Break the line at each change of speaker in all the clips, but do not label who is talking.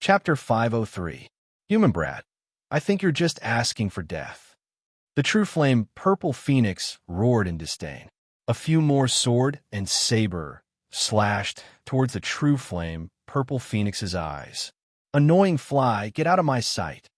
Chapter 503. Human Brat, I think you're just asking for death. The true flame purple phoenix roared in disdain. A few more sword and saber slashed towards the true flame purple phoenix's eyes. Annoying fly, get out of my sight.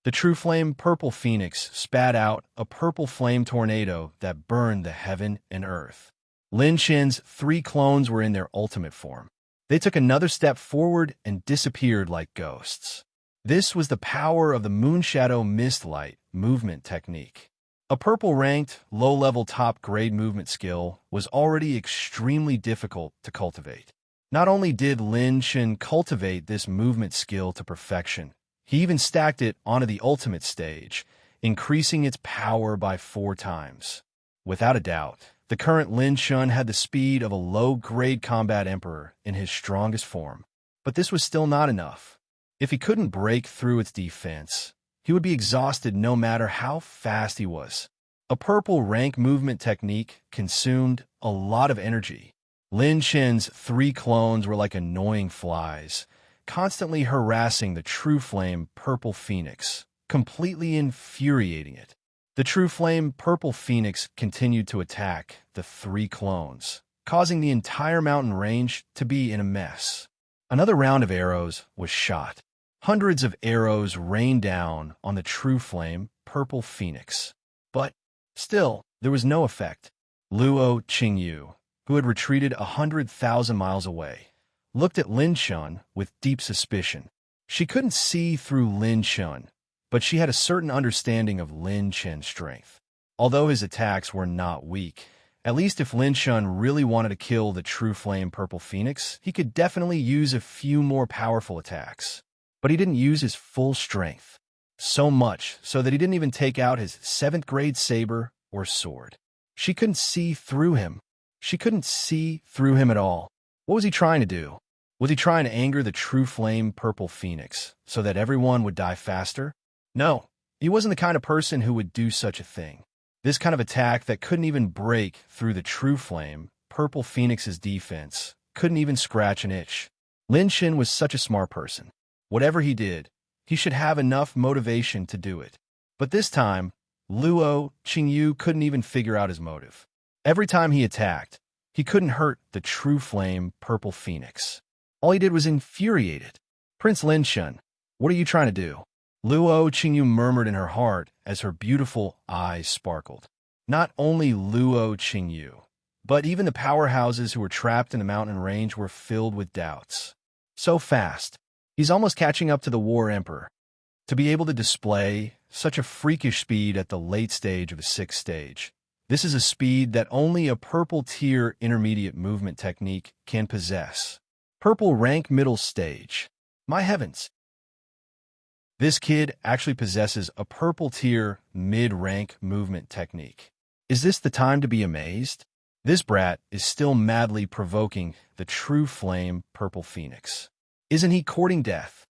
The true flame purple phoenix spat out a purple flame tornado that burned the heaven and earth. Lin Shen's 3 clones were in their ultimate form. They took another step forward and disappeared like ghosts. This was the power of the Moonshadow Mist Light movement technique. A purple-ranked, low-level top-grade movement skill was already extremely difficult to cultivate. Not only did Lin Shen cultivate this movement skill to perfection, he even stacked it onto the ultimate stage, increasing its power by 4 times. Without a doubt, the current Lin Shen had the speed of a low-grade combat emperor in his strongest form. But this was still not enough. If he couldn't break through its defense, he would be exhausted no matter how fast he was. A purple rank movement technique consumed a lot of energy. Lin Shen's 3 clones were like annoying flies, constantly harassing the true flame purple phoenix, completely infuriating it. The true flame purple phoenix continued to attack the 3 clones, causing the entire mountain range to be in a mess. Another round of arrows was shot. Hundreds of arrows rained down on the true flame purple phoenix. But still, there was no effect. Luo Qingyu, who had retreated 100,000 miles away, looked at Lin Shen with deep suspicion. She couldn't see through Lin Shen, but she had a certain understanding of Lin Shen's strength. Although his attacks were not weak, at least if Lin Shen really wanted to kill the true flame purple phoenix, he could definitely use a few more powerful attacks. But he didn't use his full strength. So much so that he didn't even take out his 7th grade saber or sword. She couldn't see through him. She couldn't see through him at all. What was he trying to do? Was he trying to anger the true flame purple phoenix so that everyone would die faster? No, he wasn't the kind of person who would do such a thing. This kind of attack that couldn't even break through the true flame purple phoenix's defense couldn't even scratch an itch. Lin Shen was such a smart person. Whatever he did, he should have enough motivation to do it. But this time, Luo Qingyu couldn't even figure out his motive. Every time he attacked, he couldn't hurt the true flame purple phoenix. All he did was infuriate it. Prince Lin Shen, what are you trying to do? Luo Qingyu murmured in her heart as her beautiful eyes sparkled. Not only Luo Qingyu, but even the powerhouses who were trapped in the mountain range were filled with doubts. So fast. He's almost catching up to the War Emperor. To be able to display such a freakish speed at the late stage of a 6th stage, this is a speed that only a purple tier intermediate movement technique can possess. Purple rank middle stage. My heavens! This kid actually possesses a purple tier mid-rank movement technique. Is this the time to be amazed? This brat is still madly provoking the true flame purple phoenix. Isn't he courting death?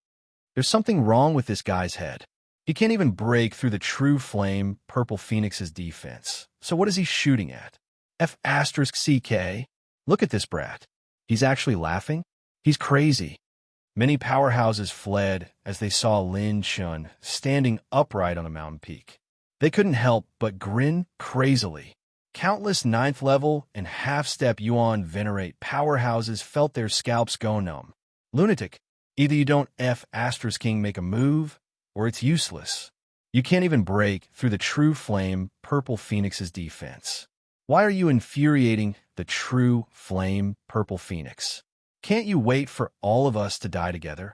There's something wrong with this guy's head. He can't even break through the true flame purple phoenix's defense. So what is he shooting at? F***CK? Look at this brat. He's actually laughing? He's crazy. Many powerhouses fled as they saw Lin Shen standing upright on a mountain peak. They couldn't help but grin crazily. Countless 9th level and half-step Yuan venerate powerhouses felt their scalps go numb. Lunatic, either you don't F***king make a move, or it's useless. You can't even break through the true flame purple phoenix's defense. Why are you infuriating the true flame purple phoenix? Can't you wait for all of us to die together?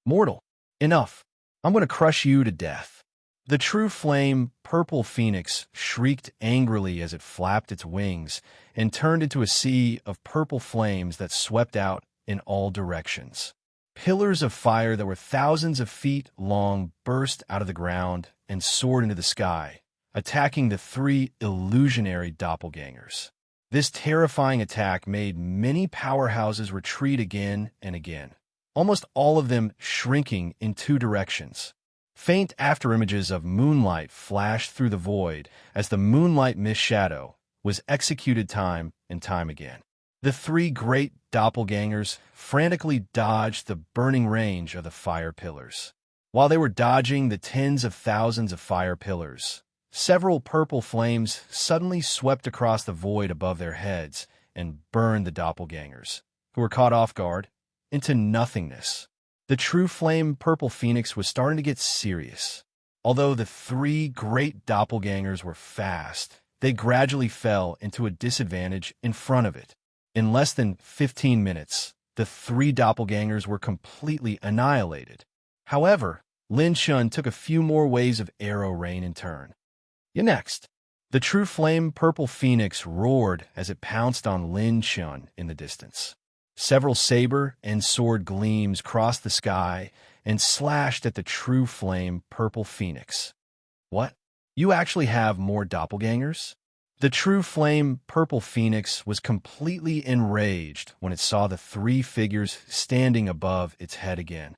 Mortal, enough. I'm going to crush you to death. The true flame purple phoenix shrieked angrily as it flapped its wings and turned into a sea of purple flames that swept out in all directions. Pillars of fire that were thousands of feet long burst out of the ground and soared into the sky, attacking the 3 illusionary doppelgangers. This terrifying attack made many powerhouses retreat again and again, almost all of them shrinking in 2 directions. Faint afterimages of moonlight flashed through the void as the moonlight mist shadow was executed time and time again. The three great doppelgangers frantically dodged the burning range of the fire pillars. While they were dodging the tens of thousands of fire pillars, several purple flames suddenly swept across the void above their heads and burned the doppelgangers, who were caught off guard, into nothingness. The true flame purple phoenix was starting to get serious. Although the three great doppelgangers were fast, they gradually fell into a disadvantage in front of it. In less than 15 minutes, the three doppelgangers were completely annihilated. However, Lin Shun took a few more waves of arrow rain in turn. Next, the true flame purple phoenix roared as it pounced on Lin Shun in the distance. Several saber and sword gleams crossed the sky and slashed at the true flame purple phoenix. What? You actually have more doppelgangers? The true flame purple phoenix was completely enraged when it saw the three figures standing above its head again.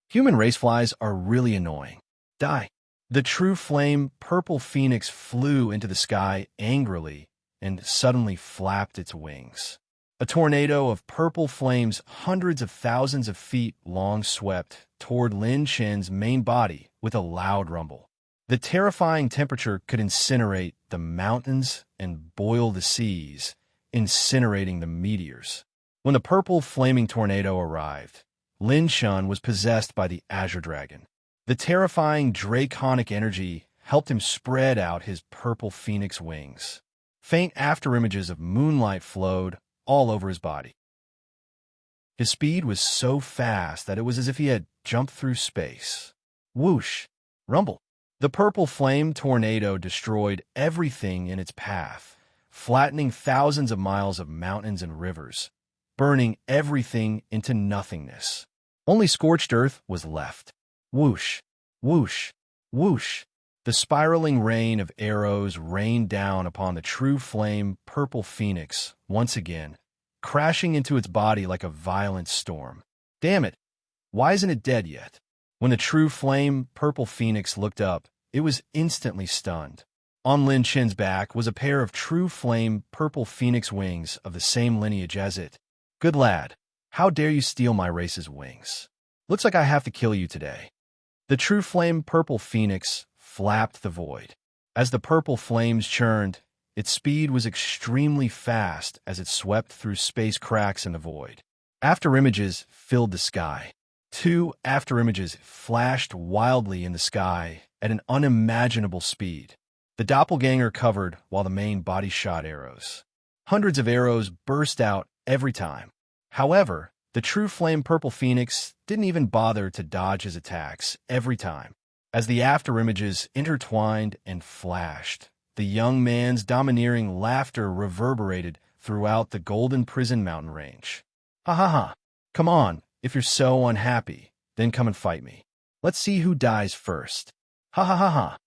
Human raceflies are really annoying. Die. The true flame purple phoenix flew into the sky angrily and suddenly flapped its wings. A tornado of purple flames hundreds of thousands of feet long swept toward Lin Shen's main body with a loud rumble. The terrifying temperature could incinerate the mountains and boil the seas, incinerating the meteors. When the purple flaming tornado arrived, Lin Shun was possessed by the Azure Dragon. The terrifying draconic energy helped him spread out his purple phoenix wings. Faint afterimages of moonlight flowed all over his body. His speed was so fast that it was as if he had jumped through space. Whoosh! Rumble! The purple flame tornado destroyed everything in its path, flattening thousands of miles of mountains and rivers, burning everything into nothingness. Only scorched earth was left. Whoosh! Whoosh! Whoosh! The spiraling rain of arrows rained down upon the true flame purple phoenix once again, crashing into its body like a violent storm. Damn it! Why isn't it dead yet? When the true flame purple phoenix looked up, it was instantly stunned. On Lin Chen's back was a pair of true flame purple phoenix wings of the same lineage as it. Good lad, how dare you steal my race's wings? Looks like I have to kill you today. The true flame purple phoenix flapped the void. As the purple flames churned, its speed was extremely fast as it swept through space cracks in the void. Afterimages filled the sky. Two afterimages flashed wildly in the sky at an unimaginable speed. The doppelganger covered while the main body shot arrows. Hundreds of arrows burst out every time. However, the true flame purple phoenix didn't even bother to dodge his attacks every time. As the afterimages intertwined and flashed, the young man's domineering laughter reverberated throughout the Golden Prison mountain range. Ha ha ha! Come on, if you're so unhappy, then come and fight me. Let's see who dies first. Ha ha ha ha!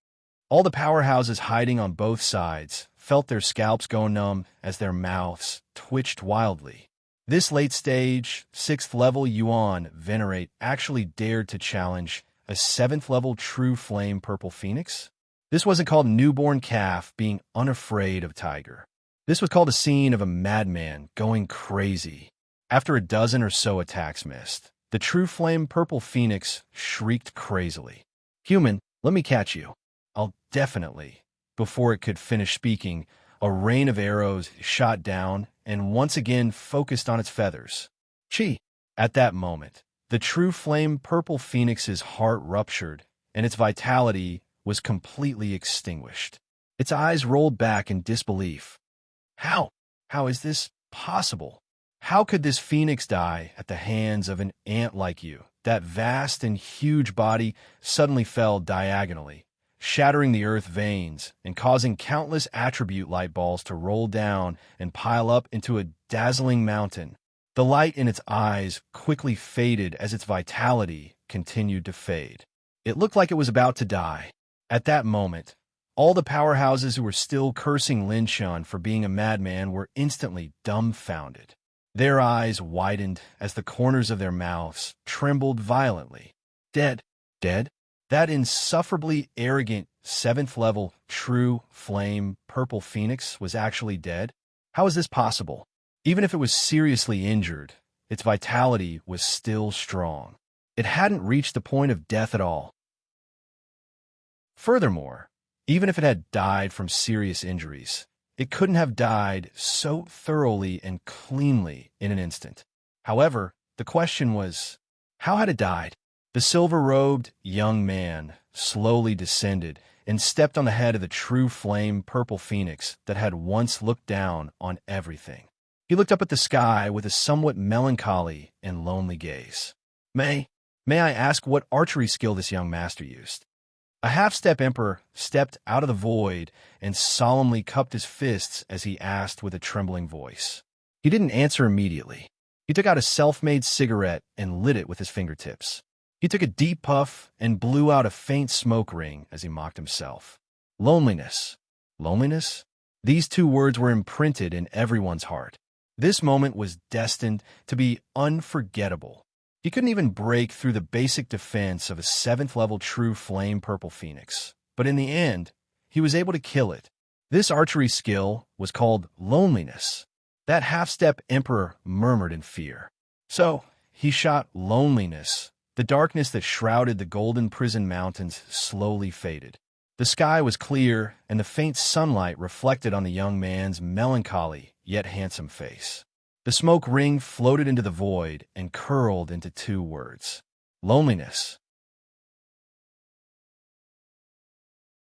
All the powerhouses hiding on both sides felt their scalps go numb as their mouths twitched wildly. This late-stage, 6th-level Yuan Venerate actually dared to challenge a 7th-level True Flame Purple Phoenix? This wasn't called newborn calf being unafraid of tiger. This was called a scene of a madman going crazy. After a dozen or so attacks missed, the True Flame Purple Phoenix shrieked crazily. Human, let me catch you. I'll definitely. Before it could finish speaking, a rain of arrows shot down and once again focused on its feathers. Chi! At that moment, the True Flame Purple Phoenix's heart ruptured, and its vitality was completely extinguished. Its eyes rolled back in disbelief. How? How is this possible? How could this phoenix die at the hands of an ant like you? That vast and huge body suddenly fell diagonally, shattering the earth veins and causing countless attribute light balls to roll down and pile up into a dazzling mountain. The light in its eyes quickly faded as its vitality continued to fade. It looked like it was about to die. At that moment, all the powerhouses who were still cursing Lin Shun for being a madman were instantly dumbfounded. Their eyes widened as the corners of their mouths trembled violently. Dead. Dead? That insufferably arrogant 7th-level True Flame Purple Phoenix was actually dead? How is this possible? Even if it was seriously injured, its vitality was still strong. It hadn't reached the point of death at all. Furthermore, even if it had died from serious injuries, it couldn't have died so thoroughly and cleanly in an instant. However, the question was, how had it died? The silver-robed young man slowly descended and stepped on the head of the true flame purple phoenix that had once looked down on everything. He looked up at the sky with a somewhat melancholy and lonely gaze. May I ask what archery skill this young master used? A half-step emperor stepped out of the void and solemnly cupped his fists as he asked with a trembling voice. He didn't answer immediately. He took out a self-made cigarette and lit it with his fingertips. He took a deep puff and blew out a faint smoke ring as he mocked himself. Loneliness. Loneliness? These two words were imprinted in everyone's heart. This moment was destined to be unforgettable. He couldn't even break through the basic defense of a 7th-level true flame purple phoenix. But in the end, he was able to kill it. This archery skill was called loneliness. That half-step emperor murmured in fear. So, he shot loneliness. The darkness that shrouded the golden prison mountains slowly faded. The sky was clear, and the faint sunlight reflected on the young man's melancholy yet handsome face. The smoke ring floated into the void and curled into 2 words. Loneliness.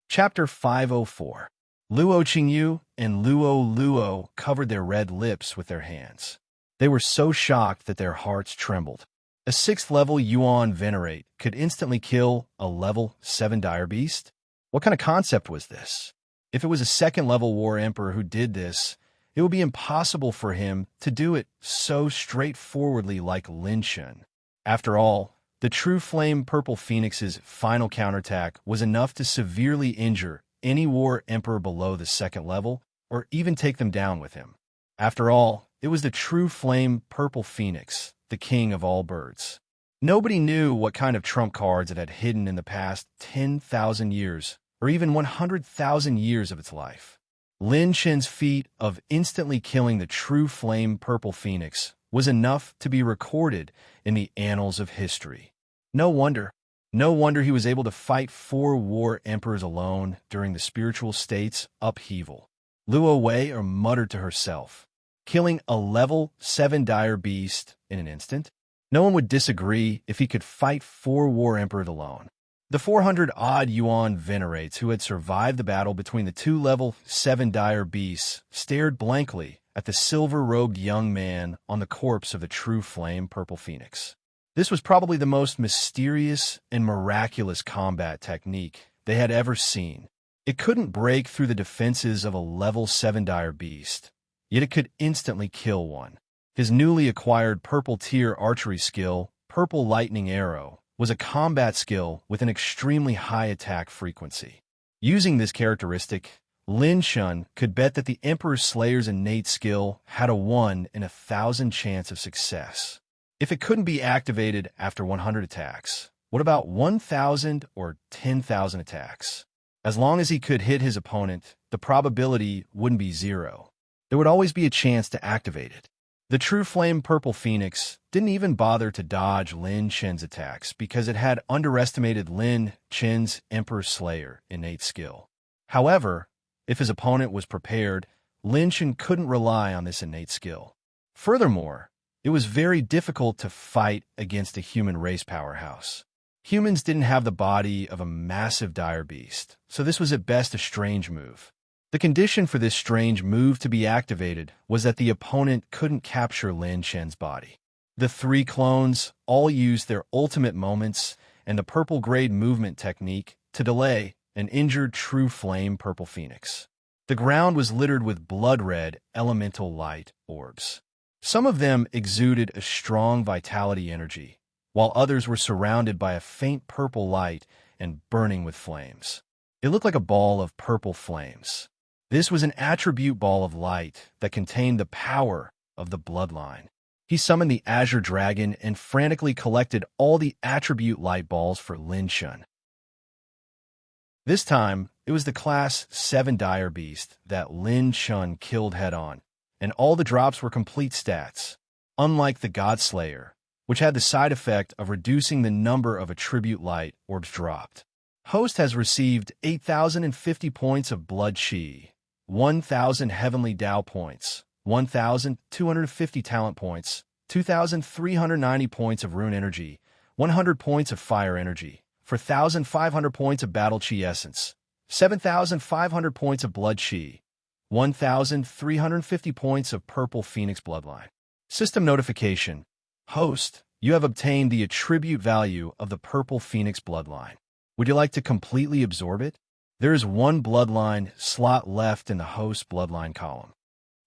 Chapter 504. Luo Qingyu and Luo covered their red lips with their hands. They were so shocked that their hearts trembled. A 6th-level Yuan Venerate could instantly kill a level 7 dire beast? What kind of concept was this? If it was a 2nd-level war emperor who did this, it would be impossible for him to do it so straightforwardly like Lin Shen. After all, the true flame purple phoenix's final counterattack was enough to severely injure any war emperor below the 2nd level, or even take them down with him. After all, it was the true flame purple phoenix, the king of all birds. Nobody knew what kind of trump cards it had hidden in the past 10,000 years, or even 100,000 years of its life. Lin Shen's feat of instantly killing the true flame purple phoenix was enough to be recorded in the annals of history. No wonder he was able to fight 4 war emperors alone during the spiritual state's upheaval. Luo Wei muttered to herself, killing a level 7 dire beast in an instant? No one would disagree if he could fight 4 war emperors alone. The 400-odd Yuan Venerates who had survived the battle between the 2 level 7 dire beasts stared blankly at the silver-robed young man on the corpse of the true flame purple phoenix. This was probably the most mysterious and miraculous combat technique they had ever seen. It couldn't break through the defenses of a level 7 dire beast, yet it could instantly kill one. His newly acquired purple tier archery skill, Purple Lightning Arrow, was a combat skill with an extremely high attack frequency. Using this characteristic, Lin Shen could bet that the Emperor Slayer's innate skill had a 1 in 1,000 chance of success. If it couldn't be activated after 100 attacks, what about 1,000 or 10,000 attacks? As long as he could hit his opponent, the probability wouldn't be 0. There would always be a chance to activate it. The true flame purple phoenix didn't even bother to dodge Lin Shen's attacks because it had underestimated Lin Shen's Emperor Slayer innate skill. However, if his opponent was prepared, Lin Shen couldn't rely on this innate skill. Furthermore, it was very difficult to fight against a human race powerhouse. Humans didn't have the body of a massive dire beast, so this was at best a strange move. The condition for this strange move to be activated was that the opponent couldn't capture Lin Shen's body. The 3 clones all used their ultimate moments and the purple grade movement technique to delay an injured true flame purple phoenix. The ground was littered with blood-red elemental light orbs. Some of them exuded a strong vitality energy, while others were surrounded by a faint purple light and burning with flames. It looked like a ball of purple flames. This was an attribute ball of light that contained the power of the bloodline. He summoned the Azure Dragon and frantically collected all the attribute light balls for Lin Shen. This time, it was the Class 7 Dire Beast that Lin Shen killed head-on, and all the drops were complete stats, unlike the Godslayer, which had the side effect of reducing the number of attribute light orbs dropped. Host has received 8,050 points of blood chi, 1,000 heavenly Tao points, 1,250 talent points, 2,390 points of rune energy, 100 points of fire energy, 4,500 points of battle chi essence, 7,500 points of blood chi, 1,350 points of purple phoenix bloodline. System notification. Host, you have obtained the attribute value of the purple phoenix bloodline. Would you like to completely absorb it? There is one bloodline slot left in the host bloodline column.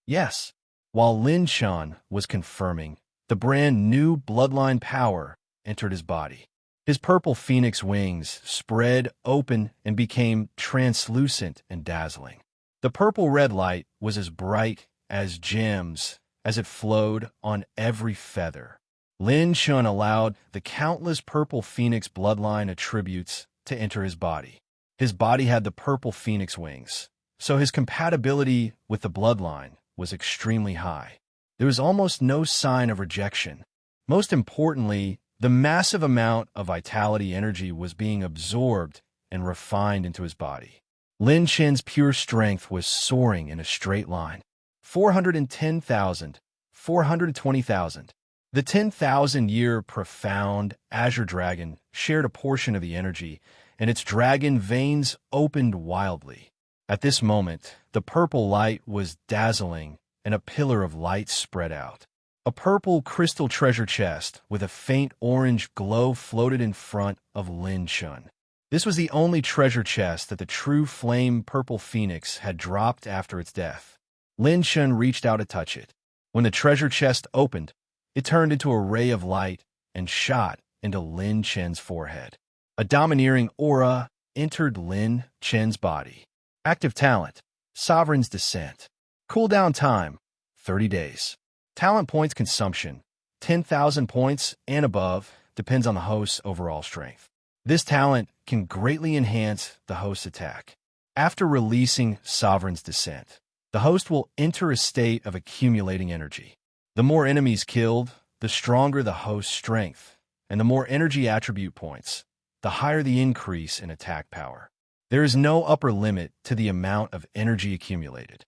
Yes. While Lin Shan was confirming, the brand new bloodline power entered his body. His purple phoenix wings spread open and became translucent and dazzling. The purple-red light was as bright as gems as it flowed on every feather. Lin Shan allowed the countless purple phoenix bloodline attributes to enter his body. His body had the purple phoenix wings, so his compatibility with the bloodline was extremely high. There was almost no sign of rejection. Most importantly, the massive amount of vitality energy was being absorbed and refined into his body. Lin Shan's pure strength was soaring in a straight line. 410,000, 420,000. The 10,000-year profound azure dragon shared a portion of the energy, and its dragon veins opened wildly. At this moment, the purple light was dazzling, and a pillar of light spread out. A purple crystal treasure chest with a faint orange glow floated in front of Lin Shan. This was the only treasure chest that the true flame purple phoenix had dropped after its death. Lin Shan reached out to touch it. When the treasure chest opened, it turned into a ray of light and shot into Lin Shan's forehead. A domineering aura entered Lin Shan's body. Active talent, Sovereign's Descent. Cooldown time, 30 days. Talent points consumption, 10,000 points and above, depends on the host's overall strength. This talent can greatly enhance the host's attack. After releasing Sovereign's Descent, the host will enter a state of accumulating energy. The more enemies killed, the stronger the host's strength, and the more energy attribute points, the higher the increase in attack power. There is no upper limit to the amount of energy accumulated.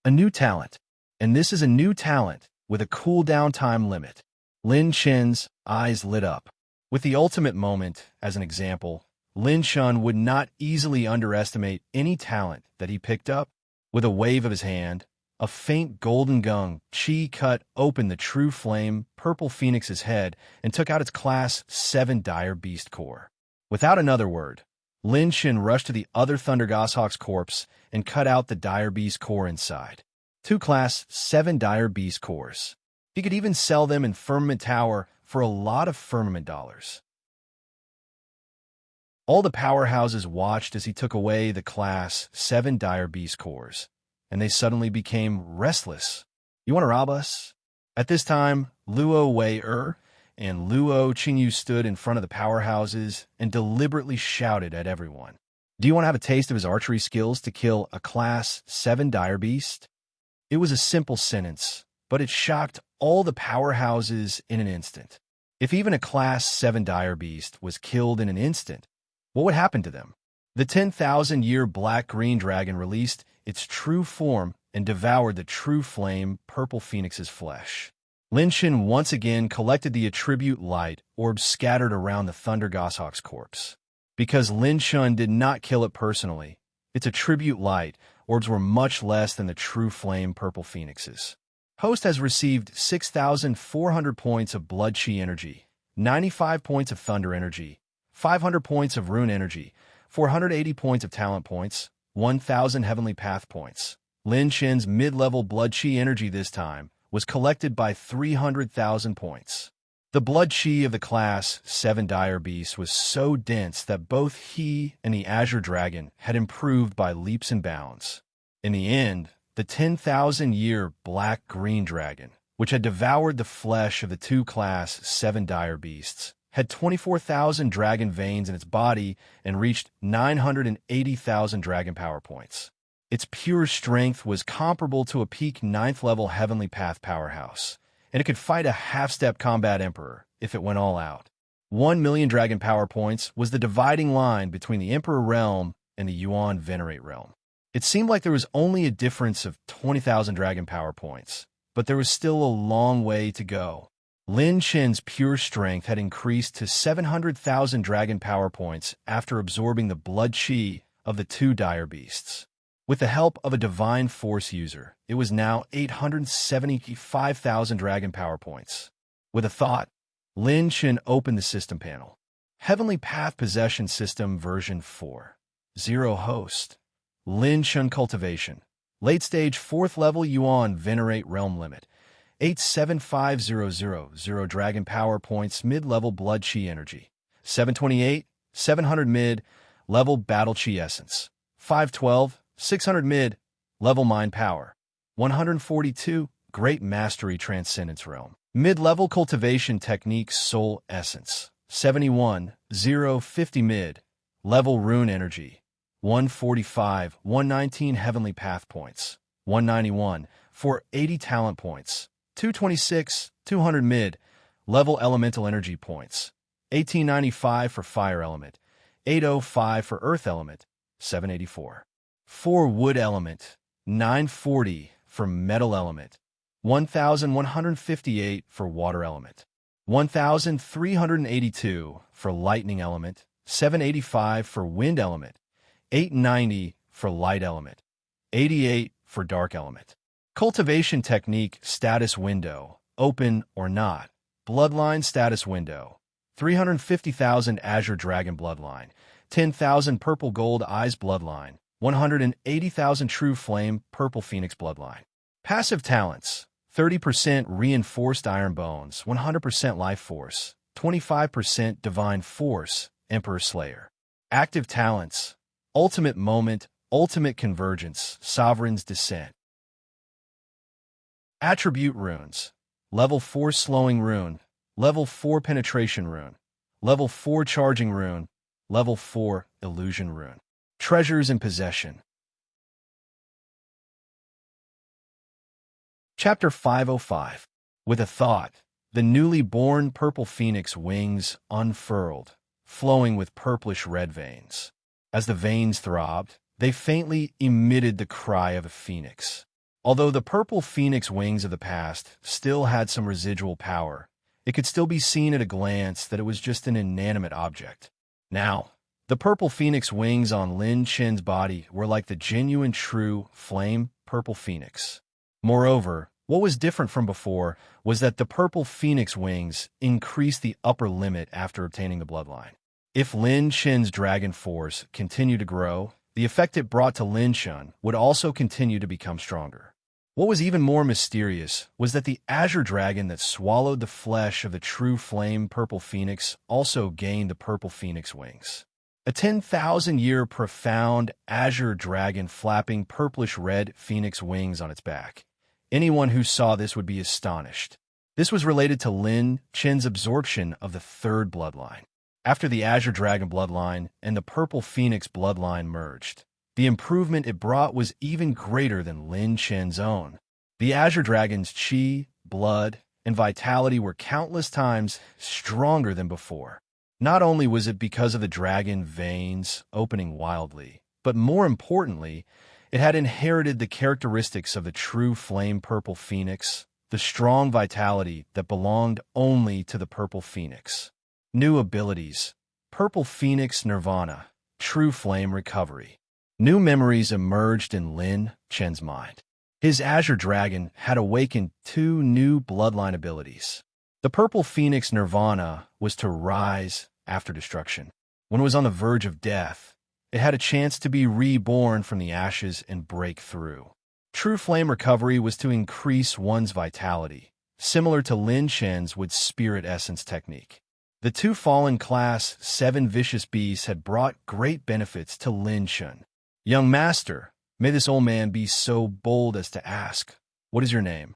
A new talent, and this is a new talent with a cooldown time limit. Lin Shan's eyes lit up. With the ultimate moment as an example, Lin Shan would not easily underestimate any talent that he picked up. With a wave of his hand, a faint golden gung chi cut open the true flame purple phoenix's head and took out its class 7 dire beast core. Without another word, Lin Shan rushed to the other Thunder Goshawk's corpse and cut out the dire beast core inside. 2 class 7 dire beast cores. He could even sell them in Firmament Tower for a lot of firmament dollars. All the powerhouses watched as he took away the class 7 dire beast cores, and they suddenly became restless. You want to rob us? At this time, Luo Wei-er and Luo Qingyu stood in front of the powerhouses and deliberately shouted at everyone. Do you want to have a taste of his archery skills to kill a class 7 dire beast? It was a simple sentence, but it shocked all the powerhouses in an instant. If even a class 7 dire beast was killed in an instant, what would happen to them? The 10,000-year black-green dragon released its true form and devoured the true flame purple phoenix's flesh. Lin Shan once again collected the attribute light orbs scattered around the Thunder Goshawk's corpse. Because Lin Shan did not kill it personally, its attribute light orbs were much less than the true flame purple phoenix's. Host has received 6,400 points of blood chi energy, 95 points of thunder energy, 500 points of rune energy, 480 points of talent points, 1,000 heavenly path points. Lin Shan's mid-level blood chi energy this time was collected by 300,000 points. The blood chi of the class 7 dire beast was so dense that both he and the azure dragon had improved by leaps and bounds. In the end, the 10,000-year black-green dragon, which had devoured the flesh of the 2 class 7 dire beasts, had 24,000 dragon veins in its body and reached 980,000 dragon power points. Its pure strength was comparable to a peak 9th-level Heavenly Path powerhouse, and it could fight a half-step combat Emperor if it went all out. 1,000,000 dragon power points was the dividing line between the Emperor realm and the Yuan Venerate realm. It seemed like there was only a difference of 20,000 dragon power points, but there was still a long way to go. Lin Chen's pure strength had increased to 700,000 dragon power points after absorbing the blood chi of the two dire beasts. With the help of a divine force user, it was now 875,000 dragon power points. With a thought, Lin Chen opened the system panel. Heavenly Path Possession System version 4. 0 host. Lin Chen Cultivation. Late stage 4th level Yuan Venerate Realm Limit. 875,000 dragon power points mid-level blood chi energy. 728, 700 mid-level battle chi essence. 512, 600 mid-level mind power. 142, great mastery transcendence realm. Mid-level cultivation technique soul essence. 71, 050 mid-level rune energy. 145, 119 heavenly path points. 191, 480 talent points. 226, 200 mid-level elemental energy points. 1895 for fire element. 805 for earth element. 784. For wood element, 940 for metal element, 1,158 for water element, 1,382 for lightning element, 785 for wind element, 890 for light element, 88 for dark element. Cultivation technique status window, open or not. Bloodline status window, 350,000 Azure Dragon bloodline, 10,000 Purple Gold Eyes bloodline, 180,000 True Flame Purple Phoenix bloodline. Passive talents, 30% Reinforced Iron Bones, 100% Life Force, 25% Divine Force, Emperor Slayer. Active talents, Ultimate Moment, Ultimate Convergence, Sovereign's Descent. Attribute runes, Level 4 Slowing Rune, Level 4 Penetration Rune, Level 4 Charging Rune, Level 4 Illusion Rune. Treasures in Possession. Chapter 505. With a thought, the newly born purple phoenix wings unfurled, flowing with purplish-red veins. As the veins throbbed, they faintly emitted the cry of a phoenix. Although the purple phoenix wings of the past still had some residual power, it could still be seen at a glance that it was just an inanimate object. Now, the purple phoenix wings on Lin Chen's body were like the genuine true flame purple phoenix. Moreover, what was different from before was that the purple phoenix wings increased the upper limit after obtaining the bloodline. If Lin Chen's dragon force continued to grow, the effect it brought to Lin Chen would also continue to become stronger. What was even more mysterious was that the Azure Dragon that swallowed the flesh of the true flame purple phoenix also gained the purple phoenix wings. A 10,000-year profound Azure Dragon flapping purplish-red phoenix wings on its back. Anyone who saw this would be astonished. This was related to Lin Chen's absorption of the third bloodline. After the Azure Dragon bloodline and the purple phoenix bloodline merged, the improvement it brought was even greater than Lin Chen's own. The Azure Dragon's chi, blood, and vitality were countless times stronger than before. Not only was it because of the dragon veins opening wildly, but more importantly, it had inherited the characteristics of the true flame purple phoenix, the strong vitality that belonged only to the purple phoenix. New abilities: Purple Phoenix Nirvana, True Flame Recovery. New memories emerged in Lin Chen's mind. His Azure Dragon had awakened 2 new bloodline abilities. The Purple Phoenix Nirvana was to rise after destruction. When it was on the verge of death, it had a chance to be reborn from the ashes and break through. True Flame Recovery was to increase one's vitality, similar to Lin Chen's with Spirit Essence technique. The 2 fallen class 7 vicious beasts had brought great benefits to Lin Chen. Young master, may this old man be so bold as to ask, what is your name?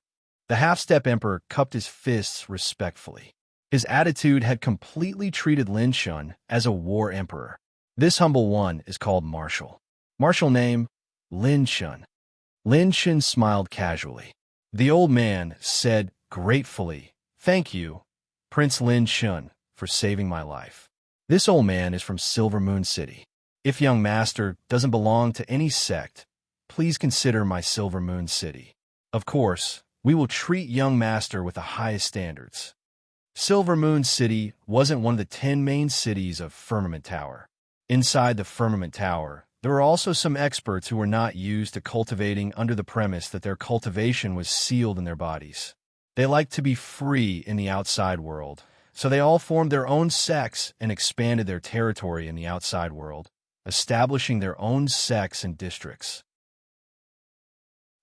The half-step emperor cupped his fists respectfully. His attitude had completely treated Lin Chen as a war emperor. This humble one is called Marshal. Marshal name, Lin Shun. Lin Shun smiled casually. The old man said gratefully, "Thank you, Prince Lin Shun, for saving my life. This old man is from Silver Moon City. If young master doesn't belong to any sect, please consider my Silver Moon City. Of course, we will treat young master with the highest standards." Silver Moon City wasn't one of the 10 main cities of Firmament Tower. Inside the Firmament Tower, there were also some experts who were not used to cultivating under the premise that their cultivation was sealed in their bodies. They liked to be free in the outside world, so they all formed their own sects and expanded their territory in the outside world, establishing their own sects and districts.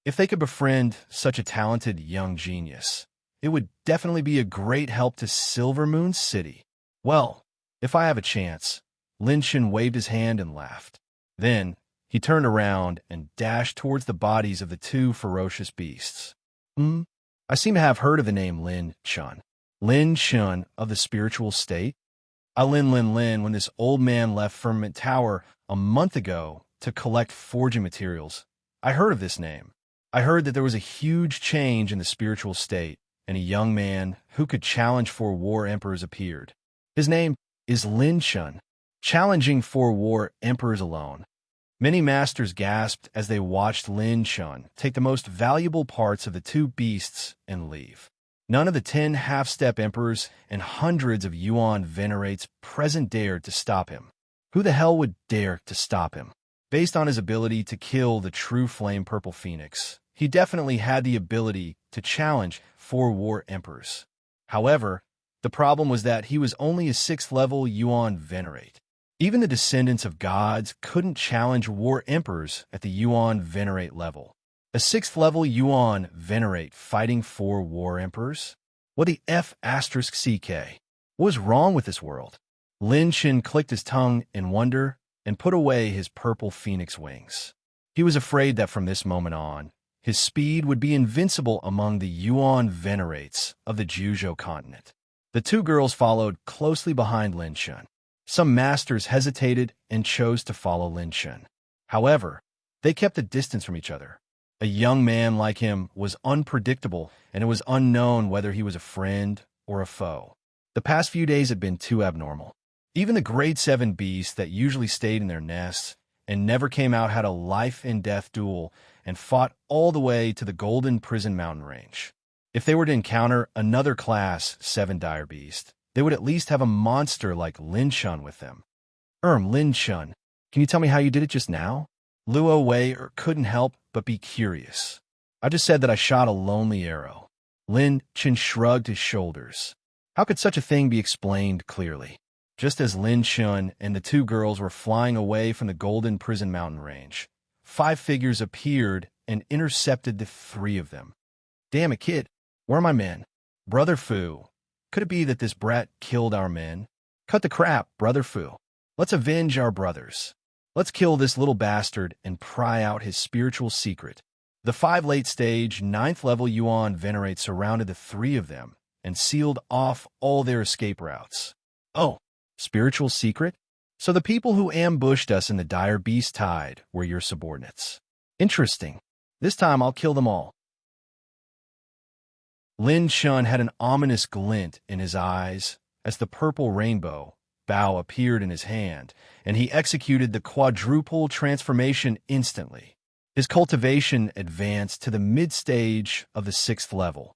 If they could befriend such a talented young genius, it would definitely be a great help to Silver Moon City. Well, if I have a chance, Lin Shun waved his hand and laughed. Then, he turned around and dashed towards the bodies of the two ferocious beasts. I seem to have heard of the name Lin Shun. Lin Shun of the spiritual state? Lin when this old man left Firmament Tower a month ago to collect forging materials. I heard of this name. I heard that there was a huge change in the spiritual state, and a young man who could challenge 4 war emperors appeared. His name is Lin Shun, challenging 4 war emperors alone. Many masters gasped as they watched Lin Shun take the most valuable parts of the 2 beasts and leave. None of the 10 half-step emperors and hundreds of Yuan venerates present dared to stop him. Who the hell would dare to stop him? Based on his ability to kill the true flame purple phoenix, he definitely had the ability to challenge 4 war emperors. However, the problem was that he was only a 6th level Yuan venerate. Even the descendants of gods couldn't challenge war emperors at the Yuan venerate level. A 6th level Yuan venerate fighting 4 war emperors? What the F***CK? What was wrong with this world? Lin Shun clicked his tongue in wonder and put away his purple phoenix wings. He was afraid that from this moment on, his speed would be invincible among the Yuan venerates of the Juzhou continent. The 2 girls followed closely behind Lin Shun. Some masters hesitated and chose to follow Lin Shun. However, they kept a distance from each other. A young man like him was unpredictable, and it was unknown whether he was a friend or a foe. The past few days had been too abnormal. Even the grade 7 beasts that usually stayed in their nests and never came out had a life-and-death duel and fought all the way to the Golden Prison Mountain Range. If they were to encounter another Class 7 dire beast, they would at least have a monster like Lin Shun with them. Lin Shun, can you tell me how you did it just now? Luo Wei couldn't help but be curious. I just said that I shot a lonely arrow. Lin Shun shrugged his shoulders. How could such a thing be explained clearly? Just as Lin Shun and the 2 girls were flying away from the Golden Prison Mountain Range, 5 figures appeared and intercepted the 3 of them. Damn it, kid. Where are my men? Brother Fu. Could it be that this brat killed our men? Cut the crap, Brother Fu. Let's avenge our brothers. Let's kill this little bastard and pry out his spiritual secret. The 5 late-stage, 9th level Yuan venerates surrounded the 3 of them and sealed off all their escape routes. Oh, spiritual secret? So the people who ambushed us in the dire beast tide were your subordinates. Interesting. This time I'll kill them all. Lin Shun had an ominous glint in his eyes as the purple rainbow bow appeared in his hand, and he executed the quadruple transformation instantly. His cultivation advanced to the mid-stage of the 6th level.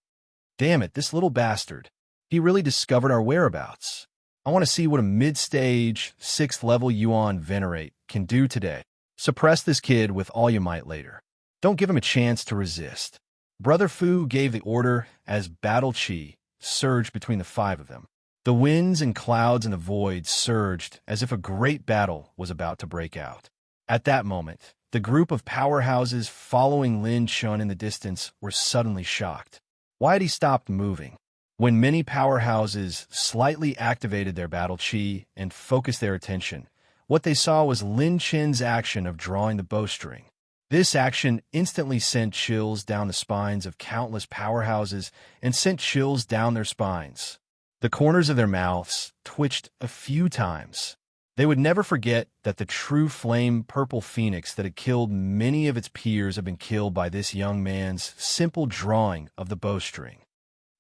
Damn it, this little bastard. He really discovered our whereabouts. I want to see what a mid-stage, 6th level Yuan venerate can do today. Suppress this kid with all you might later. Don't give him a chance to resist. Brother Fu gave the order as battle chi surged between the 5 of them. The winds and clouds in the void surged as if a great battle was about to break out. At that moment, the group of powerhouses following Lin Shun in the distance were suddenly shocked. Why had he stopped moving? When many powerhouses slightly activated their battle chi and focused their attention, what they saw was Lin Chen's action of drawing the bowstring. This action instantly sent chills down the spines of countless powerhouses and sent chills down their spines. The corners of their mouths twitched a few times. They would never forget that the true flame purple phoenix that had killed many of its peers had been killed by this young man's simple drawing of the bowstring.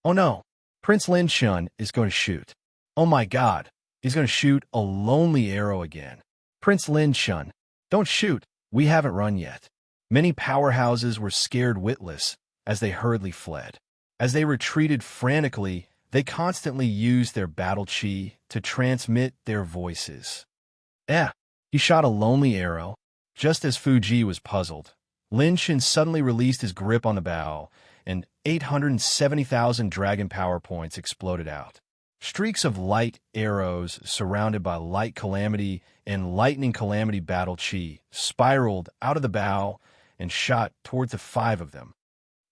Oh no, Prince Lin Shun is going to shoot. Oh my God, he's going to shoot a lonely arrow again. Prince Lin Shun, don't shoot, we haven't run yet. Many powerhouses were scared witless as they hurriedly fled. As they retreated frantically, they constantly used their battle chi to transmit their voices. He shot a lonely arrow. Just as Fuji was puzzled, Lin Shin suddenly released his grip on the bow, and 870,000 dragon power points exploded out. Streaks of light arrows surrounded by light calamity and lightning calamity battle chi spiraled out of the bow and shot towards the 5 of them.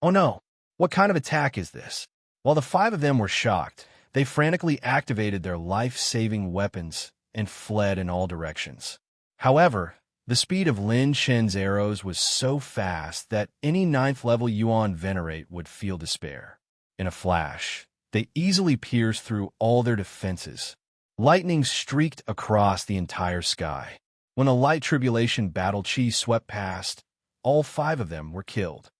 Oh no, what kind of attack is this? While the 5 of them were shocked, they frantically activated their life-saving weapons and fled in all directions. However, the speed of Lin Shen's arrows was so fast that any 9th-level Yuan Venerate would feel despair. In a flash, they easily pierced through all their defenses. Lightning streaked across the entire sky. When a light tribulation battle chi swept past, all 5 of them were killed.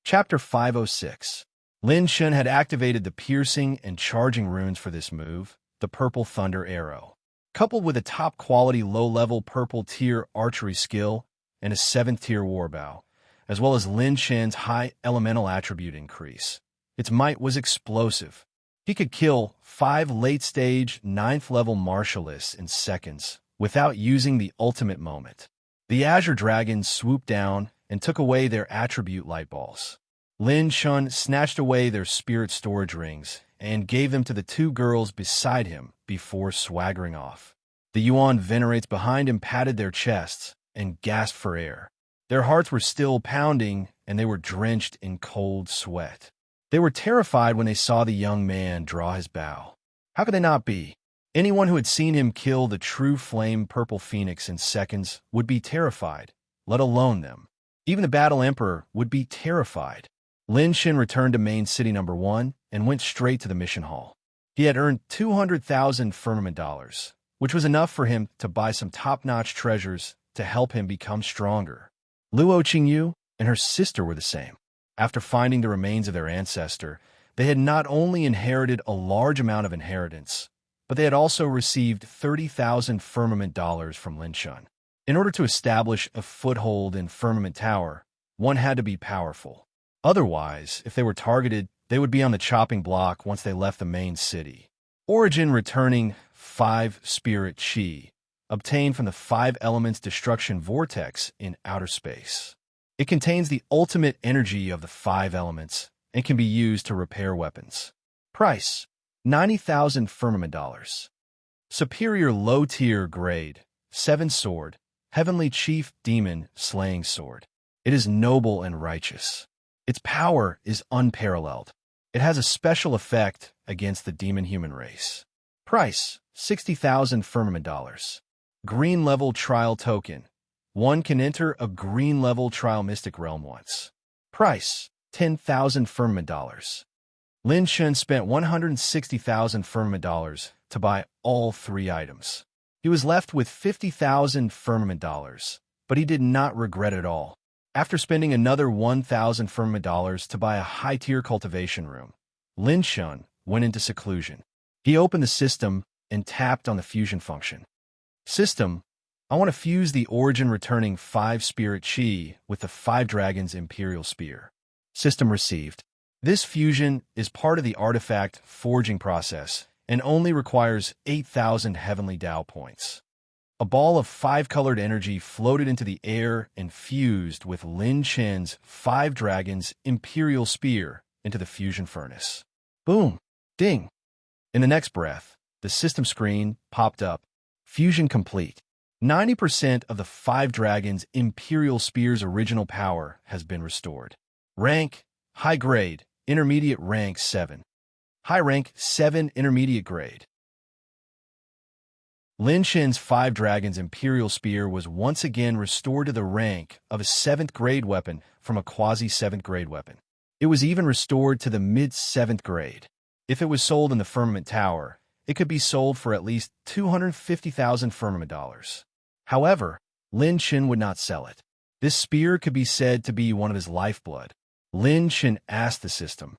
Chapter 506. Lin Shun had activated the piercing and charging runes for this move, the Purple Thunder Arrow. Coupled with a top-quality low-level purple-tier archery skill and a 7th-tier warbow, as well as Lin Shen's high elemental attribute increase, its might was explosive. He could kill 5 late-stage, 9th-level martialists in seconds without using the ultimate moment. The Azure Dragons swooped down and took away their attribute light balls. Lin Shun snatched away their spirit storage rings and gave them to the 2 girls beside him before swaggering off. The Yuan Venerates behind him patted their chests and gasped for air. Their hearts were still pounding, and they were drenched in cold sweat. They were terrified when they saw the young man draw his bow. How could they not be? Anyone who had seen him kill the true flame purple phoenix in seconds would be terrified, let alone them. Even the Battle Emperor would be terrified. Lin Shin returned to Main City Number 1 and went straight to the mission hall. He had earned 200,000 firmament dollars, which was enough for him to buy some top-notch treasures to help him become stronger. Luo Qingyu and her sister were the same. After finding the remains of their ancestor, they had not only inherited a large amount of inheritance, but they had also received 30,000 firmament dollars from Lin Shun. In order to establish a foothold in Firmament Tower, one had to be powerful. Otherwise, if they were targeted, they would be on the chopping block once they left the main city. Origin returning 5 spirit chi, obtained from the 5 elements destruction vortex in outer space. It contains the ultimate energy of the 5 elements and can be used to repair weapons. Price: 90,000 firmament dollars. Superior low-tier grade, 7 sword, Heavenly Chief Demon Slaying Sword. It is noble and righteous. Its power is unparalleled. It has a special effect against the demon-human race. Price: 60,000 firmament dollars. Green level trial token. One can enter a green level trial mystic realm once. Price: 10,000 firmament dollars. Lin Shun spent 160,000 firmament dollars to buy all 3 items. He was left with 50,000 firmament dollars, but he did not regret it at all. After spending another 1,000 firmament dollars to buy a high-tier cultivation room, Lin Shun went into seclusion. He opened the system and tapped on the fusion function. System: I want to fuse the origin returning 5 spirit chi with the 5 dragons imperial spear. System received. This fusion is part of the artifact forging process and only requires 8,000 heavenly Dao points. A ball of 5-colored energy floated into the air and fused with Lin Chen's 5 dragons imperial spear into the fusion furnace. Boom! Ding! In the next breath, the system screen popped up. Fusion complete. 90% of the 5 dragons imperial spear's original power has been restored. Rank: high grade, intermediate rank 7. High rank 7, intermediate grade. Lin Shen's 5 dragons imperial spear was once again restored to the rank of a 7th grade weapon from a quasi 7th grade weapon. It was even restored to the mid 7th grade. If it was sold in the Firmament Tower, it could be sold for at least 250,000 firmament dollars. However, Lin Chen would not sell it. This spear could be said to be one of his lifeblood. Lin Chen asked the system,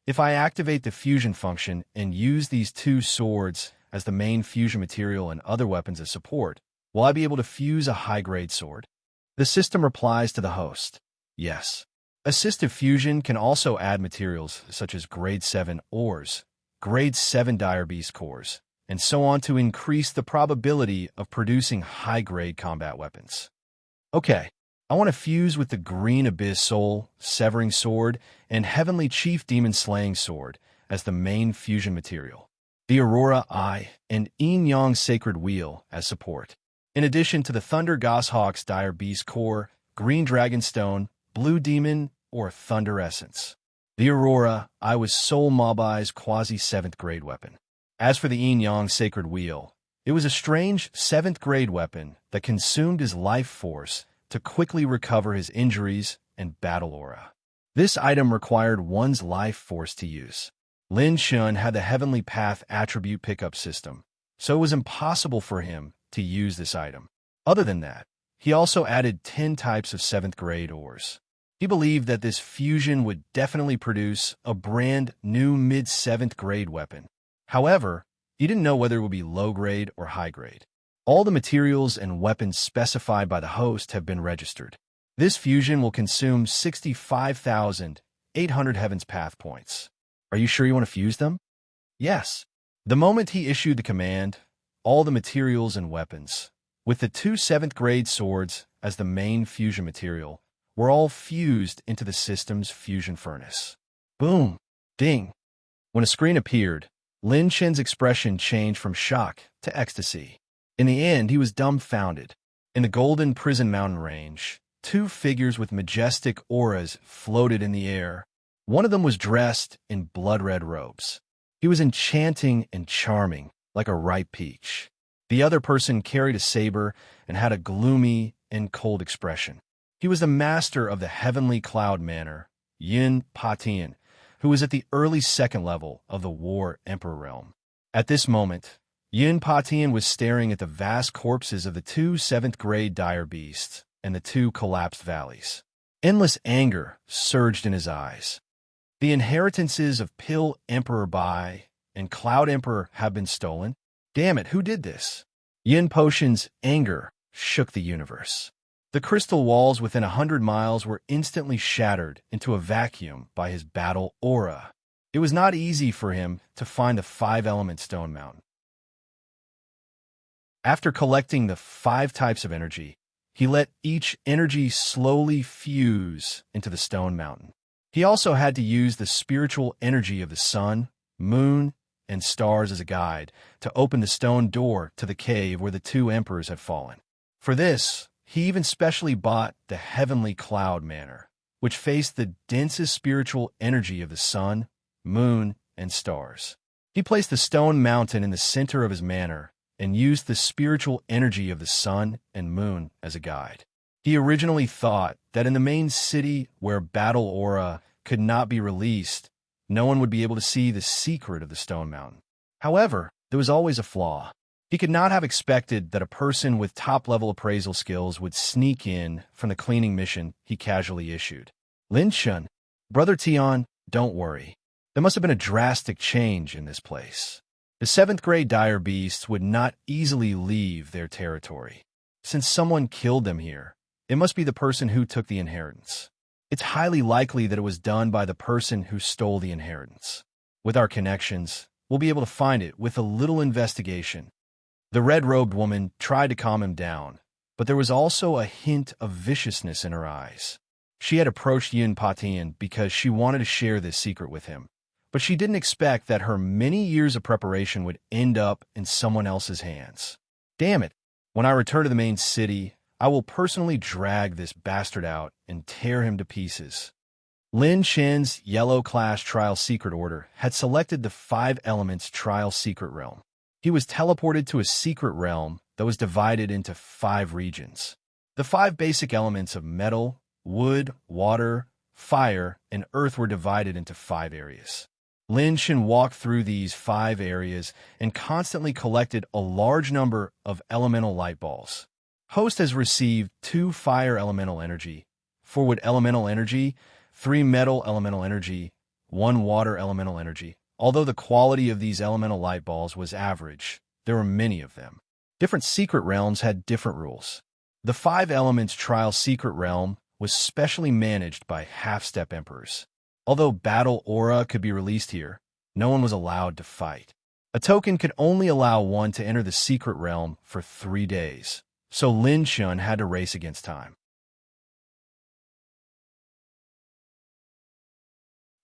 if I activate the fusion function and use these two swords as the main fusion material and other weapons as support, will I be able to fuse a high-grade sword? The system replies to the host, yes. Assistive fusion can also add materials such as grade 7 ores, grade 7 dire beast cores, and so on to increase the probability of producing high-grade combat weapons. Okay, I want to fuse with the Green Abyss Soul, Severing Sword, and Heavenly Chief Demon Slaying Sword as the main fusion material, the Aurora Eye and Yin Yang Sacred Wheel as support. In addition to the Thunder Goshawk's Dire Beast Core, Green Dragon Stone, Blue Demon, or Thunder Essence. The Aurora Eye was Soul Mobai's quasi-7th grade weapon. As for the Yin Yang Sacred Wheel, it was a strange 7th grade weapon that consumed his life force to quickly recover his injuries and battle aura. This item required one's life force to use. Lin Shun had the Heavenly Path attribute pickup system, so it was impossible for him to use this item. Other than that, he also added 10 types of 7th grade ores. He believed that this fusion would definitely produce a brand new mid-7th grade weapon. However, he didn't know whether it would be low grade or high grade. All the materials and weapons specified by the host have been registered. This fusion will consume 65,800 Heaven's Path points. Are you sure you want to fuse them? Yes. The moment he issued the command, all the materials and weapons, with the 2 7th grade swords as the main fusion material, were all fused into the system's fusion furnace. Boom! Ding! When a screen appeared, Lin Chen's expression changed from shock to ecstasy. In the end, he was dumbfounded. In the Golden Prison Mountain Range, 2 figures with majestic auras floated in the air. One of them was dressed in blood-red robes. He was enchanting and charming, like a ripe peach. The other person carried a saber and had a gloomy and cold expression. He was the master of the Heavenly Cloud Manor, Yin Patian, who was at the early 2nd level of the War Emperor realm. At this moment, Yin Patian was staring at the vast corpses of the 2 7th grade dire beasts and the 2 collapsed valleys. Endless anger surged in his eyes. The inheritances of Pill Emperor Bai and Cloud Emperor have been stolen. Damn it, who did this? Yin Potion's anger shook the universe. The crystal walls within 100 miles were instantly shattered into a vacuum by his battle aura. It was not easy for him to find the 5-element stone mountain. After collecting the 5 types of energy, he let each energy slowly fuse into the stone mountain. He also had to use the spiritual energy of the sun, moon, and stars as a guide to open the stone door to the cave where the 2 emperors had fallen. For this, he even specially bought the Heavenly Cloud Manor, which faced the densest spiritual energy of the sun, moon, and stars. He placed the stone mountain in the center of his manor and used the spiritual energy of the sun and moon as a guide. He originally thought that in the main city where battle aura could not be released, no one would be able to see the secret of the stone mountain. However, there was always a flaw. He could not have expected that a person with top-level appraisal skills would sneak in from the cleaning mission he casually issued. Lin Shun, Brother Tian, don't worry. There must have been a drastic change in this place. The 7th grade dire beasts would not easily leave their territory. Since someone killed them here, it must be the person who took the inheritance. It's highly likely that it was done by the person who stole the inheritance. With our connections, we'll be able to find it with a little investigation. The red-robed woman tried to calm him down, but there was also a hint of viciousness in her eyes. She had approached Yin Patian because she wanted to share this secret with him, but she didn't expect that her many years of preparation would end up in someone else's hands. Damn it! When I return to the main city, I will personally drag this bastard out and tear him to pieces. Lin Chen's Yellow Class Trial Secret Order had selected the 5 Elements Trial Secret Realm. He was teleported to a secret realm that was divided into 5 regions. The 5 basic elements of metal, wood, water, fire, and earth were divided into 5 areas. Lin Shan walked through these 5 areas and constantly collected a large number of elemental light balls. Host has received 2 fire elemental energy, 4 wood elemental energy, 3 metal elemental energy, 1 water elemental energy. Although the quality of these elemental light balls was average, there were many of them. Different secret realms had different rules. The 5 elements trial secret realm was specially managed by half-step emperors. Although battle aura could be released here, no one was allowed to fight. A token could only allow one to enter the secret realm for 3 days, so Lin Shun had to race against time.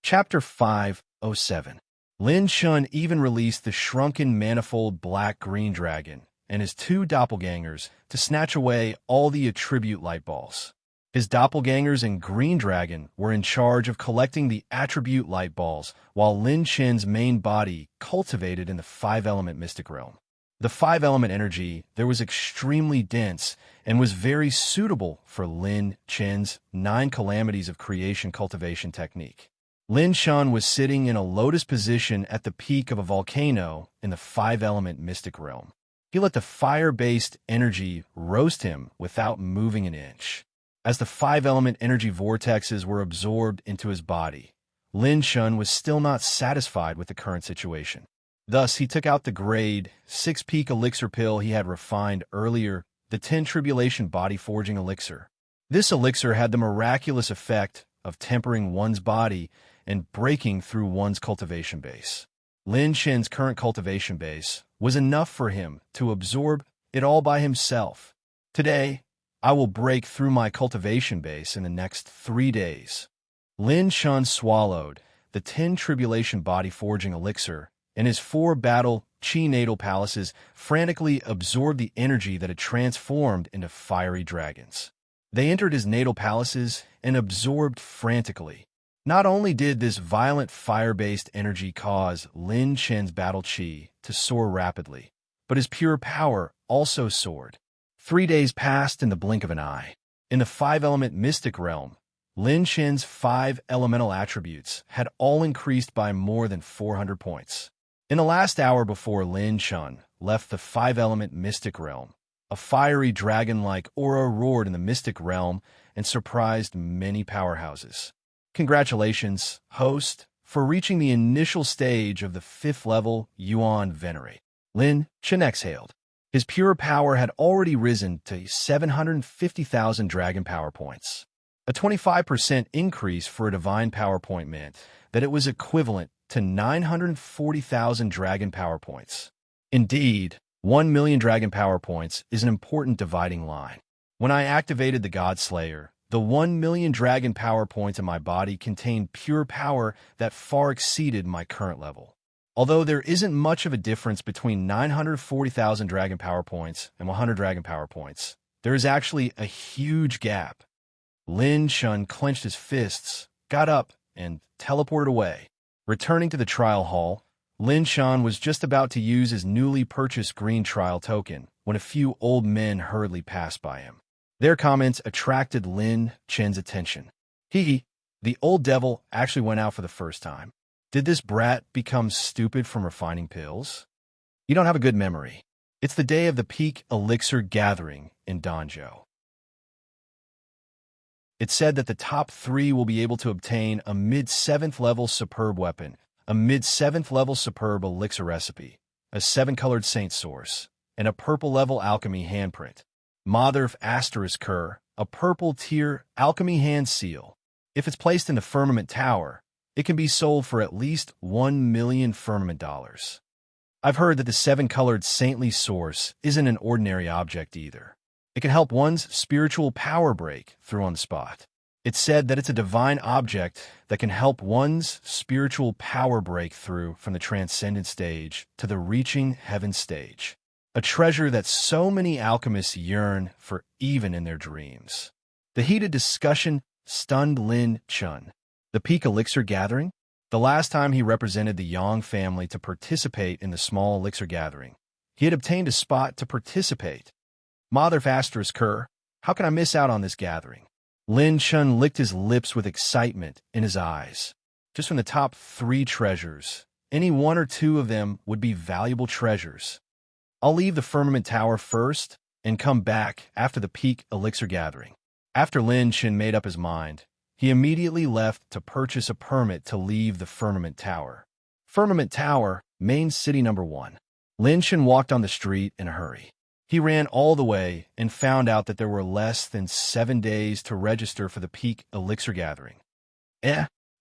Chapter 507. Lin Shun even released the shrunken manifold black-green dragon and his 2 doppelgangers to snatch away all the attribute light balls. His doppelgangers and Green Dragon were in charge of collecting the attribute light balls, while Lin Chen's main body cultivated in the 5-element mystic realm. The 5-element energy there was extremely dense and was very suitable for Lin Chen's 9 calamities of creation cultivation technique. Lin Shan was sitting in a lotus position at the peak of a volcano in the 5-element mystic realm. He let the fire-based energy roast him without moving an inch. As the 5-element energy vortexes were absorbed into his body, Lin Shun was still not satisfied with the current situation. Thus, he took out the grade 6 peak elixir pill he had refined earlier, the 10 tribulation body forging elixir. This elixir had the miraculous effect of tempering one's body and breaking through one's cultivation base. Lin Shen's current cultivation base was enough for him to absorb it all by himself. Today, I will break through my cultivation base in the next 3 days. Lin Shun swallowed the 10 tribulation body forging elixir, and his 4 battle chi natal palaces frantically absorbed the energy that had transformed into fiery dragons. They entered his natal palaces and absorbed frantically. Not only did this violent fire-based energy cause Lin Chen's battle chi to soar rapidly, but his pure power also soared. 3 days passed in the blink of an eye. In the 5-element mystic realm, Lin Chen's 5 elemental attributes had all increased by more than 400 points. In the last hour before Lin Shun left the 5-element mystic realm, a fiery dragon-like aura roared in the mystic realm and surprised many powerhouses. Congratulations, host, for reaching the initial stage of the 5th level Yuan Venerate. Lin Chen exhaled. His pure power had already risen to 750,000 dragon power points. A 25% increase for a divine power point meant that it was equivalent to 940,000 dragon power points. Indeed, 1 million dragon power points is an important dividing line. When I activated the God Slayer, the 1 million dragon power points in my body contained pure power that far exceeded my current level. Although there isn't much of a difference between 940,000 dragon power points and 100 dragon power points, there is actually a huge gap. Lin Shun clenched his fists, got up, and teleported away. Returning to the trial hall, Lin Shun was just about to use his newly purchased green trial token when a few old men hurriedly passed by him. Their comments attracted Lin Chen's attention. The old devil actually went out for the first time. Did this brat become stupid from refining pills? You don't have a good memory. It's the day of the peak elixir gathering in Danzhou. It's said that the top 3 will be able to obtain a mid-7th level superb weapon, a mid-7th level superb elixir recipe, a 7-colored saint source, and a purple level alchemy handprint. Mother Asterisk Cur, a purple tier alchemy hand seal. If it's placed in the firmament tower, it can be sold for at least 1 million firmament dollars. I've heard that the 7-colored saintly source isn't an ordinary object either. It can help one's spiritual power break through on the spot. It's said that it's a divine object that can help one's spiritual power break through from the transcendent stage to the reaching heaven stage. A treasure that so many alchemists yearn for even in their dreams. The heated discussion stunned Lin Chun. The peak elixir gathering? The last time he represented the Yang family to participate in the small elixir gathering, he had obtained a spot to participate. Mother Asterisk Cur, how can I miss out on this gathering? Lin Chun licked his lips with excitement in his eyes. just from the top 3 treasures. Any 1 or 2 of them would be valuable treasures. I'll leave the Firmament Tower first and come back after the peak elixir gathering. After Lin Shen made up his mind, he immediately left to purchase a permit to leave the Firmament Tower. Firmament Tower, main city number 1. Lin Shen walked on the street in a hurry. He ran all the way and found out that there were less than 7 days to register for the peak elixir gathering.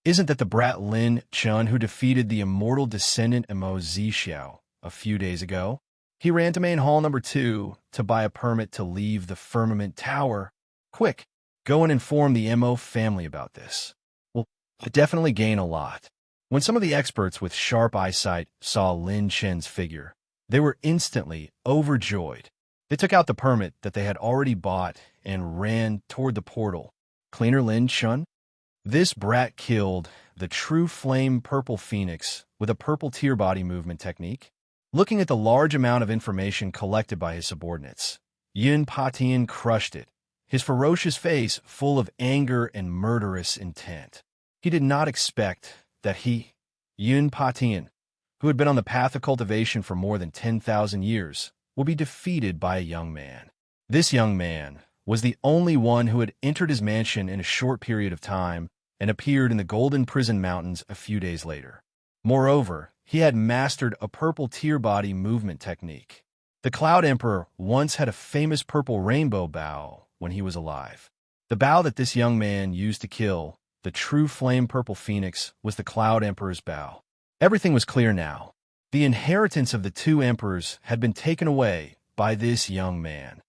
Isn't that the brat Lin Chun who defeated the immortal descendant Mo Zixiao a few days ago? He ran to main hall number 2 to buy a permit to leave the Firmament Tower. Quick, go and inform the Mo family about this. We'll definitely gain a lot. When some of the experts with sharp eyesight saw Lin Chen's figure, they were instantly overjoyed. They took out the permit that they had already bought and ran toward the portal. Cleaner Lin Chun? This brat killed the true flame purple phoenix with a purple tear body movement technique. Looking at the large amount of information collected by his subordinates, Yun Patian crushed it, his ferocious face full of anger and murderous intent. He did not expect that he, Yun Patian, who had been on the path of cultivation for more than 10,000 years, would be defeated by a young man. This young man was the only one who had entered his mansion in a short period of time and appeared in the Golden Prison Mountains a few days later. Moreover, he had mastered a purple tear body movement technique. The Cloud Emperor once had a famous purple rainbow bow when he was alive. The bow that this young man used to kill the true flame purple phoenix was the Cloud Emperor's bow. Everything was clear now. The inheritance of the 2 emperors had been taken away by this young man.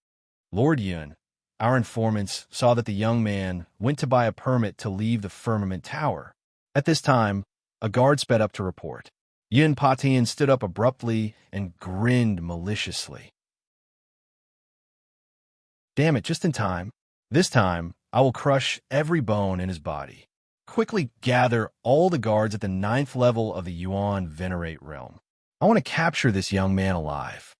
Lord Yun, our informants, saw that the young man went to buy a permit to leave the Firmament Tower. At this time, a guard sped up to report. Yun Patian stood up abruptly and grinned maliciously. Damn it, just in time. This time, I will crush every bone in his body. Quickly gather all the guards at the 9th level of the Yuan Venerate realm. I want to capture this young man alive.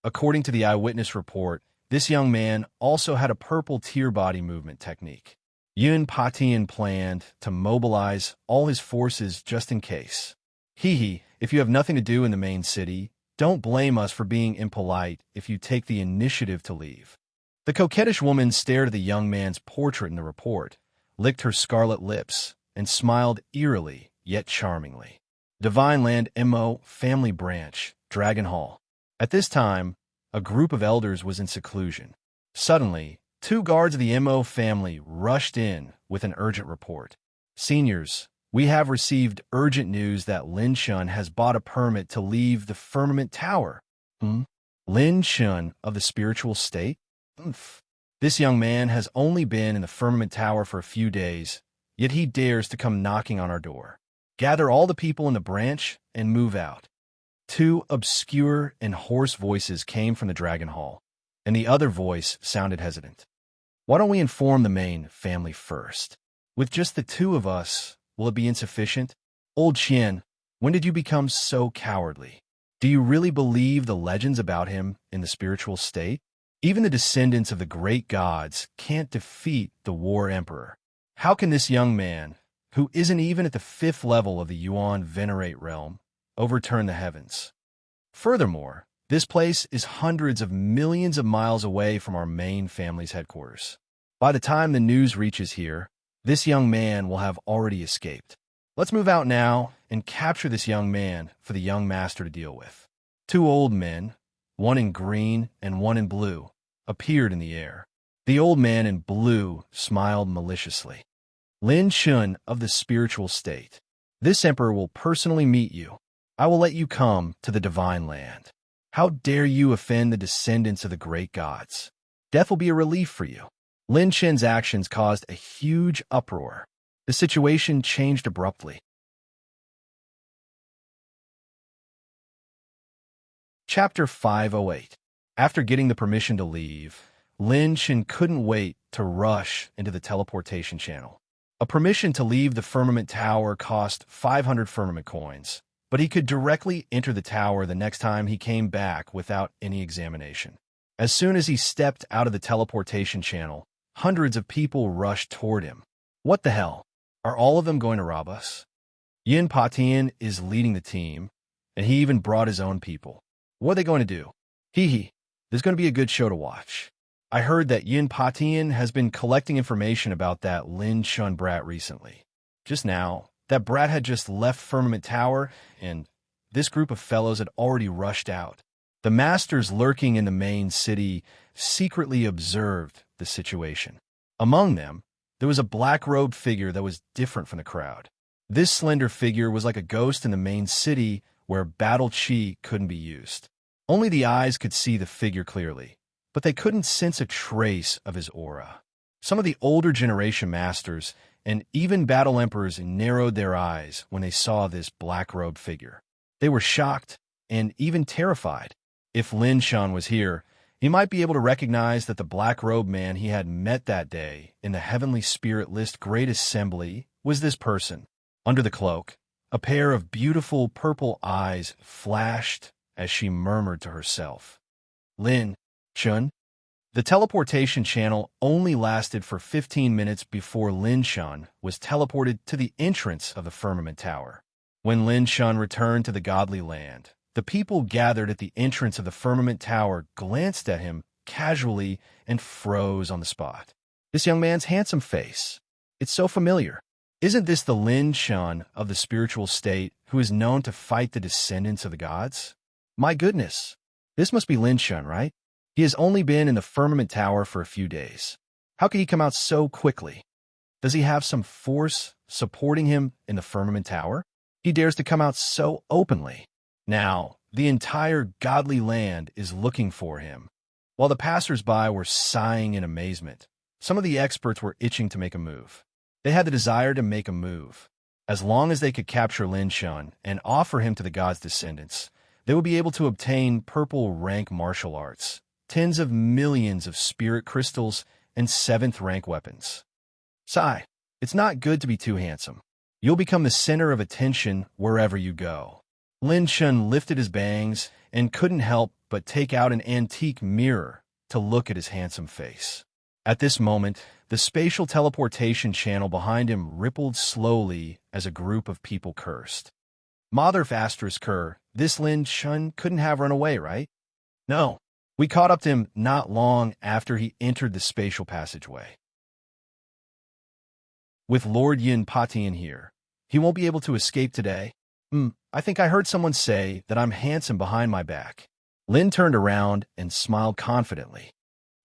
According to the eyewitness report, this young man also had a purple tear body movement technique. Yun Patian planned to mobilize all his forces just in case. If you have nothing to do in the main city, don't blame us for being impolite if you take the initiative to leave. The coquettish woman stared at the young man's portrait in the report, licked her scarlet lips, and smiled eerily yet charmingly. Divine Land Mo Family Branch, Dragon Hall. At this time, a group of elders was in seclusion. Suddenly, 2 guards of the Mo family rushed in with an urgent report. Seniors, we have received urgent news that Lin Shun has bought a permit to leave the Firmament Tower. Lin Shun of the spiritual state? This young man has only been in the Firmament Tower for a few days, yet he dares to come knocking on our door. Gather all the people in the branch and move out. 2 obscure and hoarse voices came from the Dragon Hall, and the other voice sounded hesitant. Why don't we inform the main family first? With just the 2 of us, will it be insufficient? Old Qian, when did you become so cowardly? Do you really believe the legends about him in the spiritual state? Even the descendants of the great gods can't defeat the War Emperor. How can this young man, who isn't even at the 5th level of the Yuan Venerate realm, overturn the heavens? Furthermore, this place is hundreds of millions of miles away from our main family's headquarters. By the time the news reaches here, this young man will have already escaped. Let's move out now and capture this young man for the young master to deal with. 2 old men, one in green and one in blue, appeared in the air. The old man in blue smiled maliciously. Lin Shun of the spiritual state. This emperor will personally meet you. I will let you come to the Divine Land. How dare you offend the descendants of the great gods? Death will be a relief for you. Lin Shen's actions caused a huge uproar. The situation changed abruptly. Chapter 508. After getting the permission to leave, Lin Shen couldn't wait to rush into the teleportation channel. A permission to leave the Firmament Tower cost 500 firmament coins, but he could directly enter the tower the next time he came back without any examination. As soon as he stepped out of the teleportation channel, hundreds of people rushed toward him. What the hell? Are all of them going to rob us? Yin Patian is leading the team, and he even brought his own people. What are they going to do? Hee hee. There's going to be a good show to watch. I heard that Yin Patian has been collecting information about that Lin Chun brat recently. Just now, that brat had just left Firmament Tower, and this group of fellows had already rushed out. The masters lurking in the main city secretly observed the situation. Among them, there was a black-robed figure that was different from the crowd. This slender figure was like a ghost in the main city where battle chi couldn't be used. Only the eyes could see the figure clearly, but they couldn't sense a trace of his aura. Some of the older generation masters and even battle emperors narrowed their eyes when they saw this black-robed figure. They were shocked and even terrified. If Lin Chun was here, he might be able to recognize that the black-robed man he had met that day in the Heavenly Spirit List Great Assembly was this person. Under the cloak, a pair of beautiful purple eyes flashed as she murmured to herself, "Lin Chun?" The teleportation channel only lasted for 15 minutes before Lin Chun was teleported to the entrance of the Firmament Tower. When Lin Chun returned to the godly land, the people gathered at the entrance of the Firmament Tower glanced at him casually and froze on the spot. This young man's handsome face. It's so familiar. Isn't this the Lin Chun of the spiritual state who is known to fight the descendants of the gods? My goodness, this must be Lin Chun, right? He has only been in the Firmament Tower for a few days. How could he come out so quickly? Does he have some force supporting him in the Firmament Tower? He dares to come out so openly. Now, the entire godly land is looking for him. While the passers-by were sighing in amazement, some of the experts were itching to make a move. They had the desire to make a move. As long as they could capture Lin Chun and offer him to the gods' descendants, they would be able to obtain purple rank martial arts, tens of millions of spirit crystals, and 7th rank weapons. Sigh, it's not good to be too handsome. You'll become the center of attention wherever you go. Lin Chun lifted his bangs and couldn't help but take out an antique mirror to look at his handsome face. At this moment, the spatial teleportation channel behind him rippled slowly as a group of people cursed. Mother of Asterisk, this Lin Chun couldn't have run away, right? No. We caught up to him not long after he entered the spatial passageway. With Lord Yin Patian here, he won't be able to escape today. I think I heard someone say that I'm handsome behind my back. Lin turned around and smiled confidently.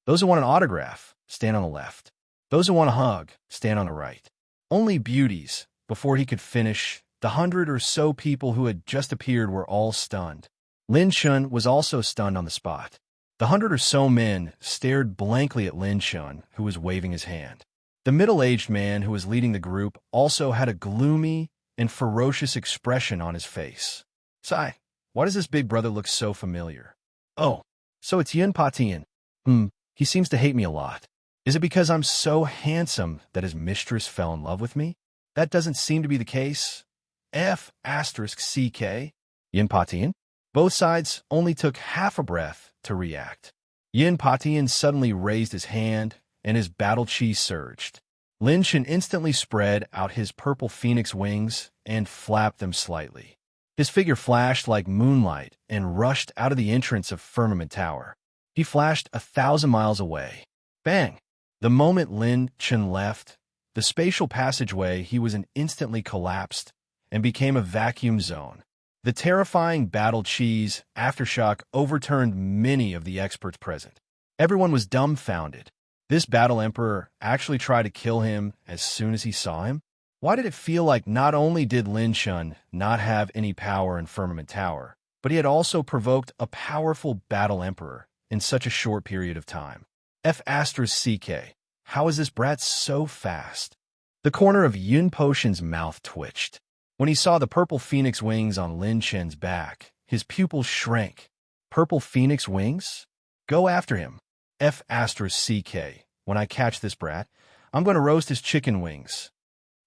Those who want an autograph, stand on the left. Those who want a hug, stand on the right. Only beauties. Before he could finish, the 100 or so people who had just appeared were all stunned. Lin Chun was also stunned on the spot. The 100 or so men stared blankly at Lin Chun, who was waving his hand. The middle-aged man who was leading the group also had a gloomy and ferocious expression on his face. Sigh, why does this big brother look so familiar? Oh, so it's Yin Patian. He seems to hate me a lot. Is it because I'm so handsome that his mistress fell in love with me? That doesn't seem to be the case. F***CK. Yin Patian? Both sides only took half a breath to react. Yin Patian suddenly raised his hand, and his battle chi surged. Lin Chun instantly spread out his purple phoenix wings and flapped them slightly. His figure flashed like moonlight and rushed out of the entrance of Firmament Tower. He flashed 1,000 miles away. Bang! The moment Lin Chun left, the spatial passageway he was in instantly collapsed and became a vacuum zone. The terrifying battle chi's aftershock overturned many of the experts present. Everyone was dumbfounded. This battle emperor actually tried to kill him as soon as he saw him? Why did it feel like not only did Lin Chun not have any power in Firmament Tower, but he had also provoked a powerful battle emperor in such a short period of time? F***CK. How is this brat so fast? The corner of Yun Potion's mouth twitched. When he saw the purple phoenix wings on Lin Chun's back, his pupils shrank. Purple phoenix wings? Go after him. F***CK. When I catch this brat, I'm going to roast his chicken wings.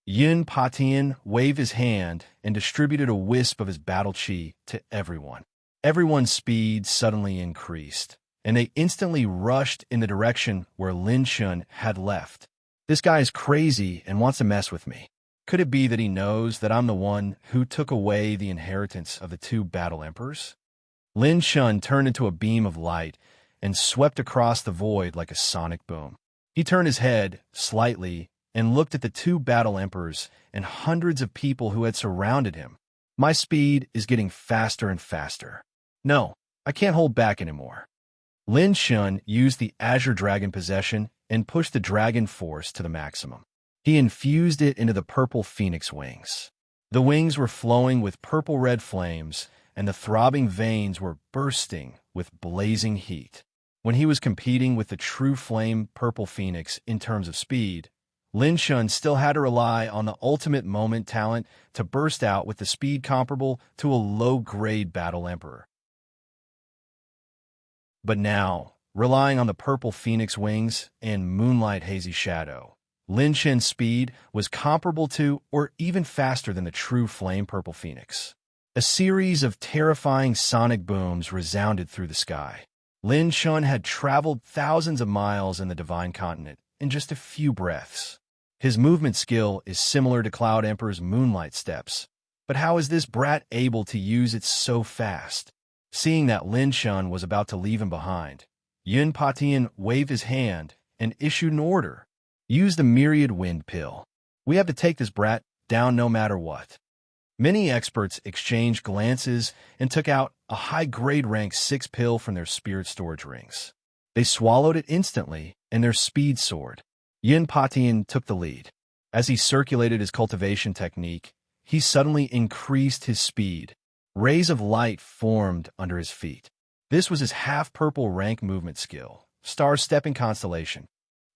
Yin Patian waved his hand and distributed a wisp of his battle chi to everyone. Everyone's speed suddenly increased, and they instantly rushed in the direction where Lin Chun had left. This guy is crazy and wants to mess with me. Could it be that he knows that I'm the one who took away the inheritance of the two battle emperors? Lin Shun turned into a beam of light and swept across the void like a sonic boom. He turned his head slightly and looked at the two battle emperors and hundreds of people who had surrounded him. My speed is getting faster and faster. No, I can't hold back anymore. Lin Shun used the Azure Dragon possession and pushed the dragon force to the maximum. He infused it into the purple phoenix wings. The wings were flowing with purple-red flames, and the throbbing veins were bursting with blazing heat. When he was competing with the true flame purple phoenix in terms of speed, Lin Shun still had to rely on the ultimate moment talent to burst out with the speed comparable to a low-grade battle emperor. But now, relying on the purple phoenix wings and moonlight hazy shadow, Lin Shun's speed was comparable to or even faster than the true flame purple phoenix. A series of terrifying sonic booms resounded through the sky. Lin Shun had traveled thousands of miles in the Divine Continent in just a few breaths. His movement skill is similar to Cloud Emperor's moonlight steps, but how is this brat able to use it so fast? Seeing that Lin Shun was about to leave him behind, Yun Patian waved his hand and issued an order. Use the myriad wind pill. We have to take this brat down no matter what. Many experts exchanged glances and took out a high-grade rank 6 pill from their spirit storage rings. They swallowed it instantly, and their speed soared. Yun Patian took the lead. As he circulated his cultivation technique, he suddenly increased his speed. Rays of light formed under his feet. This was his half-purple rank movement skill, star-stepping constellation.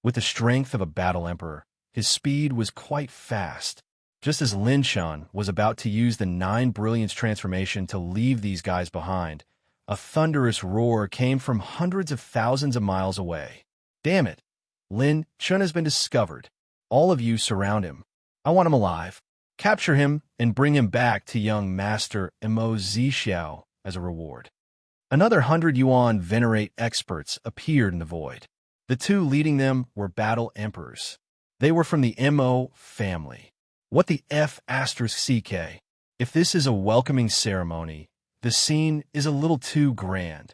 With the strength of a battle emperor, his speed was quite fast. Just as Lin Shun was about to use the 9 brilliance transformation to leave these guys behind, a thunderous roar came from hundreds of thousands of miles away. Damn it! Lin Shun has been discovered. All of you surround him. I want him alive. Capture him and bring him back to young Master Mo Zixiao as a reward. Another 100 yuan venerate experts appeared in the void. The two leading them were battle emperors. They were from the Mo family. What the F***CK? If this is a welcoming ceremony, the scene is a little too grand.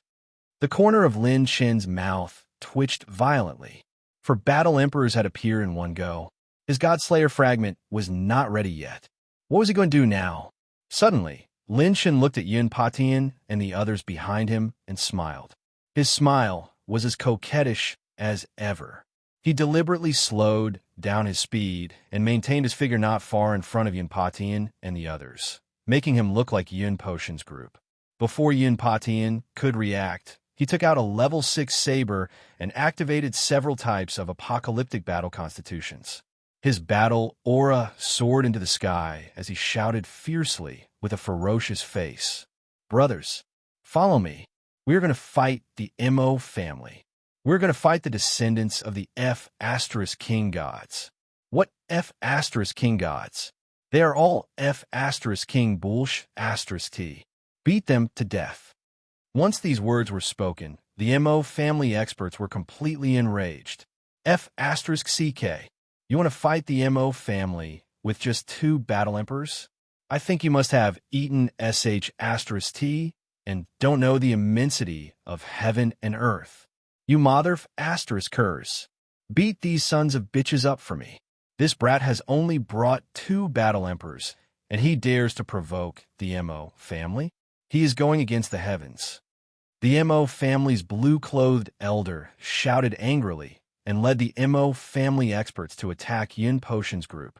The corner of Lin Shun's mouth twitched violently, for battle emperors had appeared in one go. His Godslayer fragment was not ready yet. What was he going to do now? Suddenly, Lin Shun looked at Yun Patian and the others behind him and smiled. His smile was as coquettish as ever. He deliberately slowed down his speed and maintained his figure not far in front of Yun Patian and the others, making him look like Yun Potion's group. Before Yun Patian could react, he took out a level 6 saber and activated several types of apocalyptic battle constitutions. His battle aura soared into the sky as he shouted fiercely with a ferocious face. Brothers, follow me. We are going to fight the Mo family. We're going to fight the descendants of the F***king gods. What F***king gods? They are all F***king bullsh***T. Beat them to death. Once these words were spoken, the Mo family experts were completely enraged. F***CK. You want to fight the Mo family with just 2 battle emperors? I think you must have eaten sh**T and don't know the immensity of heaven and earth. You mother***curs. Beat these sons of bitches up for me. This brat has only brought 2 battle emperors, and he dares to provoke the Mo family? He is going against the heavens. The Mo family's blue-clothed elder shouted angrily and led the Mo family experts to attack Yun Potion's group.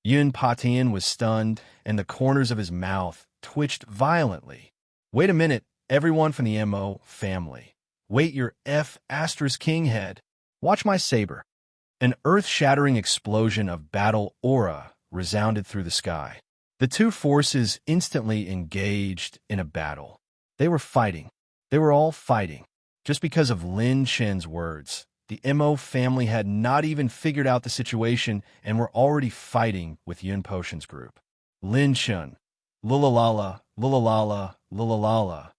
Yun Patian was stunned, and the corners of his mouth twitched violently. Wait a minute, everyone from the Mo family. Wait your F***king head. Watch my saber. An earth-shattering explosion of battle aura resounded through the sky. The two forces instantly engaged in a battle. They were fighting. They were all fighting. Just because of Lin Shun's words, the Mo family had not even figured out the situation and were already fighting with Yun Potion's group. Lin Shun. Lulalala, lulalala, lulalala.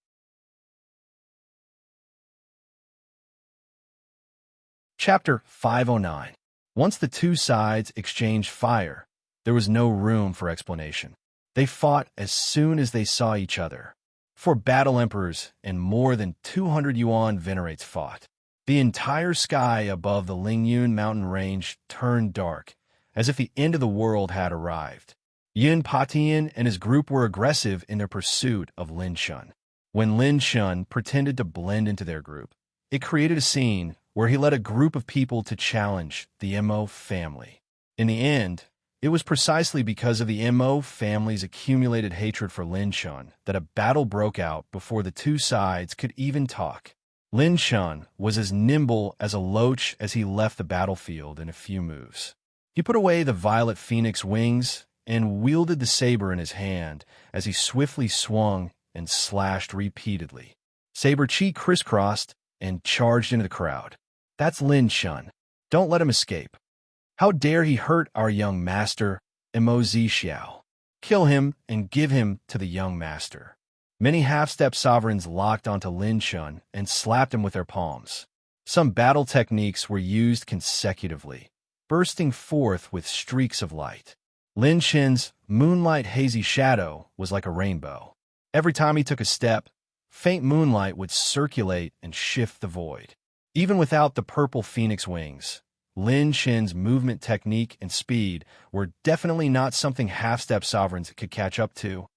Chapter 509. Once the two sides exchanged fire, there was no room for explanation. They fought as soon as they saw each other. 4 battle emperors and more than 200 yuan venerates fought. The entire sky above the Lingyun mountain range turned dark, as if the end of the world had arrived. Yun Patian and his group were aggressive in their pursuit of Lin Shun. When Lin Shun pretended to blend into their group, it created a scene where he led a group of people to challenge the Mo family. In the end, it was precisely because of the Mo family's accumulated hatred for Lin Shun that a battle broke out before the two sides could even talk. Lin Shun was as nimble as a loach as he left the battlefield in a few moves. He put away the violet phoenix wings and wielded the saber in his hand as he swiftly swung and slashed repeatedly. Saber chi crisscrossed and charged into the crowd. That's Lin Shun. Don't let him escape. How dare he hurt our young master, Mo Zixiao? Kill him and give him to the young master. Many half-step sovereigns locked onto Lin Shun and slapped him with their palms. Some battle techniques were used consecutively, bursting forth with streaks of light. Lin Shun's moonlight hazy shadow was like a rainbow. Every time he took a step, faint moonlight would circulate and shift the void. Even without the purple phoenix wings, Lin Shun's movement technique and speed were definitely not something half-step sovereigns could catch up to.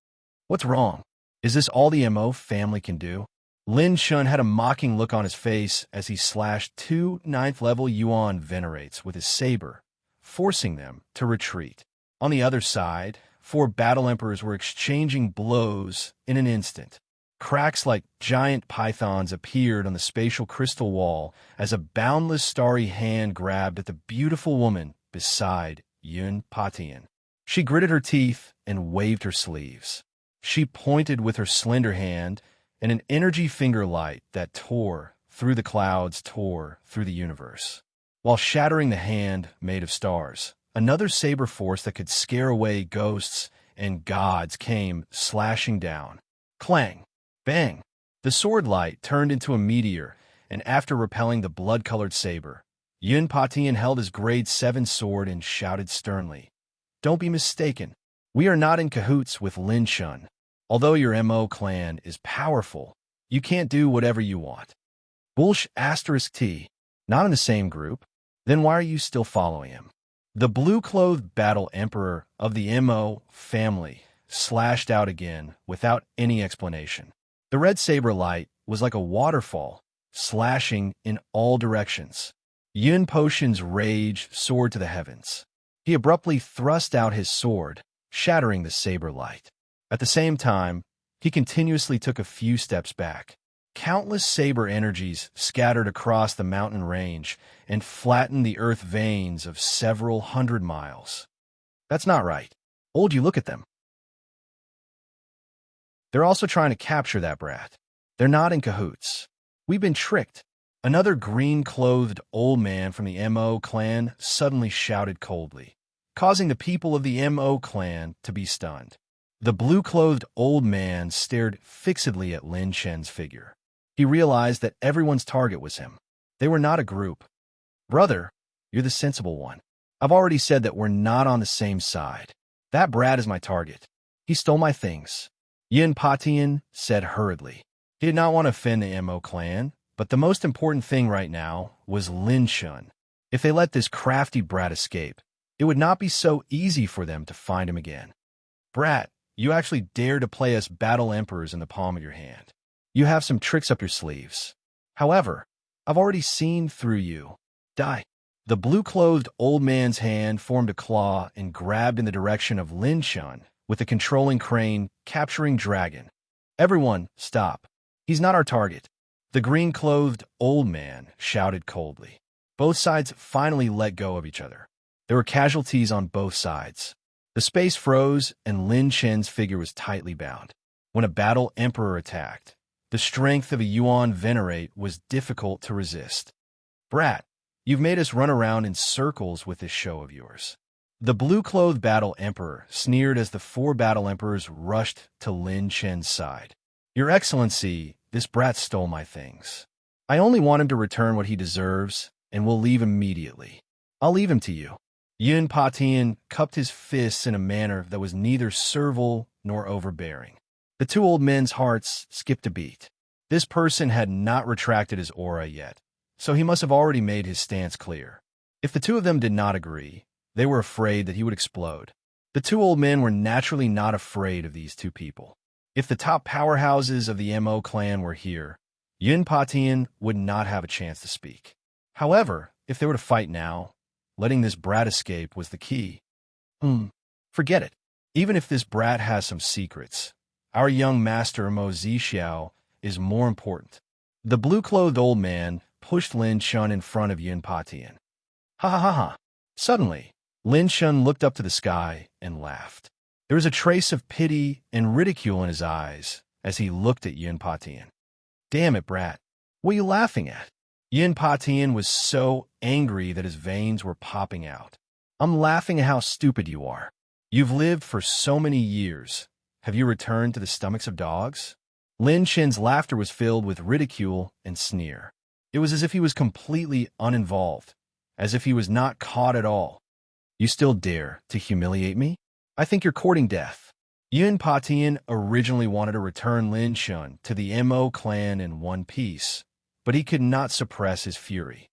What's wrong? Is this all the Mo family can do? Lin Shun had a mocking look on his face as he slashed 2 9th-level Yuan venerates with his saber, forcing them to retreat. On the other side, 4 battle emperors were exchanging blows in an instant. Cracks like giant pythons appeared on the spatial crystal wall as a boundless starry hand grabbed at the beautiful woman beside Yun Patian. She gritted her teeth and waved her sleeves. She pointed with her slender hand, and an energy finger light that tore through the clouds tore through the universe. While shattering the hand made of stars, another saber force that could scare away ghosts and gods came slashing down. Clang! Bang! The sword light turned into a meteor, and after repelling the blood-colored saber, Yun Patian held his grade 7 sword and shouted sternly, "Don't be mistaken. We are not in cahoots with Lin Shun. Although your Mo clan is powerful, you can't do whatever you want." Bullsh *T. Not in the same group? Then why are you still following him? The blue-clothed battle emperor of the Mo family slashed out again without any explanation. The red saber light was like a waterfall, slashing in all directions. Yun Potion's rage soared to the heavens. He abruptly thrust out his sword, shattering the saber light. At the same time, he continuously took a few steps back. Countless saber energies scattered across the mountain range and flattened the earth veins of several hundred miles. That's not right. Old, you look at them. They're also trying to capture that brat. They're not in cahoots. We've been tricked. Another green-clothed old man from the Mo clan suddenly shouted coldly, causing the people of the Mo clan to be stunned. The blue-clothed old man stared fixedly at Lin Shen's figure. He realized that everyone's target was him. They were not a group. "Brother, you're the sensible one. I've already said that we're not on the same side. That brat is my target. He stole my things," Yun Patian said hurriedly. He did not want to offend the Mo clan, but the most important thing right now was Lin Shun. If they let this crafty brat escape, it would not be so easy for them to find him again. "Brat, you actually dare to play us battle emperors in the palm of your hand. You have some tricks up your sleeves. However, I've already seen through you. Die." The blue-clothed old man's hand formed a claw and grabbed in the direction of Lin Shun with a controlling crane, capturing dragon. "Everyone, stop. He's not our target," the green-clothed old man shouted coldly. Both sides finally let go of each other. There were casualties on both sides. The space froze, and Lin Shen's figure was tightly bound. When a battle emperor attacked, the strength of a Yuan venerate was difficult to resist. "Brat, you've made us run around in circles with this show of yours." The blue-clothed battle emperor sneered as the 4 battle emperors rushed to Lin Shen's side. "Your Excellency, this brat stole my things. I only want him to return what he deserves, and we'll leave immediately." I'll leave him to you. Yun Patian cupped his fists in a manner that was neither servile nor overbearing. The two old men's hearts skipped a beat. This person had not retracted his aura yet, so he must have already made his stance clear. If the two of them did not agree, they were afraid that he would explode. The two old men were naturally not afraid of these two people. If the top powerhouses of the Mo clan were here, Yun Patian would not have a chance to speak. However, if they were to fight now, letting this brat escape was the key. Forget it. Even if this brat has some secrets, our young master Mo Zixiao is more important. The blue-clothed old man pushed Lin Shun in front of Yun Patian. Ha ha ha ha. Suddenly, Lin Shun looked up to the sky and laughed. There was a trace of pity and ridicule in his eyes as he looked at Yun Patian. Damn it, brat. What are you laughing at? Yun Patian was so angry that his veins were popping out. I'm laughing at how stupid you are. You've lived for so many years. Have you returned to the stomachs of dogs? Lin Shin's laughter was filled with ridicule and sneer. It was as if he was completely uninvolved, as if he was not caught at all. You still dare to humiliate me? I think you're courting death. Yun Patian originally wanted to return Lin Shun to the Mo clan in one piece, but he could not suppress his fury.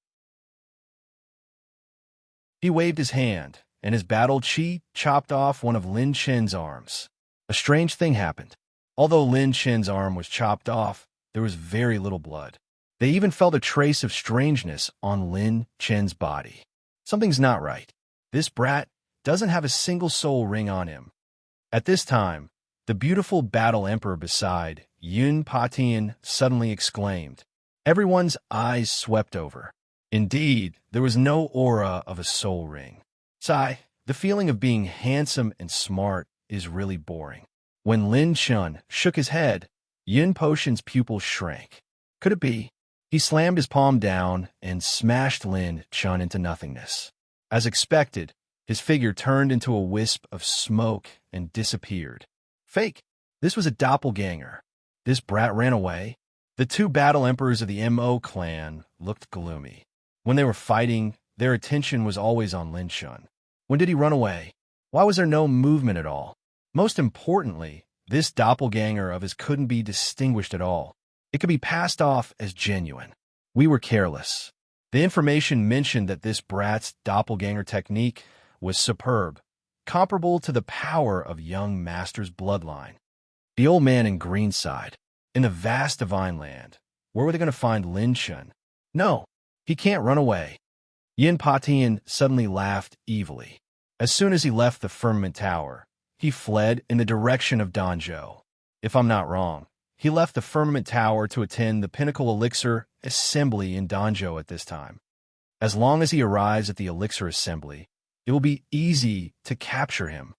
He waved his hand, and his battle chi chopped off one of Lin Shin's arms. A strange thing happened. Although Lin Shin's arm was chopped off, there was very little blood. They even felt a trace of strangeness on Lin Shin's body. Something's not right. This brat doesn't have a single soul ring on him. At this time, the beautiful battle emperor beside Yun Patian suddenly exclaimed. Everyone's eyes swept over. Indeed, there was no aura of a soul ring. Sigh, the feeling of being handsome and smart is really boring. When Lin Shun shook his head, Yun Patian's pupils shrank. Could it be? He slammed his palm down and smashed Lin Shun into nothingness. As expected, his figure turned into a wisp of smoke and disappeared. Fake. This was a doppelganger. This brat ran away. The two battle emperors of the Mo clan looked gloomy. When they were fighting, their attention was always on Lin Shun. When did he run away? Why was there no movement at all? Most importantly, this doppelganger of his couldn't be distinguished at all. It could be passed off as genuine. We were careless. The information mentioned that this brat's doppelganger technique was superb, comparable to the power of young master's bloodline. The old man in green sighed. In the vast divine land, where were they going to find Lin Shun? No, he can't run away. Yun Patian suddenly laughed evilly. As soon as he left the firmament tower, he fled in the direction of Danzhou. If I'm not wrong, he left the firmament tower to attend the pinnacle elixir assembly in Danzhou at this time. As long as he arrives at the elixir assembly, it will be easy to capture him.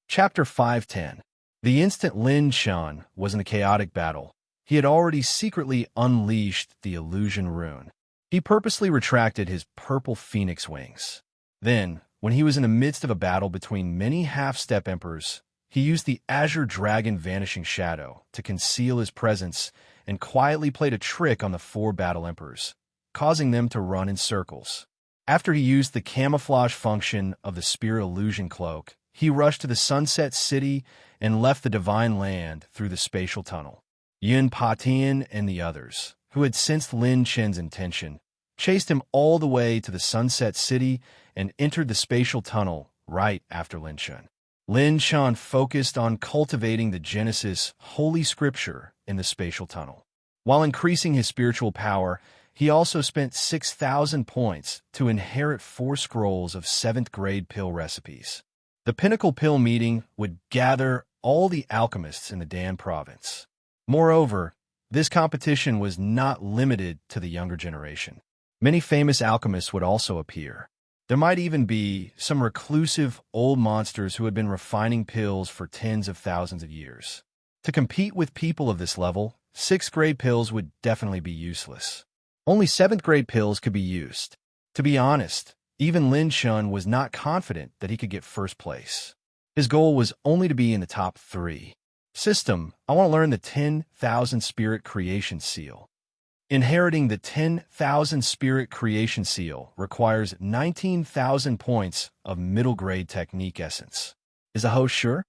Chapter 510. The instant Lin Shun was in a chaotic battle, he had already secretly unleashed the illusion rune. He purposely retracted his purple phoenix wings. Then, when he was in the midst of a battle between many half-step emperors, he used the azure dragon vanishing shadow to conceal his presence and quietly played a trick on the four battle emperors, causing them to run in circles. After he used the camouflage function of the spirit illusion cloak, he rushed to the Sunset City and left the Divine Land through the spatial tunnel. Yun Patian and the others, who had sensed Lin Shin's intention, chased him all the way to the Sunset City and entered the spatial tunnel right after Lin Shun. Lin Shun focused on cultivating the Genesis Holy Scripture in the spatial tunnel. While increasing his spiritual power, he also spent 6,000 points to inherit 4 scrolls of 7th grade pill recipes. The Pinnacle Pill meeting would gather all the alchemists in the Dan province. Moreover, this competition was not limited to the younger generation. Many famous alchemists would also appear. There might even be some reclusive old monsters who had been refining pills for tens of thousands of years. To compete with people of this level, 6th grade pills would definitely be useless. Only 7th grade pills could be used. To be honest, even Lin Shun was not confident that he could get first place. His goal was only to be in the top 3. System, I want to learn the 10,000 Spirit Creation Seal. Inheriting the 10,000 Spirit Creation Seal requires 19,000 points of middle-grade technique essence. Is a host sure?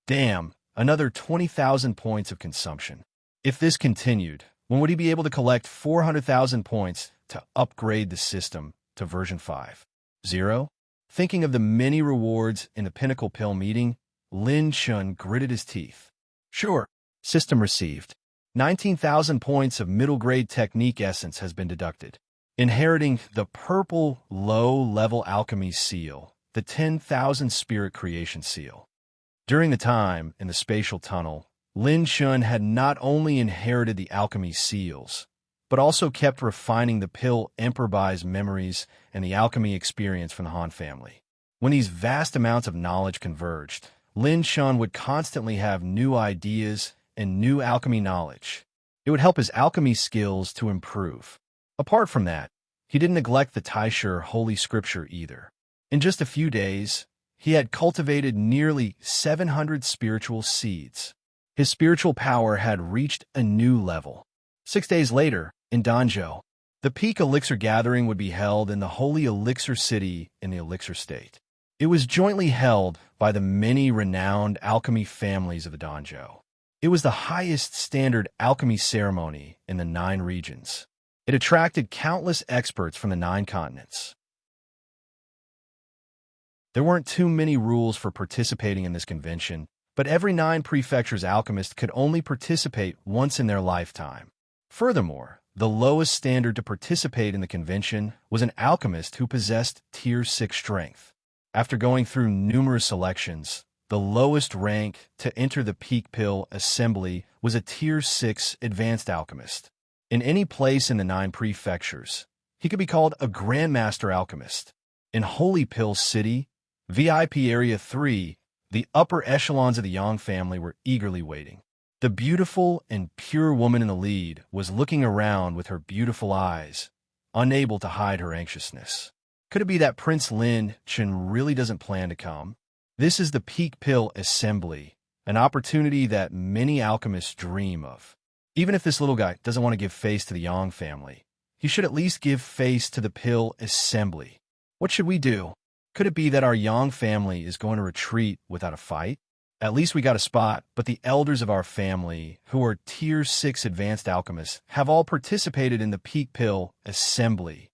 Damn, another 20,000 points of consumption. If this continued, when would he be able to collect 400,000 points to upgrade the system to version 5.0? Thinking of the many rewards in the Pinnacle Pill meeting, Lin Chun gritted his teeth. Sure, system received. 19,000 points of middle-grade technique essence has been deducted. Inheriting the purple low-level alchemy seal, the 10,000 Spirit Creation Seal. During the time in the spatial tunnel, Lin Chun had not only inherited the alchemy seals, but also kept refining the pill Emperor Bai's memories and the alchemy experience from the Han family. When these vast amounts of knowledge converged, Lin Chun would constantly have new ideas and new alchemy knowledge. It would help his alchemy skills to improve. Apart from that, he didn't neglect the Taisher Holy Scripture either. In just a few days, he had cultivated nearly 700 spiritual seeds. His spiritual power had reached a new level. 6 days later, in Danzhou, the peak elixir gathering would be held in the Holy Elixir City in the Elixir State. It was jointly held by the many renowned alchemy families of the Danzhou. It was the highest standard alchemy ceremony in the 9 regions. It attracted countless experts from the 9 continents. There weren't too many rules for participating in this convention, but every 9 prefectures' alchemist could only participate once in their lifetime. Furthermore, the lowest standard to participate in the convention was an alchemist who possessed Tier 6 strength. After going through numerous selections, the lowest rank to enter the Peak Pill Assembly was a Tier 6 advanced alchemist. In any place in the 9 prefectures, he could be called a Grandmaster Alchemist. In Holy Pill City, VIP Area 3, the upper echelons of the Yang family were eagerly waiting. The beautiful and pure woman in the lead was looking around with her beautiful eyes, unable to hide her anxiousness. Could it be that Prince Lin Chun really doesn't plan to come? This is the Peak Pill Assembly, an opportunity that many alchemists dream of. Even if this little guy doesn't want to give face to the Yang family, he should at least give face to the Pill Assembly. What should we do? Could it be that our Yang family is going to retreat without a fight? At least we got a spot, but the elders of our family, who are Tier 6 advanced alchemists, have all participated in the Peak Pill Assembly.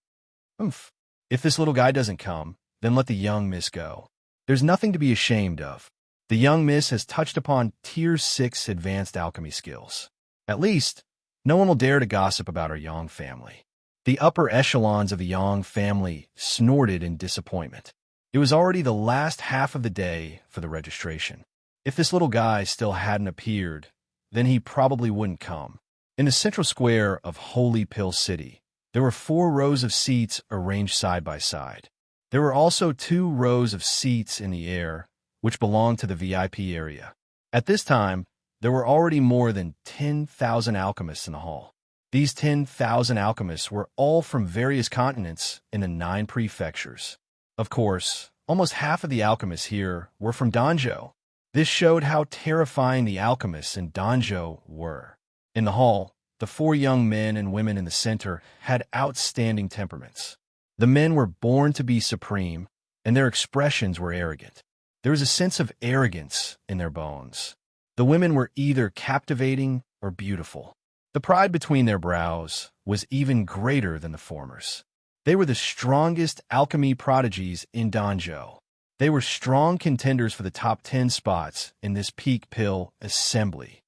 Oomph. If this little guy doesn't come, then let the young miss go. There's nothing to be ashamed of. The young miss has touched upon Tier 6 advanced alchemy skills. At least, no one will dare to gossip about our Yang family. The upper echelons of the Yang family snorted in disappointment. It was already the last half of the day for the registration. If this little guy still hadn't appeared, then he probably wouldn't come. In the central square of Holy Pill City, there were 4 rows of seats arranged side by side. There were also 2 rows of seats in the air, which belonged to the VIP area. At this time, there were already more than 10,000 alchemists in the hall. These 10,000 alchemists were all from various continents in the 9 prefectures. Of course, almost half of the alchemists here were from Danzhou. This showed how terrifying the alchemists in Danzhou were. In the hall, the 4 young men and women in the center had outstanding temperaments. The men were born to be supreme, and their expressions were arrogant. There was a sense of arrogance in their bones. The women were either captivating or beautiful. The pride between their brows was even greater than the former's. They were the strongest alchemy prodigies in Danzhou. They were strong contenders for the top 10 spots in this Peak Pill Assembly.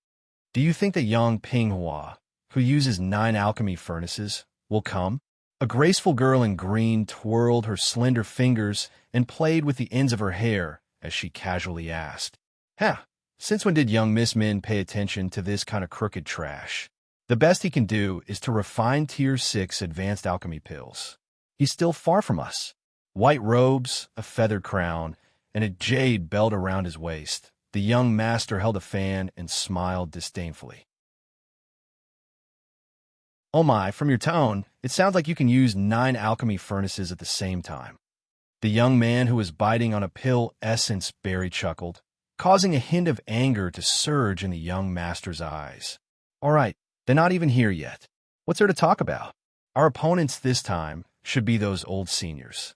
Do you think that young Pinghua, who uses 9 alchemy furnaces, will come? A graceful girl in green twirled her slender fingers and played with the ends of her hair as she casually asked, since when did young Miss Min pay attention to this kind of crooked trash? The best he can do is to refine Tier 6 advanced alchemy pills. He's still far from us. White robes, a feathered crown, and a jade belt around his waist, the young master held a fan and smiled disdainfully. Oh my, from your tone, it sounds like you can use 9 alchemy furnaces at the same time. The young man who was biting on a pill essence berry chuckled, causing a hint of anger to surge in the young master's eyes. All right, they're not even here yet. What's there to talk about? Our opponents this time should be those old seniors.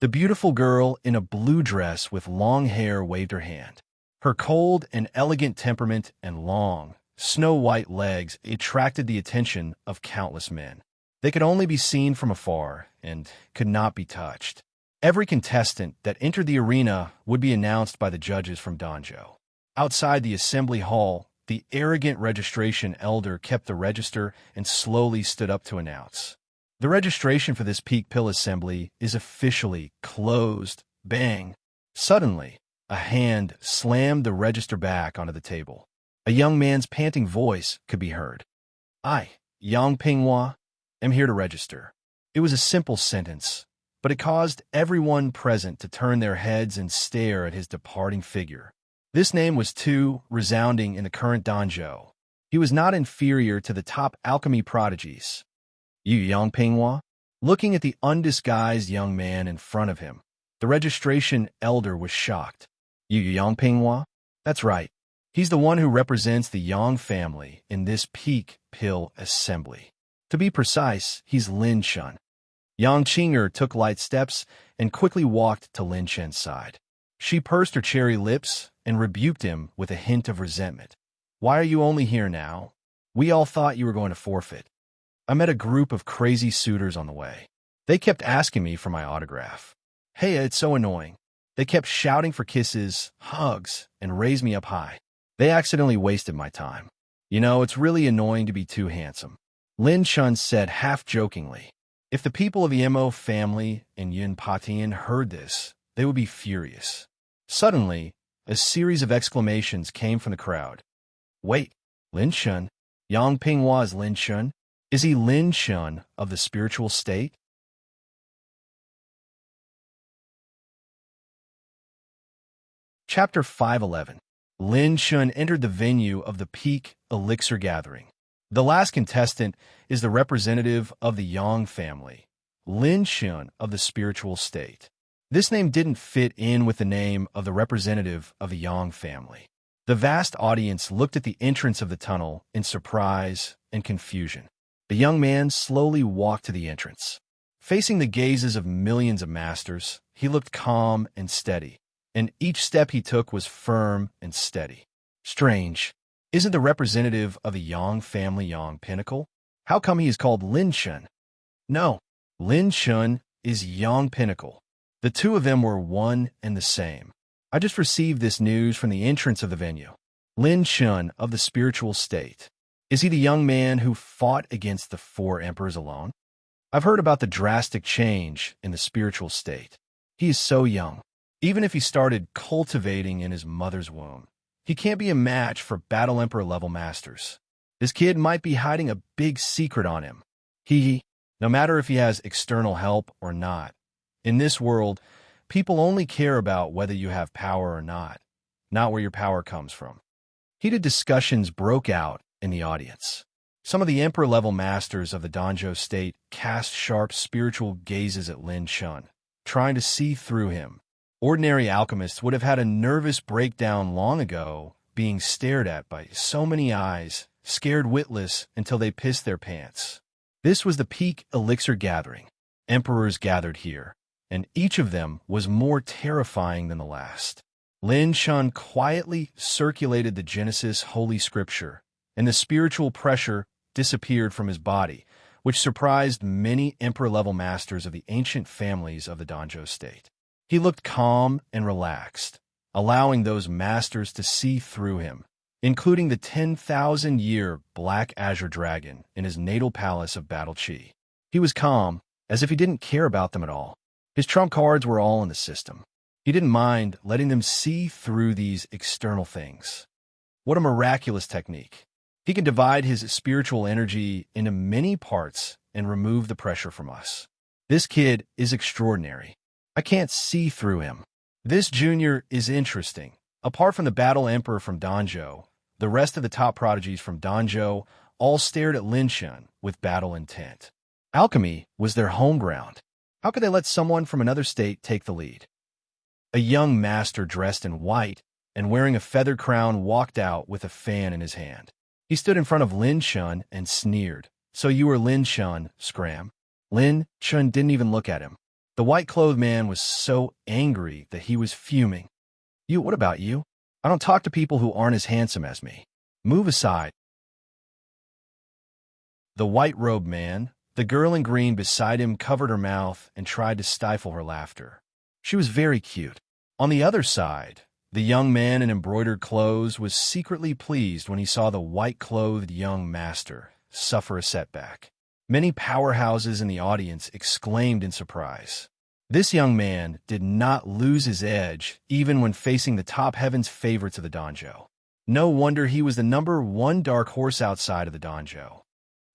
The beautiful girl in a blue dress with long hair waved her hand. Her cold and elegant temperament and long, snow-white legs attracted the attention of countless men. They could only be seen from afar and could not be touched. Every contestant that entered the arena would be announced by the judges from Danjo. Outside the assembly hall, the arrogant registration elder kept the register and slowly stood up to announce. The registration for this peak pill assembly is officially closed. Bang! Suddenly, a hand slammed the register back onto the table. A young man's panting voice could be heard. I, Yang Pinghua, am here to register. It was a simple sentence, but it caused everyone present to turn their heads and stare at his departing figure. This name was too resounding in the current Danjo. He was not inferior to the top alchemy prodigies. You Yang Pinghua? Looking at the undisguised young man in front of him, the registration elder was shocked. You Yang Pinghua? That's right. He's the one who represents the Yang family in this peak pill assembly. To be precise, he's Lin Shun. Yang Qinger took light steps and quickly walked to Lin Shen's side. She pursed her cherry lips and rebuked him with a hint of resentment. Why are you only here now? We all thought you were going to forfeit. I met a group of crazy suitors on the way. They kept asking me for my autograph. Hey, it's so annoying. They kept shouting for kisses, hugs, and raised me up high. They accidentally wasted my time. You know, it's really annoying to be too handsome. Lin Shun said half-jokingly. If the people of the Mo family and Yun Patian heard this, they would be furious. Suddenly, a series of exclamations came from the crowd. Wait, Lin Shun? Yang Pinghua's Lin Shun? Is he Lin Shun of the spiritual state? Chapter 511. Lin Shun entered the venue of the Peak Elixir Gathering. The last contestant is the representative of the Yang family, Lin Shun of the spiritual state. This name didn't fit in with the name of the representative of the Yang family. The vast audience looked at the entrance of the tunnel in surprise and confusion. The young man slowly walked to the entrance. Facing the gazes of millions of masters, he looked calm and steady, and each step he took was firm and steady. Strange. Isn't the representative of the Yang family Yang Pinnacle? How come he is called Lin Shun? No, Lin Shun is Yang Pinnacle. The two of them were one and the same. I just received this news from the entrance of the venue. Lin Shun of the spiritual state. Is he the young man who fought against the 4 emperors alone? I've heard about the drastic change in the spiritual state. He is so young. Even if he started cultivating in his mother's womb, he can't be a match for Battle Emperor level masters. This kid might be hiding a big secret on him. No matter if he has external help or not. In this world, people only care about whether you have power or not where your power comes from. Heated discussions broke out in the audience. Some of the emperor-level masters of the Danjo state cast sharp spiritual gazes at Lin Shun, trying to see through him. Ordinary alchemists would have had a nervous breakdown long ago, being stared at by so many eyes, scared witless until they pissed their pants. This was the Peak Elixir Gathering. Emperors gathered here, and each of them was more terrifying than the last. Lin Shun quietly circulated the Genesis Holy Scripture, and the spiritual pressure disappeared from his body, which surprised many emperor-level masters of the ancient families of the Danjo state. He looked calm and relaxed, allowing those masters to see through him, including the 10,000-year Black Azure Dragon in his natal palace of Battle Chi. He was calm, as if he didn't care about them at all. His trump cards were all in the system. He didn't mind letting them see through these external things. What a miraculous technique. He can divide his spiritual energy into many parts and remove the pressure from us. This kid is extraordinary. I can't see through him. This junior is interesting. Apart from the Battle Emperor from Danjo, the rest of the top prodigies from Danjo all stared at Lin Shun with battle intent. Alchemy was their home ground. How could they let someone from another state take the lead? A young master dressed in white and wearing a feathered crown walked out with a fan in his hand. He stood in front of Lin Shun and sneered, So you were Lin Chun, scram. Lin Chun didn't even look at him. The white-clothed man was so angry that he was fuming. What about you? I don't talk to people who aren't as handsome as me. Move aside. The white-robed man, the girl in green beside him, covered her mouth and tried to stifle her laughter. She was very cute. On the other side, the young man in embroidered clothes was secretly pleased when he saw the white-clothed young master suffer a setback. Many powerhouses in the audience exclaimed in surprise. This young man did not lose his edge even when facing the top heaven's favorites of the dojo. No wonder he was the #1 dark horse outside of the dojo.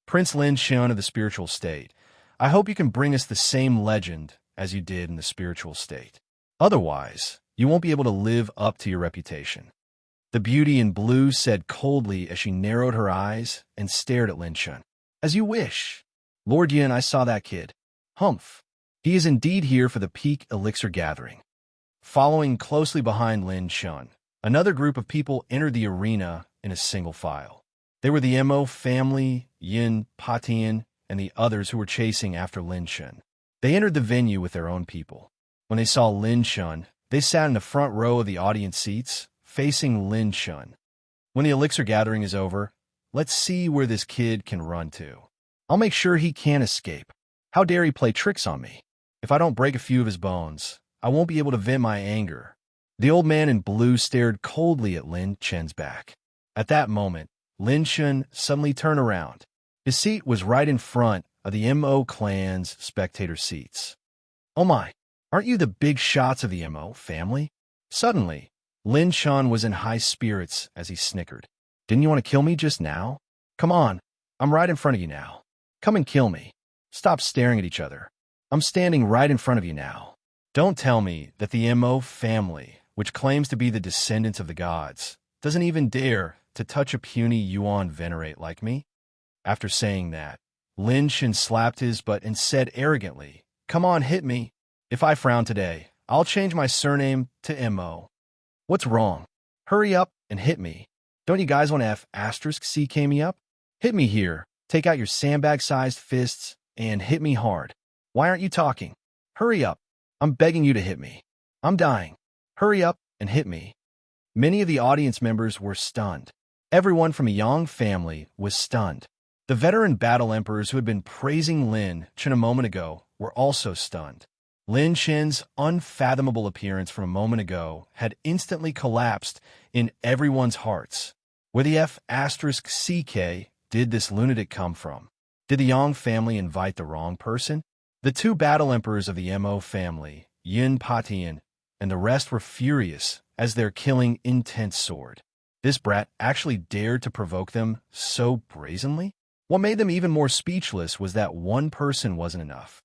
Prince Lin Chun of the spiritual state, I hope you can bring us the same legend as you did in the spiritual state. Otherwise, you won't be able to live up to your reputation. The beauty in blue said coldly as she narrowed her eyes and stared at Lin Chun. As you wish. Lord Yin, I saw that kid. Humph. He is indeed here for the peak elixir gathering. Following closely behind Lin Chun, another group of people entered the arena in a single file. They were the Mo family, Yin, Patian, and the others who were chasing after Lin Chun. They entered the venue with their own people. When they saw Lin Chun, they sat in the front row of the audience seats, facing Lin Chun. When the elixir gathering is over, let's see where this kid can run to. I'll make sure he can't escape. How dare he play tricks on me? If I don't break a few of his bones, I won't be able to vent my anger. The old man in blue stared coldly at Lin Chun's back. At that moment, Lin Chun suddenly turned around. His seat was right in front of the Mo clan's spectator seats. Oh my, aren't you the big shots of the Mo family? Suddenly, Lin Chun was in high spirits as he snickered. Didn't you want to kill me just now? Come on, I'm right in front of you now. Come and kill me. Stop staring at each other. I'm standing right in front of you now. Don't tell me that the Mo family, which claims to be the descendants of the gods, doesn't even dare to touch a puny Yuan venerate like me. After saying that, Lin Chun slapped his butt and said arrogantly, Come on, hit me. If I frown today, I'll change my surname to Mo. What's wrong? Hurry up and hit me. Don't you guys want to *CK me up? Hit me here. Take out your sandbag-sized fists and hit me hard. Why aren't you talking? Hurry up. I'm begging you to hit me. I'm dying. Hurry up and hit me. Many of the audience members were stunned. Everyone from a Yang family was stunned. The veteran battle emperors who had been praising Lin Chun a moment ago were also stunned. Lin Chun's unfathomable appearance from a moment ago had instantly collapsed in everyone's hearts. Where the *CK did this lunatic come from? Did the Yang family invite the wrong person? The two battle emperors of the Mo family, Yin Patian, and the rest were furious as their killing intense soared. This brat actually dared to provoke them so brazenly? What made them even more speechless was that one person wasn't enough.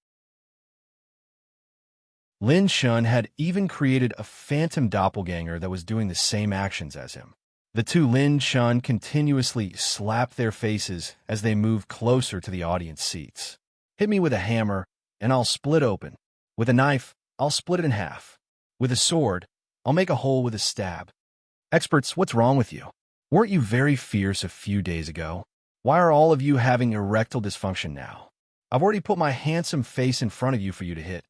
Lin Chun had even created a phantom doppelganger that was doing the same actions as him. The two Lin Chun continuously slapped their faces as they moved closer to the audience seats. Hit me with a hammer, and I'll split open. With a knife, I'll split it in half. With a sword, I'll make a hole with a stab. Experts, what's wrong with you? Weren't you very fierce a few days ago? Why are all of you having erectile dysfunction now? I've already put my handsome face in front of you for you to hit.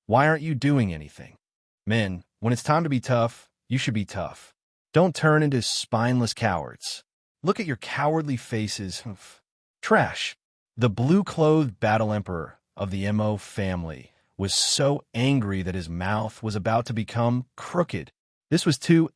Why aren't you doing anything? Men, when it's time to be tough, you should be tough. Don't turn into spineless cowards. Look at your cowardly faces. Trash. The blue-clothed battle emperor of the Mo family was so angry that his mouth was about to become crooked. This was too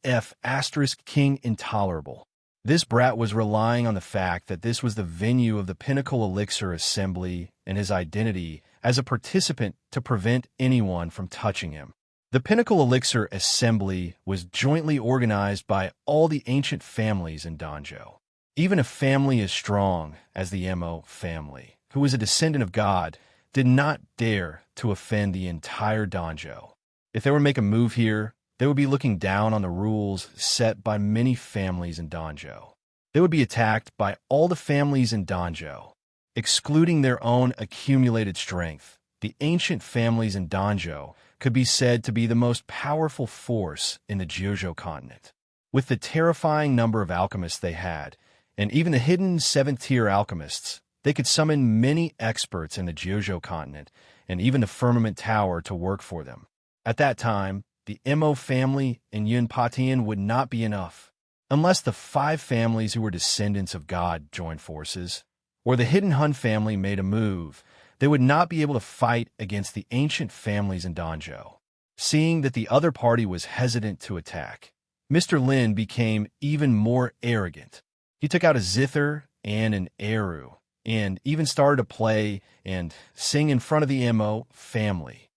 *King intolerable. This brat was relying on the fact that this was the venue of the Pinnacle Elixir Assembly and his identity as a participant to prevent anyone from touching him. The Pinnacle Elixir Assembly was jointly organized by all the ancient families in Danjo. Even a family as strong as the Mo family, who was a descendant of God, did not dare to offend the entire Danjo. If they were to make a move here, they would be looking down on the rules set by many families in Danjo. They would be attacked by all the families in Danjo. Excluding their own accumulated strength, the ancient families in Danjo could be said to be the most powerful force in the Jojo continent. With the terrifying number of alchemists they had, and even the hidden 7th-tier alchemists, They could summon many experts in the Jojo continent and even the Firmament Tower to work for them. At that time, the Mo family and Yunpatian would not be enough. Unless the 5 families who were descendants of God joined forces, or the Hidden Hun family made a move, they would not be able to fight against the ancient families in Danzhou. Seeing that the other party was hesitant to attack, Mr. Lin became even more arrogant. He took out a zither and an eru, and even started to play and sing in front of the Mo family.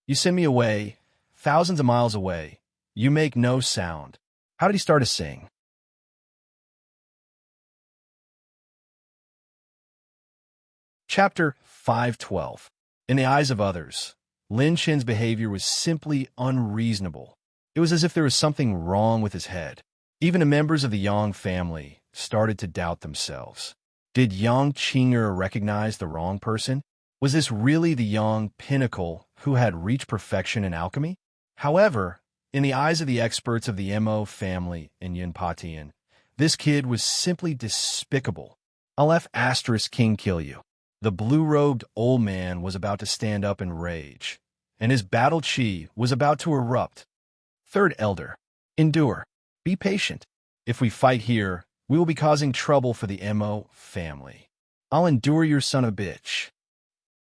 You send me away, thousands of miles away. You make no sound. How did he start to sing? Chapter 512. In the eyes of others, Lin Chen's behavior was simply unreasonable. It was as if there was something wrong with his head. Even the members of the Yang family started to doubt themselves. Did Yang Qinger recognize the wrong person? Was this really the Yang pinnacle who had reached perfection in alchemy? However, in the eyes of the experts of the Mo family in Yunpatian, this kid was simply despicable. I'll F** King kill you. The blue-robed old man was about to stand up in rage, and his battle chi was about to erupt. Third Elder, endure. Be patient. If we fight here, we will be causing trouble for the Mo family. I'll endure your son of a bitch.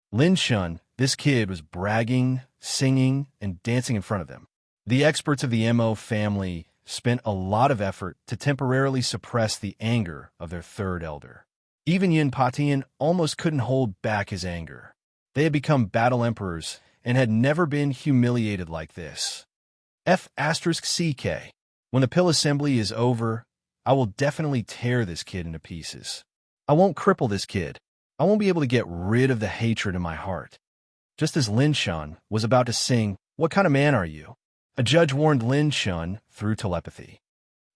Lin Shun, this kid, was bragging, singing, and dancing in front of them. The experts of the Mo family spent a lot of effort to temporarily suppress the anger of their third elder. Even Yunpatian almost couldn't hold back his anger. They had become battle emperors and had never been humiliated like this. F***CK. When the pill assembly is over, I will definitely tear this kid into pieces. I won't cripple this kid. I won't be able to get rid of the hatred in my heart. Just as Lin Shun was about to sing, "What kind of man are you?" a judge warned Lin Shun through telepathy.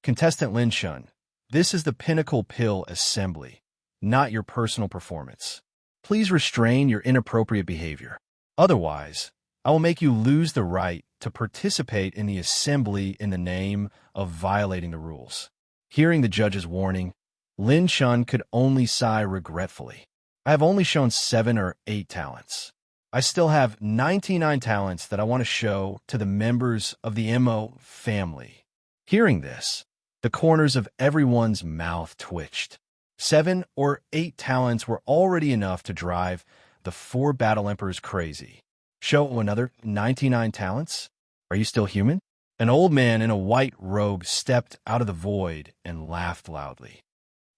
Contestant Lin Shun, this is the Pinnacle Pill Assembly, not your personal performance. Please restrain your inappropriate behavior. Otherwise, I will make you lose the right to participate in the assembly in the name of violating the rules. Hearing the judge's warning, Lin Shun could only sigh regretfully. I have only shown 7 or 8 talents. I still have 99 talents that I want to show to the members of the Mo family. Hearing this, the corners of everyone's mouth twitched. 7 or 8 talents were already enough to drive the 4 battle emperors crazy. Show another 99 talents? Are you still human? An old man in a white robe stepped out of the void and laughed loudly.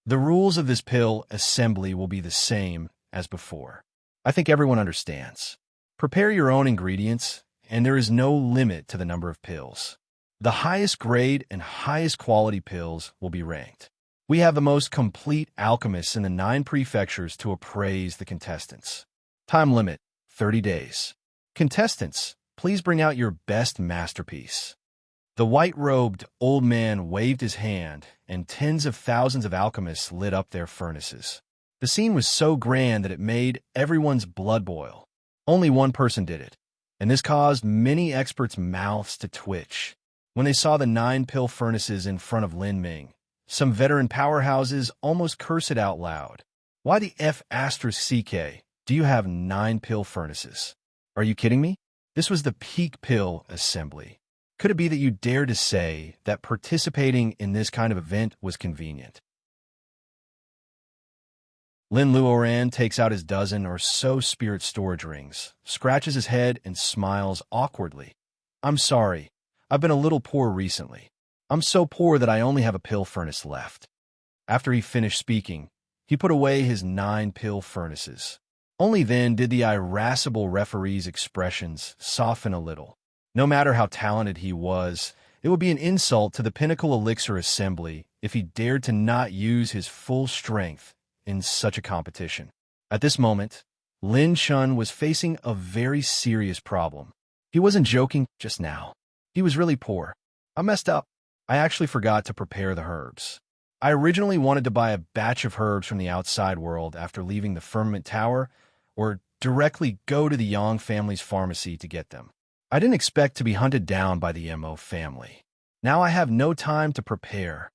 The rules of this pill assembly will be the same as before. I think everyone understands. Prepare your own ingredients, and there is no limit to the number of pills. The highest grade and highest quality pills will be ranked. We have the most complete alchemists in the 9 prefectures to appraise the contestants. Time limit, 30 days. Contestants, please bring out your best masterpiece. The white-robed old man waved his hand, and tens of thousands of alchemists lit up their furnaces. The scene was so grand that it made everyone's blood boil. Only one person did it, and this caused many experts' mouths to twitch. When they saw the 9 pill furnaces in front of Lin Ming, some veteran powerhouses almost cursed it out loud. Why the F***CK do you have 9 pill furnaces? Are you kidding me? This was the peak pill assembly. Could it be that you dared to say that participating in this kind of event was convenient? Lin Luoran takes out his dozen or so spirit storage rings, scratches his head, and smiles awkwardly. I'm sorry. I've been a little poor recently. I'm so poor that I only have a pill furnace left. After he finished speaking, he put away his 9 pill furnaces. Only then did the irascible referee's expressions soften a little. No matter how talented he was, it would be an insult to the Pinnacle Elixir Assembly if he dared to not use his full strength in such a competition. At this moment, Lin Shun was facing a very serious problem. He wasn't joking just now. He was really poor. I messed up. I actually forgot to prepare the herbs. I originally wanted to buy a batch of herbs from the outside world after leaving the Firmament Tower, or directly go to the Yang family's pharmacy to get them. I didn't expect to be hunted down by the Mo family. Now I have no time to prepare.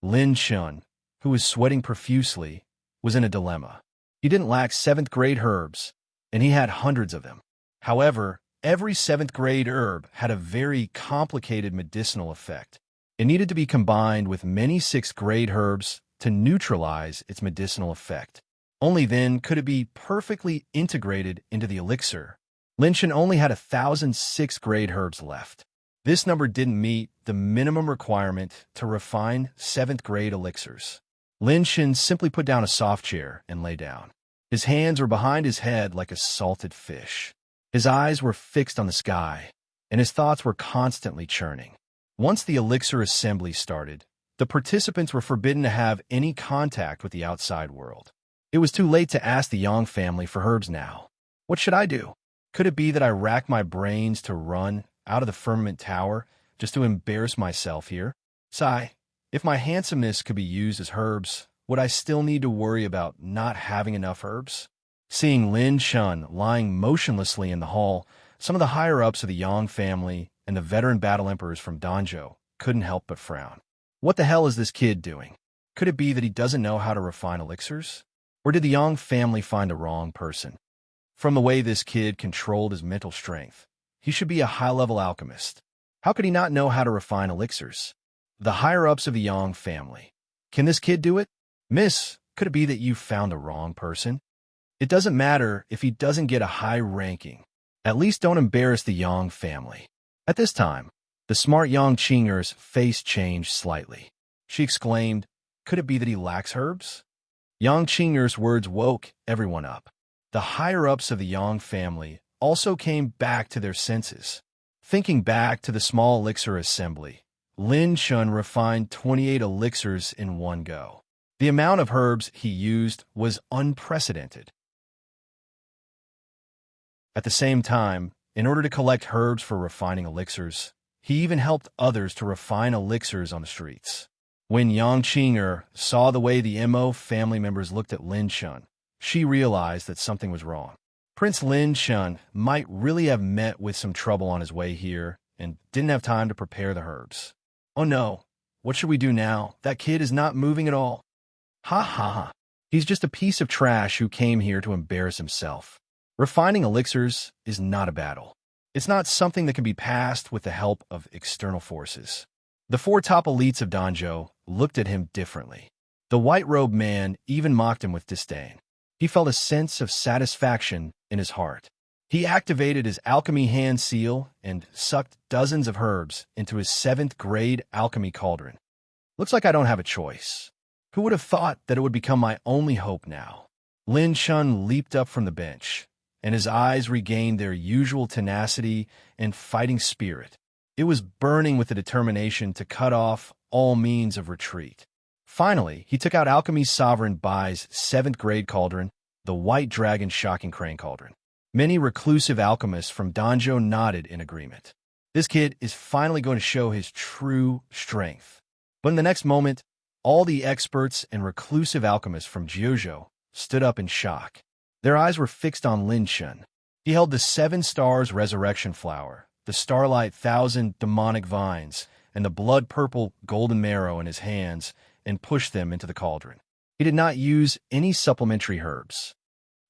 Lin Shun, who was sweating profusely, was in a dilemma. He didn't lack 7th grade herbs, and he had hundreds of them. However, every 7th grade herb had a very complicated medicinal effect. It needed to be combined with many 6th grade herbs to neutralize its medicinal effect. Only then could it be perfectly integrated into the elixir. Lin Shan only had 1,000 6th grade herbs left. This number didn't meet the minimum requirement to refine 7th grade elixirs. Lin Shan simply put down a soft chair and lay down. His hands were behind his head like a salted fish. His eyes were fixed on the sky, and his thoughts were constantly churning. Once the elixir assembly started, the participants were forbidden to have any contact with the outside world. It was too late to ask the Yang family for herbs now. What should I do? Could it be that I rack my brains to run out of the firmament tower just to embarrass myself here? Sigh, if my handsomeness could be used as herbs, would I still need to worry about not having enough herbs? Seeing Lin Shan lying motionlessly in the hall, some of the higher-ups of the Yang family and the veteran battle emperors from Danzhou couldn't help but frown. What the hell is this kid doing? Could it be that he doesn't know how to refine elixirs? Or did the Yang family find the wrong person? From the way this kid controlled his mental strength, he should be a high-level alchemist. How could he not know how to refine elixirs? The higher-ups of the Yang family. Can this kid do it? Miss, could it be that you found the wrong person? It doesn't matter if he doesn't get a high ranking. At least don't embarrass the Yang family. At this time, the smart Yang Qinger's face changed slightly. She exclaimed, could it be that he lacks herbs? Yang Qinger's words woke everyone up. The higher-ups of the Yang family also came back to their senses. Thinking back to the small elixir assembly, Lin Shan refined 28 elixirs in one go. The amount of herbs he used was unprecedented. At the same time, in order to collect herbs for refining elixirs, he even helped others to refine elixirs on the streets. When Yang Qinger saw the way the MO family members looked at Lin Shan, she realized that something was wrong. Prince Lin Shan might really have met with some trouble on his way here and didn't have time to prepare the herbs. Oh no, what should we do now? That kid is not moving at all. Ha ha ha. He's just a piece of trash who came here to embarrass himself. Refining elixirs is not a battle. It's not something that can be passed with the help of external forces. The 4 top elites of Danzhou looked at him differently. The white-robed man even mocked him with disdain. He felt a sense of satisfaction in his heart. He activated his alchemy hand seal and sucked dozens of herbs into his 7th grade alchemy cauldron. Looks like I don't have a choice. Who would have thought that it would become my only hope now? Lin Shan leaped up from the bench, and his eyes regained their usual tenacity and fighting spirit. It was burning with the determination to cut off all means of retreat. Finally, he took out Alchemy's Sovereign Bai's 7th grade cauldron, the White Dragon Shocking Crane cauldron. Many reclusive alchemists from Danzhou nodded in agreement. This kid is finally going to show his true strength. But in the next moment, all the experts and reclusive alchemists from Jiuzhou stood up in shock. Their eyes were fixed on Lin Shan. He held the 7 stars resurrection flower, the starlight 1,000 demonic vines, and the blood-purple golden marrow in his hands and pushed them into the cauldron. He did not use any supplementary herbs.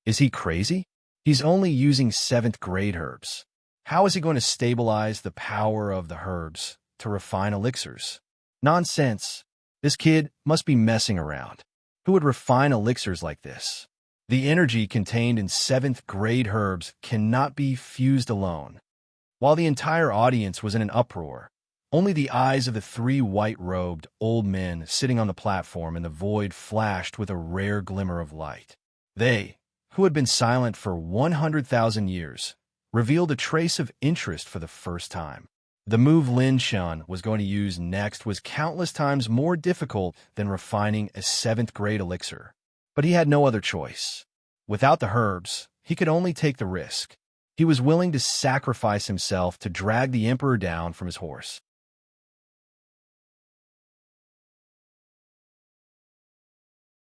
Is he crazy? He's only using 7th grade herbs. How is he going to stabilize the power of the herbs to refine elixirs? Nonsense. This kid must be messing around. Who would refine elixirs like this? The energy contained in 7th grade herbs cannot be fused alone. While the entire audience was in an uproar, only the eyes of the 3 white-robed old men sitting on the platform in the void flashed with a rare glimmer of light. They, who had been silent for 100,000 years, revealed a trace of interest for the first time. The move Lin Shan was going to use next was countless times more difficult than refining a 7th grade elixir. But he had no other choice. Without the herbs, he could only take the risk. He was willing to sacrifice himself to drag the emperor down from his horse.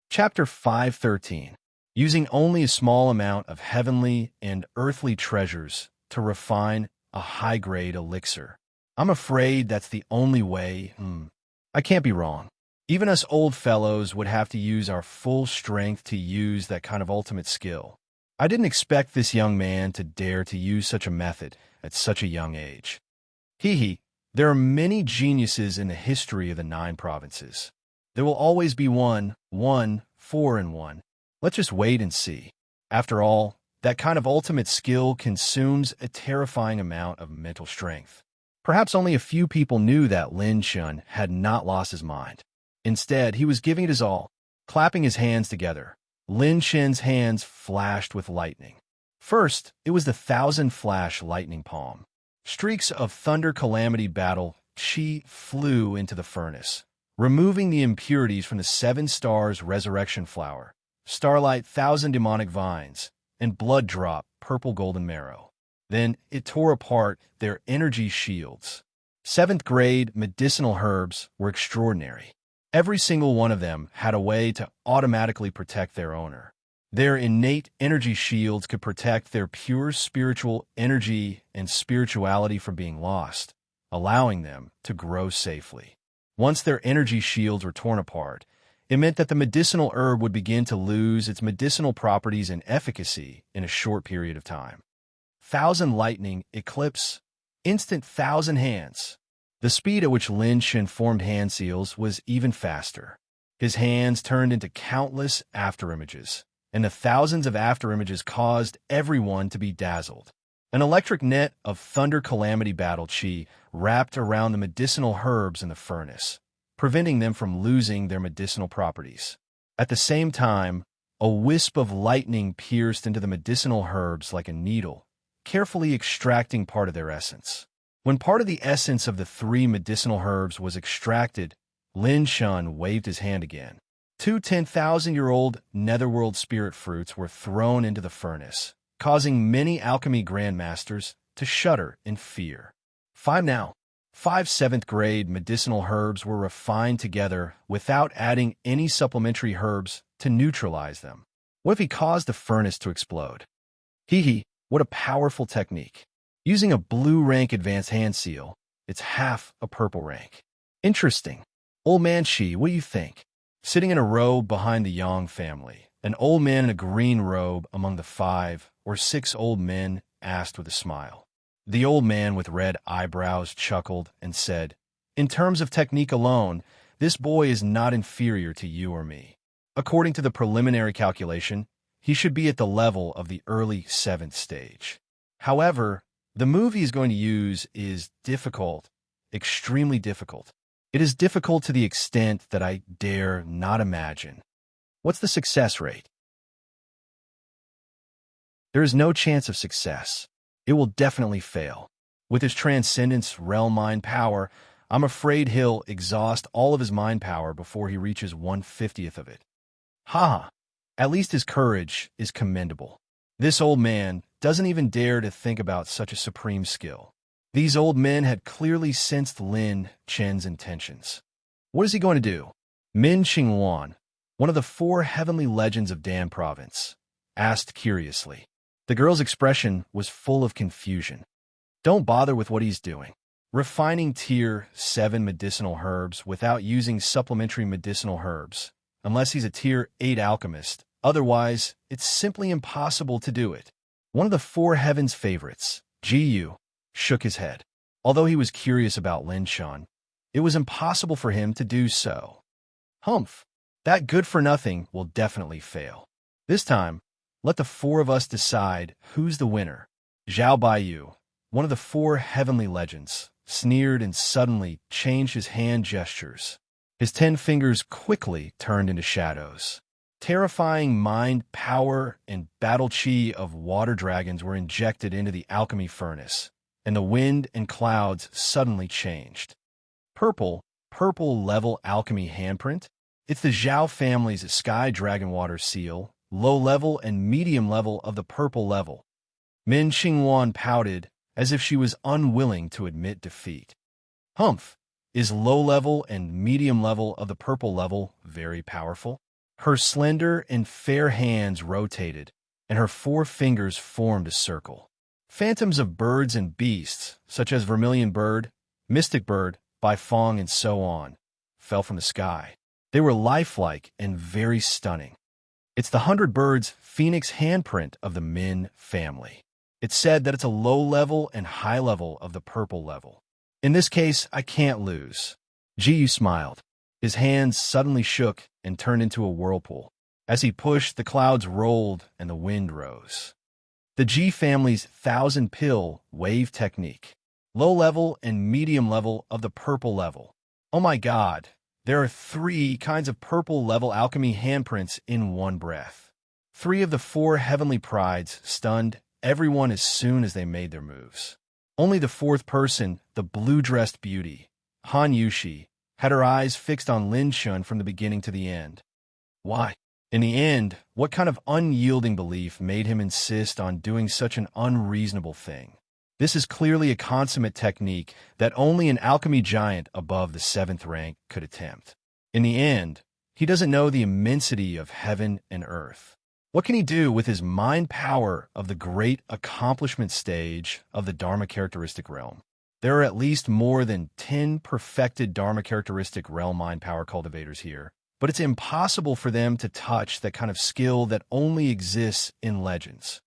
Chapter 513. Using only a small amount of heavenly and earthly treasures to refine a high-grade elixir. I'm afraid that's the only way. I can't be wrong. Even us old fellows would have to use our full strength to use that kind of ultimate skill. I didn't expect this young man to dare to use such a method at such a young age. Hee hee, there are many geniuses in the history of the 9 provinces. There will always be one, 4 and 1. Let's just wait and see. After all, that kind of ultimate skill consumes a terrifying amount of mental strength. Perhaps only a few people knew that Lin Shun had not lost his mind. Instead, he was giving it his all, clapping his hands together. Lin Shen's hands flashed with lightning. First, it was the 1,000-flash lightning palm. Streaks of thunder calamity battle chi flew into the furnace, removing the impurities from the 7 stars resurrection flower, starlight 1,000 demonic vines, and blood drop purple golden marrow. Then it tore apart their energy shields. 7th grade medicinal herbs were extraordinary. Every single one of them had a way to automatically protect their owner. Their innate energy shields could protect their pure spiritual energy and spirituality from being lost, allowing them to grow safely. Once their energy shields were torn apart, it meant that the medicinal herb would begin to lose its medicinal properties and efficacy in a short period of time. 1,000 lightning, eclipse, instant 1,000 hands. The speed at which Lin Shen formed hand seals was even faster. His hands turned into countless afterimages, and the thousands of afterimages caused everyone to be dazzled. An electric net of thunder calamity battle chi wrapped around the medicinal herbs in the furnace, preventing them from losing their medicinal properties. At the same time, a wisp of lightning pierced into the medicinal herbs like a needle, carefully extracting part of their essence. When part of the essence of the 3 medicinal herbs was extracted, Lin Shun waved his hand again. 2 10,000-year-old netherworld spirit fruits were thrown into the furnace, causing many alchemy grandmasters to shudder in fear. 5 7th grade medicinal herbs were refined together without adding any supplementary herbs to neutralize them. What if he caused the furnace to explode? Hee hee, what a powerful technique. Using a blue rank advanced hand seal, it's half a purple rank. Interesting. Old man Shi, what do you think? Sitting in a robe behind the Yang family, an old man in a green robe among the 5 or 6 old men asked with a smile. The old man with red eyebrows chuckled and said, "In terms of technique alone, this boy is not inferior to you or me. According to the preliminary calculation, he should be at the level of the early 7th stage. However, the move he is going to use is difficult, extremely difficult. It is difficult to the extent that I dare not imagine. What's the success rate?" There is no chance of success. It will definitely fail. With his transcendence realm mind power, I'm afraid he'll exhaust all of his mind power before he reaches 1/50th of it. Ha! At least his courage is commendable. This old man doesn't even dare to think about such a supreme skill. These old men had clearly sensed Lin Chen's intentions. What is he going to do? Min Qingwan, one of the 4 heavenly legends of Dan province, asked curiously. The girl's expression was full of confusion. Don't bother with what he's doing. Refining tier 7 medicinal herbs without using supplementary medicinal herbs, unless he's a tier 8 alchemist. Otherwise, it's simply impossible to do it. One of the 4 heavens favorites, Ji Yu, shook his head. Although he was curious about Lin Shan, it was impossible for him to do so. Humph, that good-for-nothing will definitely fail. This time, let the 4 of us decide who's the winner. Zhao Baiyu, one of the 4 heavenly legends, sneered and suddenly changed his hand gestures. His 10 fingers quickly turned into shadows. Terrifying mind power and battle chi of water dragons were injected into the alchemy furnace, and the wind and clouds suddenly changed. Purple level alchemy handprint? It's the Zhao family's sky dragon water seal, low level and medium level of the purple level. Min Qingwan pouted as if she was unwilling to admit defeat. Humph, is low level and medium level of the purple level very powerful? Her slender and fair hands rotated, and her 4 fingers formed a circle. Phantoms of birds and beasts, such as vermilion bird, mystic bird, Baifeng, and so on, fell from the sky. They were lifelike and very stunning. It's the 100 Birds Phoenix handprint of the Min family. It's said that it's a low level and high level of the purple level. In this case, I can't lose. Jiyu smiled. His hands suddenly shook and turned into a whirlpool. As he pushed, the clouds rolled and the wind rose. The G family's 1,000 pill wave technique. Low level and medium level of the purple level. Oh my god, there are 3 kinds of purple level alchemy handprints in one breath. 3 of the 4 heavenly prides stunned everyone as soon as they made their moves. Only the 4th person, the blue-dressed beauty, Han Yushi, had her eyes fixed on Lin Shun from the beginning to the end. Why? In the end, what kind of unyielding belief made him insist on doing such an unreasonable thing? This is clearly a consummate technique that only an alchemy giant above the 7th rank could attempt. In the end, he doesn't know the immensity of heaven and earth. What can he do with his mind power of the great accomplishment stage of the Dharma characteristic realm? There are at least more than 10 perfected Dharma characteristic realm mind power cultivators here, but it's impossible for them to touch that kind of skill that only exists in legends.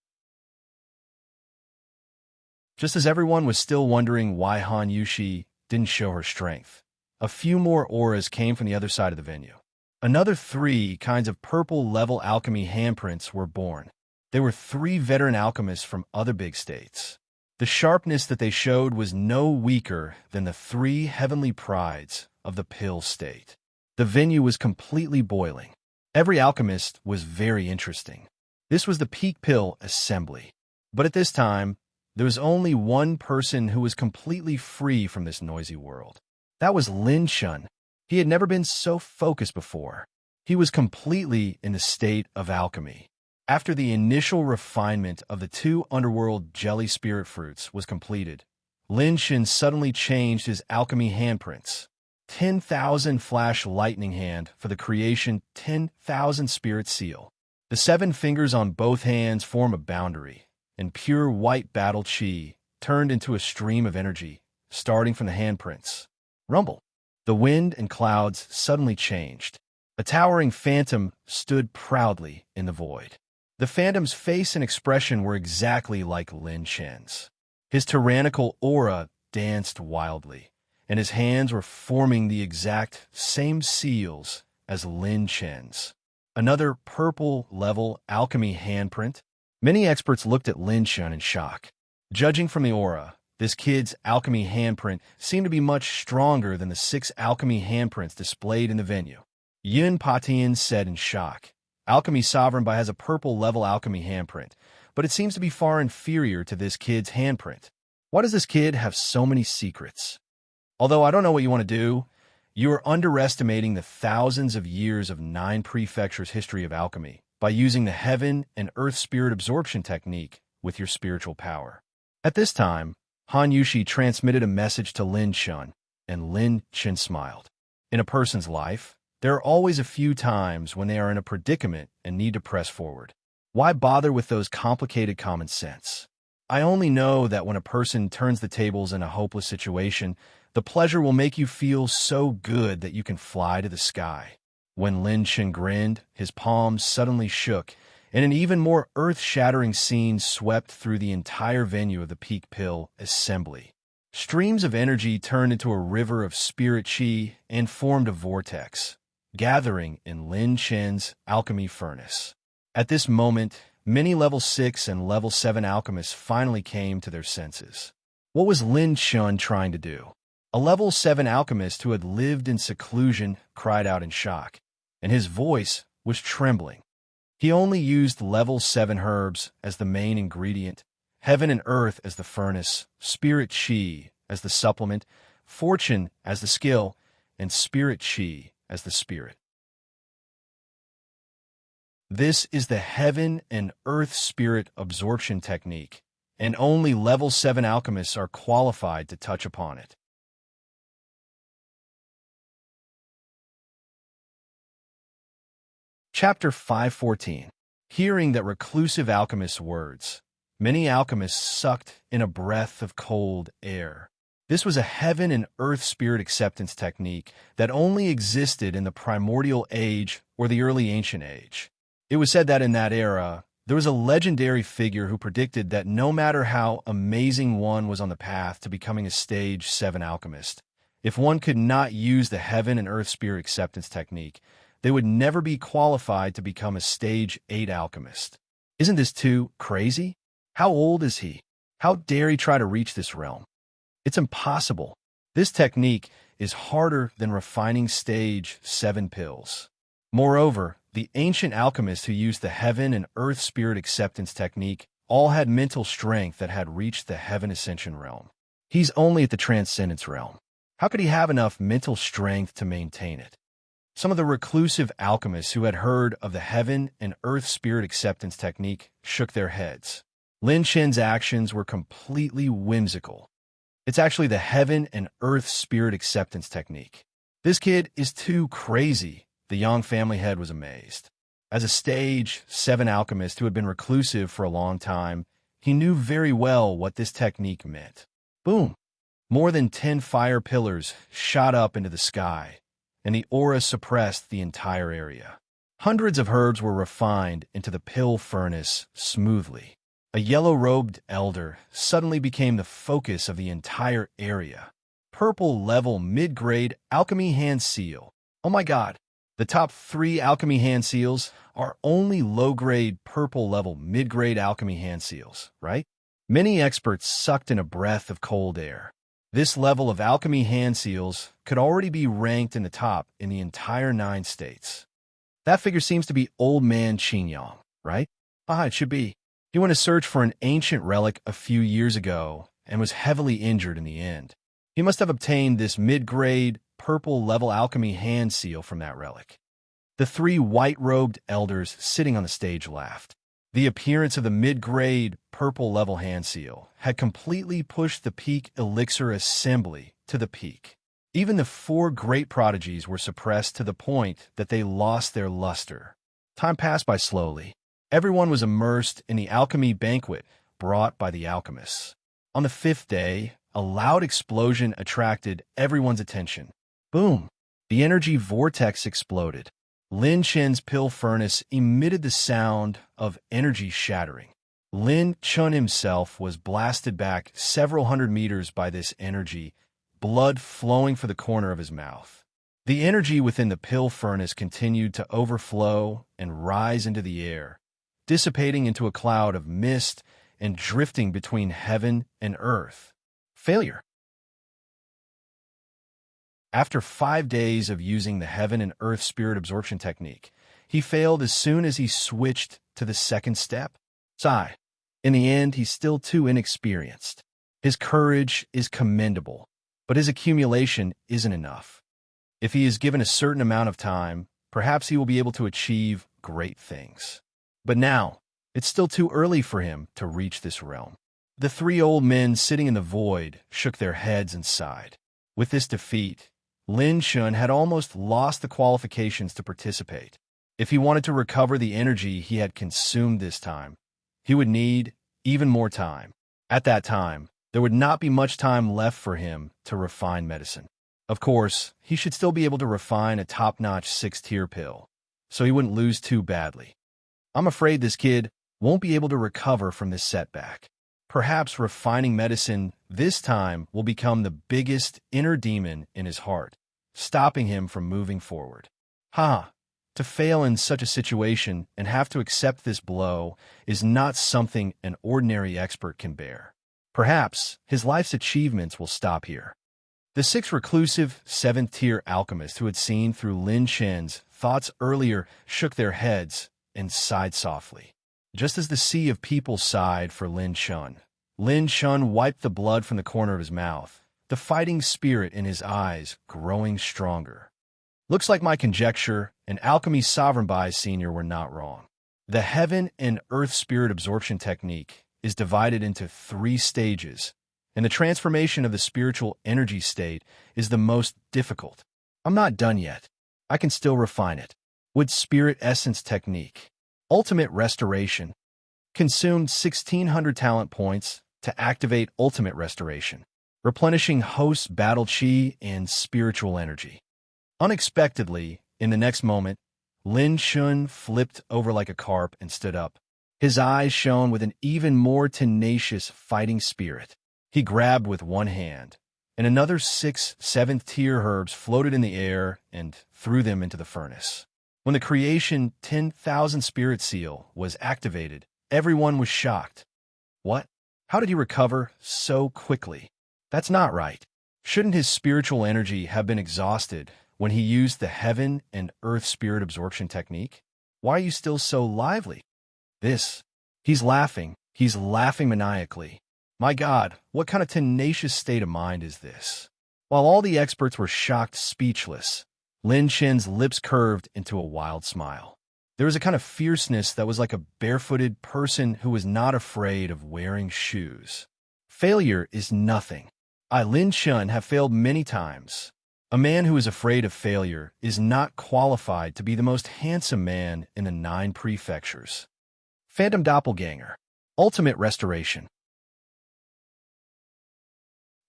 Just as everyone was still wondering why Han Yushi didn't show her strength, a few more auras came from the other side of the venue. Another 3 kinds of purple-level alchemy handprints were born. They were 3 veteran alchemists from other big states. The sharpness that they showed was no weaker than the 3 heavenly prides of the pill state. The venue was completely boiling. Every alchemist was very interesting. This was the Peak Pill Assembly. But at this time, there was only one person who was completely free from this noisy world. That was Lin Shun. He had never been so focused before. He was completely in the state of alchemy. After the initial refinement of the 2 underworld jelly spirit fruits was completed, Lin Shun suddenly changed his alchemy handprints. 10,000 flash lightning hand for the creation 10,000 spirit seal. The 7 fingers on both hands form a boundary, and pure white battle chi turned into a stream of energy, starting from the handprints. Rumble. The wind and clouds suddenly changed. A towering phantom stood proudly in the void. The phantom's face and expression were exactly like Lin Shen's. His tyrannical aura danced wildly, and his hands were forming the exact same seals as Lin Shen's. Another purple-level alchemy handprint. Many experts looked at Lin Shen in shock. Judging from the aura, this kid's alchemy handprint seemed to be much stronger than the 6 alchemy handprints displayed in the venue. Yun Patian said in shock, Alchemy Sovereign has a purple-level alchemy handprint, but it seems to be far inferior to this kid's handprint. Why does this kid have so many secrets? Although I don't know what you want to do, you are underestimating the thousands of years of 9 prefectures' history of alchemy by using the heaven and earth spirit absorption technique with your spiritual power. At this time, Han Yushi transmitted a message to Lin Shun, and Lin Shun smiled. In a person's life, there are always a few times when they are in a predicament and need to press forward. Why bother with those complicated common sense? I only know that when a person turns the tables in a hopeless situation, the pleasure will make you feel so good that you can fly to the sky. When Lin Shun grinned, his palms suddenly shook, and an even more earth-shattering scene swept through the entire venue of the Peak Pill Assembly. Streams of energy turned into a river of spirit chi and formed a vortex, gathering in Lin Shen's alchemy furnace. At this moment, many level 6 and level 7 alchemists finally came to their senses. What was Lin Shun trying to do? A level 7 alchemist who had lived in seclusion cried out in shock, and his voice was trembling. He only used level 7 herbs as the main ingredient, heaven and earth as the furnace, spirit chi as the supplement, fortune as the skill, and spirit chi as the spirit. This is the heaven and earth spirit absorption technique, and only level 7 alchemists are qualified to touch upon it. Chapter 514. Hearing that reclusive alchemist's words, many alchemists sucked in a breath of cold air. This was a heaven and earth spirit acceptance technique that only existed in the primordial age or the early ancient age. It was said that in that era, there was a legendary figure who predicted that no matter how amazing one was on the path to becoming a stage 7 alchemist, if one could not use the heaven and earth spirit acceptance technique, they would never be qualified to become a stage 8 alchemist. Isn't this too crazy? How old is he? How dare he try to reach this realm? It's impossible. This technique is harder than refining stage 7 pills. Moreover, the ancient alchemists who used the heaven and earth spirit acceptance technique all had mental strength that had reached the heaven ascension realm. He's only at the transcendence realm. How could he have enough mental strength to maintain it? Some of the reclusive alchemists who had heard of the heaven and earth spirit acceptance technique shook their heads. Lin Chen's actions were completely whimsical. It's actually the heaven and earth spirit acceptance technique. This kid is too crazy. The Yang family head was amazed. As a stage 7 alchemist who had been reclusive for a long time, he knew very well what this technique meant. Boom! More than 10 fire pillars shot up into the sky, and the aura suppressed the entire area. Hundreds of herbs were refined into the pill furnace smoothly. A yellow-robed elder suddenly became the focus of the entire area. Purple-level mid-grade alchemy hand seal. Oh my god, the top 3 alchemy hand seals are only low-grade purple-level mid-grade alchemy hand seals, right? Many experts sucked in a breath of cold air. This level of alchemy hand seals could already be ranked in the top in the entire 9 states. That figure seems to be Old Man Qinyang, right? It should be. He went to search for an ancient relic a few years ago and was heavily injured in the end. He must have obtained this mid-grade, purple-level alchemy hand seal from that relic. The 3 white-robed elders sitting on the stage laughed. The appearance of the mid-grade, purple-level hand seal had completely pushed the peak elixir assembly to the peak. Even the 4 great prodigies were suppressed to the point that they lost their luster. Time passed by slowly. Everyone was immersed in the alchemy banquet brought by the alchemists. On the 5th day, a loud explosion attracted everyone's attention. Boom! The energy vortex exploded. Lin Chen's pill furnace emitted the sound of energy shattering. Lin Chen himself was blasted back several hundred meters by this energy, blood flowing for the corner of his mouth. The energy within the pill furnace continued to overflow and rise into the air, dissipating into a cloud of mist and drifting between heaven and earth. Failure. After 5 days of using the heaven and earth spirit absorption technique, he failed as soon as he switched to the 2nd step. Sigh. In the end, he's still too inexperienced. His courage is commendable, but his accumulation isn't enough. If he is given a certain amount of time, perhaps he will be able to achieve great things. But now, it's still too early for him to reach this realm. The 3 old men sitting in the void shook their heads and sighed. With this defeat, Lin Chen had almost lost the qualifications to participate. If he wanted to recover the energy he had consumed this time, he would need even more time. At that time, there would not be much time left for him to refine medicine. Of course, he should still be able to refine a top-notch 6-tier pill, so he wouldn't lose too badly. I'm afraid this kid won't be able to recover from this setback. Perhaps refining medicine this time will become the biggest inner demon in his heart, stopping him from moving forward. To fail in such a situation and have to accept this blow is not something an ordinary expert can bear. Perhaps his life's achievements will stop here. The 6 reclusive 7th-tier alchemists who had seen through Lin Chen's thoughts earlier shook their heads and sighed softly. Just as the sea of people sighed for Lin Chen wiped the blood from the corner of his mouth, the fighting spirit in his eyes growing stronger. Looks like my conjecture and Alchemy Sovereign Bai Senior were not wrong. The heaven and earth spirit absorption technique is divided into 3 stages, and the transformation of the spiritual energy state is the most difficult. I'm not done yet. I can still refine it. With Spirit Essence Technique, Ultimate Restoration, consumed 1,600 talent points to activate Ultimate Restoration. replenishing host's battle chi and spiritual energy. Unexpectedly, in the next moment, Lin Shun flipped over like a carp and stood up. His eyes shone with an even more tenacious fighting spirit. He grabbed with one hand, and another 6 7th-tier herbs floated in the air and threw them into the furnace. When the creation 10,000 spirit seal was activated, everyone was shocked. What? How did he recover so quickly? That's not right. Shouldn't his spiritual energy have been exhausted when he used the heaven and earth spirit absorption technique? Why are you still so lively? He's laughing maniacally. My God, what kind of tenacious state of mind is this? While all the experts were shocked speechless, Lin Chen's lips curved into a wild smile. There was a kind of fierceness that was like a barefooted person who was not afraid of wearing shoes. Failure is nothing. I, Lin Chen, have failed many times. A man who is afraid of failure is not qualified to be the most handsome man in the 9 prefectures. Phantom Doppelganger. Ultimate Restoration.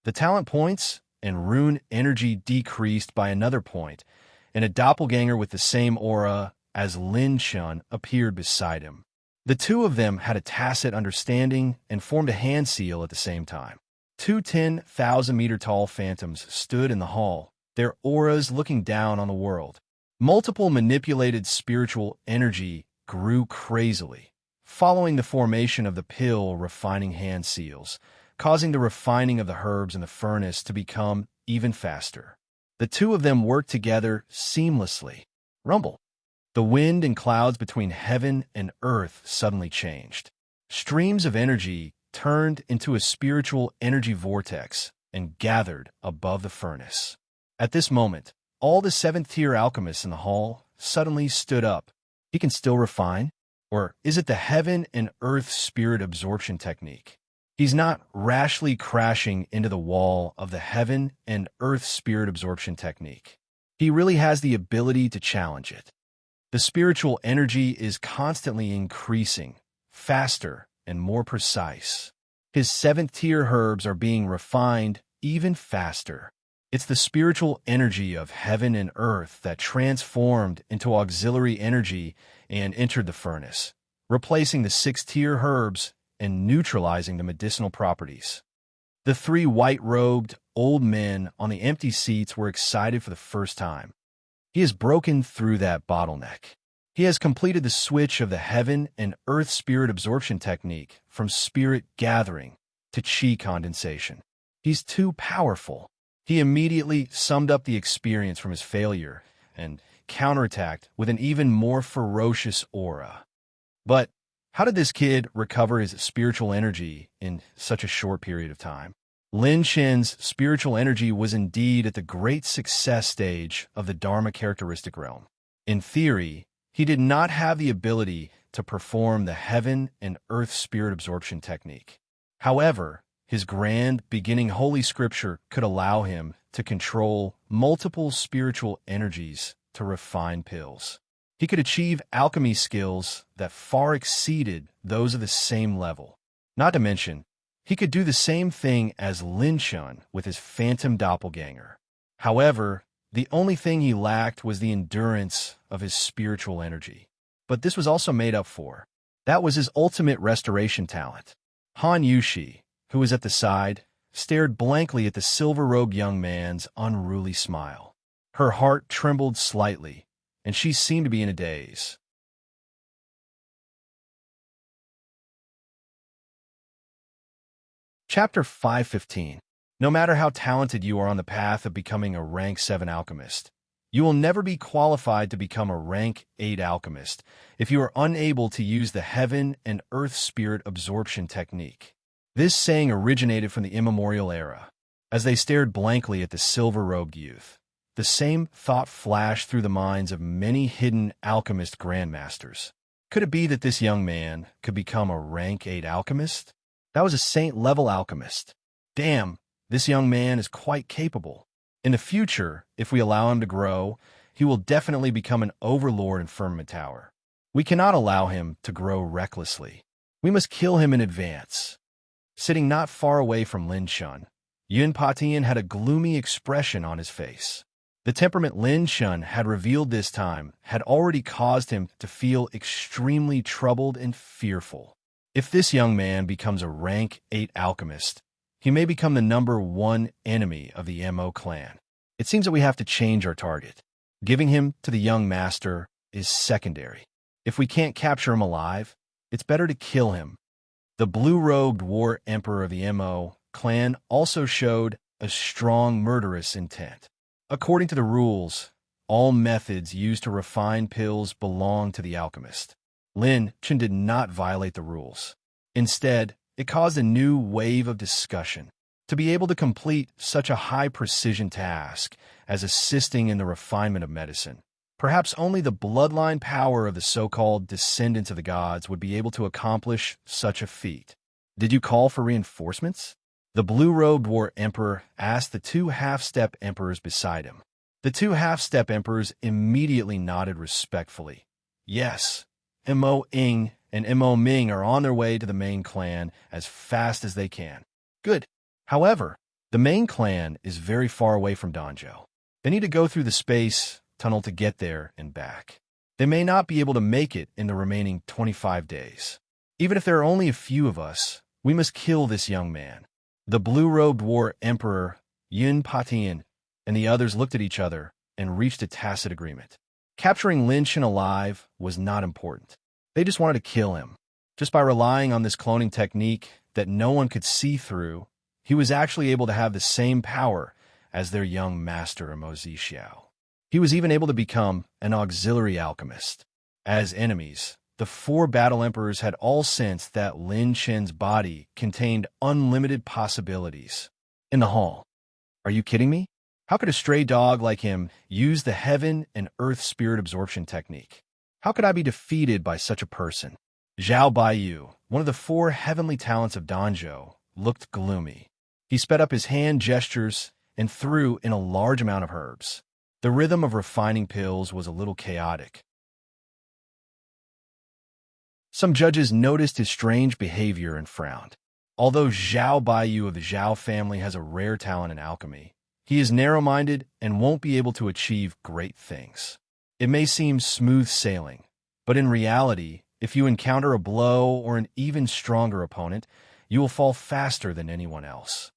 The talent points and rune energy decreased by another point, and a doppelganger with the same aura as Lin Shun appeared beside him. The two of them had a tacit understanding and formed a hand seal at the same time. 2 10,000-meter-tall phantoms stood in the hall, their auras looking down on the world. Multiple manipulated spiritual energy grew crazily, following the formation of the pill refining hand seals, causing the refining of the herbs in the furnace to become even faster. The two of them worked together seamlessly. Rumble. The wind and clouds between heaven and earth suddenly changed. Streams of energy turned into a spiritual energy vortex and gathered above the furnace. At this moment, all the 7th-tier alchemists in the hall suddenly stood up. He can still refine? Or is it the heaven and earth spirit absorption technique? He's not rashly crashing into the wall of the heaven and earth spirit absorption technique. He really has the ability to challenge it. The spiritual energy is constantly increasing, faster and more precise. His 7th-tier herbs are being refined even faster. It's the spiritual energy of heaven and earth that transformed into auxiliary energy and entered the furnace, replacing the 6th-tier herbs and neutralizing the medicinal properties. The 3 white-robed old men on the empty seats were excited for the first time. He has broken through that bottleneck. He has completed the switch of the heaven and earth spirit absorption technique from spirit gathering to chi condensation. He's too powerful. He immediately summed up the experience from his failure and counterattacked with an even more ferocious aura. But how did this kid recover his spiritual energy in such a short period of time? Lin Chen's spiritual energy was indeed at the great success stage of the Dharma characteristic realm. In theory, he did not have the ability to perform the heaven and earth spirit absorption technique. However, his grand beginning holy scripture could allow him to control multiple spiritual energies to refine pills. He could achieve alchemy skills that far exceeded those of the same level. Not to mention, he could do the same thing as Lin Shun with his phantom doppelganger. However, the only thing he lacked was the endurance of his spiritual energy. But this was also made up for. That was his ultimate restoration talent. Han Yushi, who was at the side, stared blankly at the silver-robed young man's unruly smile. Her heart trembled slightly, and she seemed to be in a daze. Chapter 515. No matter how talented you are on the path of becoming a rank 7 alchemist, you will never be qualified to become a rank 8 alchemist if you are unable to use the heaven and earth spirit absorption technique. This saying originated from the immemorial era. As they stared blankly at the silver-robed youth, the same thought flashed through the minds of many hidden alchemist grandmasters. Could it be that this young man could become a rank 8 alchemist? That was a saint-level alchemist. Damn, this young man is quite capable. In the future, if we allow him to grow, he will definitely become an overlord in Firmament Tower. We cannot allow him to grow recklessly. We must kill him in advance. Sitting not far away from Lin Shun, Yun Patian had a gloomy expression on his face. The temperament Lin Shun had revealed this time had already caused him to feel extremely troubled and fearful. If this young man becomes a rank 8 alchemist, he may become the #1 enemy of the Mo clan. It seems that we have to change our target. Giving him to the young master is secondary. If we can't capture him alive, it's better to kill him. The blue-robed war emperor of the Mo clan also showed a strong murderous intent. According to the rules, all methods used to refine pills belong to the alchemist. Lin Chen did not violate the rules. Instead, it caused a new wave of discussion. To be able to complete such a high-precision task as assisting in the refinement of medicine, perhaps only the bloodline power of the so-called descendants of the gods would be able to accomplish such a feat. Did you call for reinforcements? The blue-robed war emperor asked the 2 half-step emperors beside him. The 2 half-step emperors immediately nodded respectfully. Yes, Mo Ing and Mo Ming are on their way to the main clan as fast as they can. Good. However, the main clan is very far away from Danzhou. They need to go through the space tunnel to get there and back. They may not be able to make it in the remaining 25 days. Even if there are only a few of us, we must kill this young man. The blue-robed war emperor, Yun Patian, and the others looked at each other and reached a tacit agreement. Capturing Lin Chen alive was not important. They just wanted to kill him. Just by relying on this cloning technique that no one could see through, he was actually able to have the same power as their young master, Mo Zixiao. He was even able to become an auxiliary alchemist. As enemies, the 4 battle emperors had all sensed that Lin Chen's body contained unlimited possibilities. In the hall. Are you kidding me? How could a stray dog like him use the heaven and earth spirit absorption technique? How could I be defeated by such a person? Zhao Baiyu, one of the 4 heavenly talents of Danzhou, looked gloomy. He sped up his hand gestures and threw in a large amount of herbs. The rhythm of refining pills was a little chaotic. Some judges noticed his strange behavior and frowned. Although Zhao Baiyu of the Zhao family has a rare talent in alchemy, he is narrow-minded and won't be able to achieve great things. It may seem smooth sailing, but in reality, if you encounter a blow or an even stronger opponent, you will fall faster than anyone else.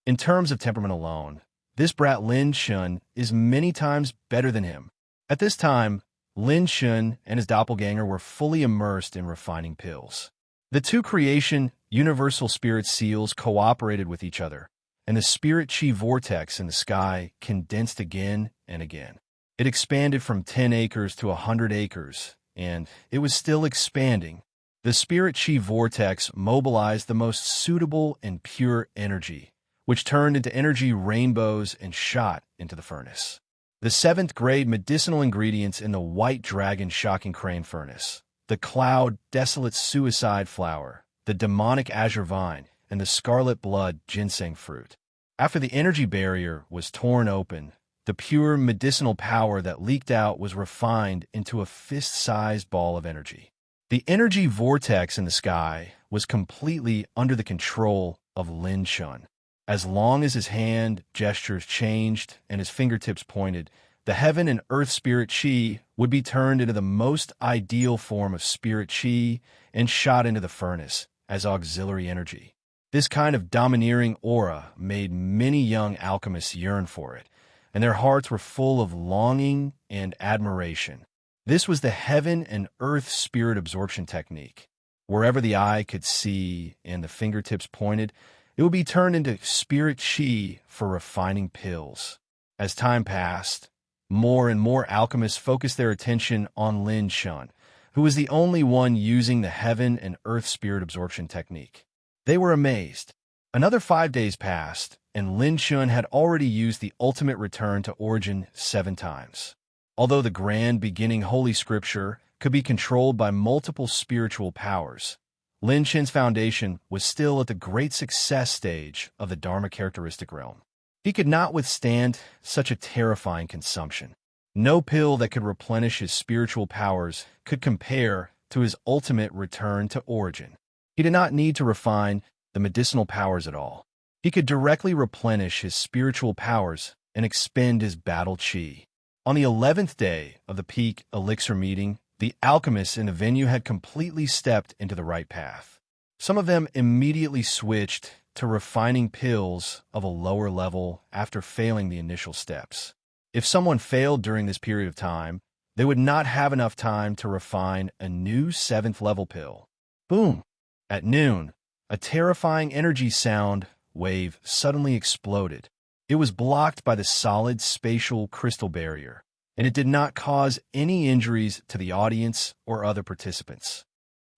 In terms of temperament alone, this brat Lin Shun is many times better than him. At this time, Lin Shun and his doppelganger were fully immersed in refining pills. The 2 creation universal spirit seals cooperated with each other, and the spirit chi vortex in the sky condensed again and again. It expanded from 10 acres to 100 acres, and it was still expanding. The spirit chi vortex mobilized the most suitable and pure energy, which turned into energy rainbows and shot into the furnace. The 7th grade medicinal ingredients in the white dragon shocking crane furnace, the cloud desolate suicide flower, the demonic azure vine, and the scarlet blood ginseng fruit. After the energy barrier was torn open, the pure medicinal power that leaked out was refined into a fist-sized ball of energy. The energy vortex in the sky was completely under the control of Lin Shun. As long as his hand gestures changed and his fingertips pointed, the heaven and earth spirit chi would be turned into the most ideal form of spirit chi and shot into the furnace as auxiliary energy. This kind of domineering aura made many young alchemists yearn for it, and their hearts were full of longing and admiration. This was the heaven and earth spirit absorption technique. Wherever the eye could see and the fingertips pointed, it would be turned into spirit chi for refining pills. As time passed, more and more alchemists focused their attention on Lin Shun, who was the only one using the heaven and earth spirit absorption technique. They were amazed. Another 5 days passed, and Lin Shun had already used the ultimate return to origin 7 times. Although the grand beginning Holy Scripture could be controlled by multiple spiritual powers, Lin Shun's foundation was still at the great success stage of the Dharma characteristic realm. He could not withstand such a terrifying consumption. No pill that could replenish his spiritual powers could compare to his ultimate return to origin. He did not need to refine the medicinal powers at all. He could directly replenish his spiritual powers and expend his battle chi. On the 11th day of the peak elixir meeting, the alchemists in the venue had completely stepped into the right path. Some of them immediately switched to refining pills of a lower level after failing the initial steps. If someone failed during this period of time, they would not have enough time to refine a new 7th level pill. Boom! At noon, a terrifying energy sound wave suddenly exploded. It was blocked by the solid spatial crystal barrier, and it did not cause any injuries to the audience or other participants.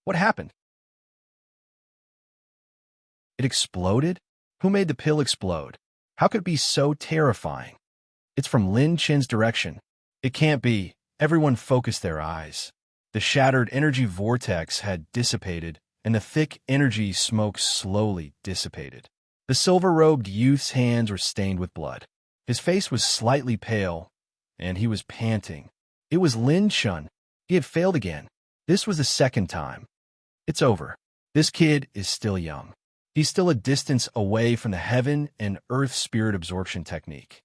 What happened? It exploded? Who made the pill explode? How could it be so terrifying? It's from Lin Chen's direction. It can't be. Everyone focused their eyes. The shattered energy vortex had dissipated, and the thick energy smoke slowly dissipated. The silver-robed youth's hands were stained with blood. His face was slightly pale, and he was panting. It was Lin Chen. He had failed again. This was the second time. It's over. This kid is still young. He's still a distance away from the heaven and earth spirit absorption technique.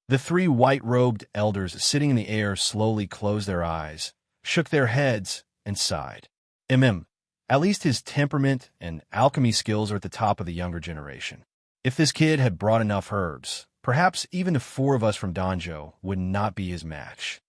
The 3 white-robed elders sitting in the air slowly closed their eyes, shook their heads, and sighed. At least his temperament and alchemy skills are at the top of the younger generation. If this kid had brought enough herbs, perhaps even the 4 of us from Danzhou would not be his match.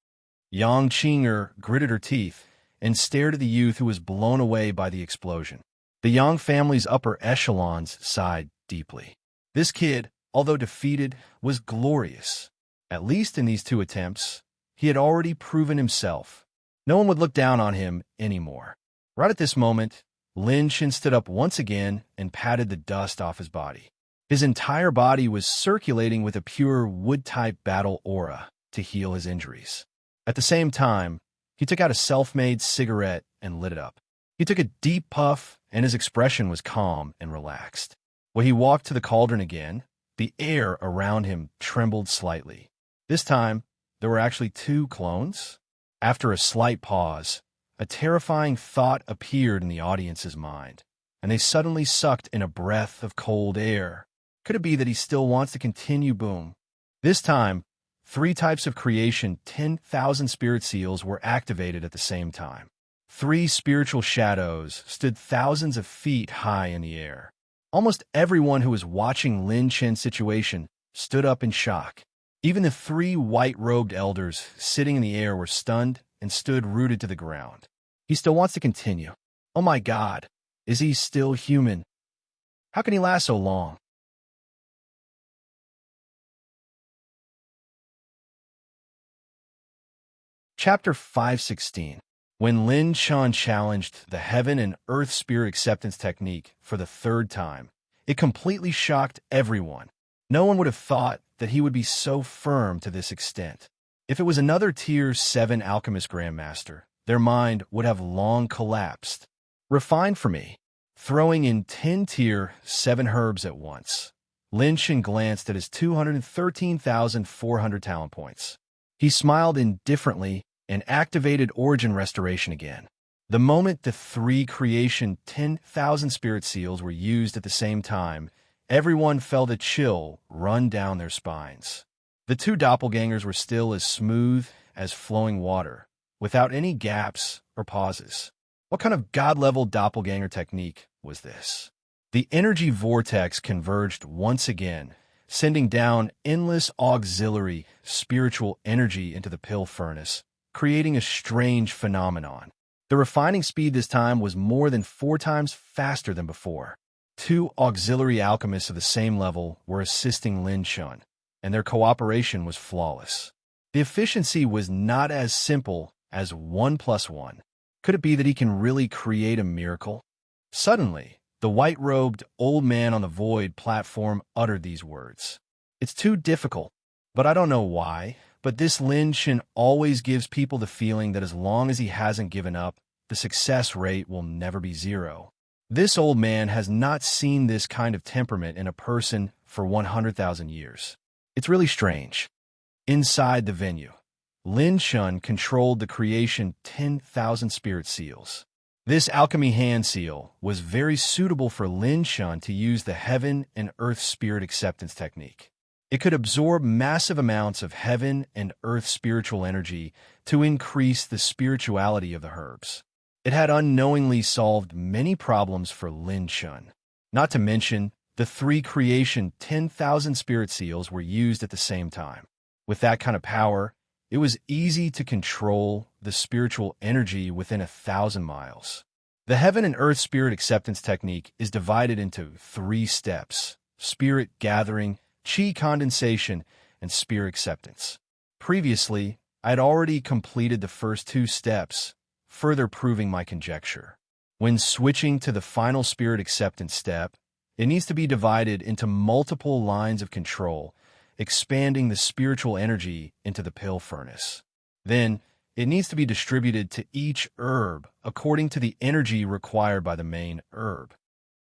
Yang Qing'er gritted her teeth and stared at the youth who was blown away by the explosion. The Yang family's upper echelons sighed deeply. This kid, although defeated, was glorious. At least in these 2 attempts, he had already proven himself. No one would look down on him anymore. Right at this moment, Lin Chen stood up once again and patted the dust off his body. His entire body was circulating with a pure wood-type battle aura to heal his injuries. At the same time, he took out a self-made cigarette and lit it up. He took a deep puff, and his expression was calm and relaxed. When he walked to the cauldron again, the air around him trembled slightly. This time, there were actually 2 clones. After a slight pause, a terrifying thought appeared in the audience's mind, and they suddenly sucked in a breath of cold air. Could it be that he still wants to continue? Boom. This time, 3 types of creation, 10,000 spirit seals were activated at the same time. 3 spiritual shadows stood thousands of feet high in the air. Almost everyone who was watching Lin Chen's situation stood up in shock. Even the 3 white-robed elders sitting in the air were stunned and stood rooted to the ground. He still wants to continue. Oh my God, is he still human? How can he last so long? Chapter 516. When Lin Chen challenged the heaven and earth spirit acceptance technique for the 3rd time, it completely shocked everyone. No one would have thought that he would be so firm to this extent. If it was another Tier 7 alchemist grandmaster, their mind would have long collapsed. Refine for me. Throwing in 10 Tier 7 herbs at once, Lin Chen glanced at his 213,400 talent points. He smiled indifferently and activated Origin Restoration again. The moment the 3 creation 10,000 spirit seals were used at the same time, everyone felt a chill run down their spines. The 2 doppelgangers were still as smooth as flowing water, without any gaps or pauses. What kind of god-level doppelganger technique was this? The energy vortex converged once again, sending down endless auxiliary spiritual energy into the pill furnace, creating a strange phenomenon. The refining speed this time was more than 4 times faster than before. 2 auxiliary alchemists of the same level were assisting Lin Chen, and their cooperation was flawless. The efficiency was not as simple as 1 + 1. Could it be that he can really create a miracle? Suddenly, the white-robed old man on the void platform uttered these words. It's too difficult, but I don't know why, but this Lin Chen always gives people the feeling that as long as he hasn't given up, the success rate will never be 0. This old man has not seen this kind of temperament in a person for 100,000 years. It's really strange. Inside the venue, Lin Chen controlled the creation 10,000 spirit seals. This alchemy hand seal was very suitable for Lin Shun to use the heaven and earth spirit acceptance technique. It could absorb massive amounts of heaven and earth spiritual energy to increase the spirituality of the herbs. It had unknowingly solved many problems for Lin Shun. Not to mention, the 3 creation 10,000 spirit seals were used at the same time. With that kind of power, it was easy to control the spiritual energy within 1,000 miles. The heaven and earth spirit acceptance technique is divided into 3 steps: spirit gathering, chi condensation, and spirit acceptance. Previously, I had already completed the first 2 steps, further proving my conjecture. When switching to the final spirit acceptance step, it needs to be divided into multiple lines of control, expanding the spiritual energy into the pill furnace. Then, it needs to be distributed to each herb according to the energy required by the main herb.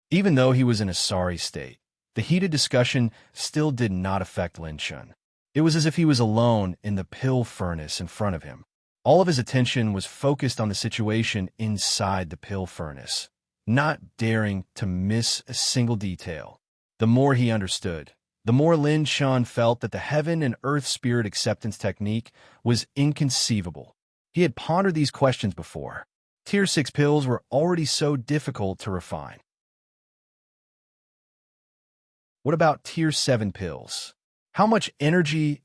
Even though he was in a sorry state, the heated discussion still did not affect Lin Shun. It was as if he was alone in the pill furnace in front of him. All of his attention was focused on the situation inside the pill furnace, not daring to miss a single detail. The more he understood, the more Lin Shun felt that the heaven and earth spirit acceptance technique was inconceivable. He had pondered these questions before. Tier 6 pills were already so difficult to refine. What about Tier 7 pills? How much energy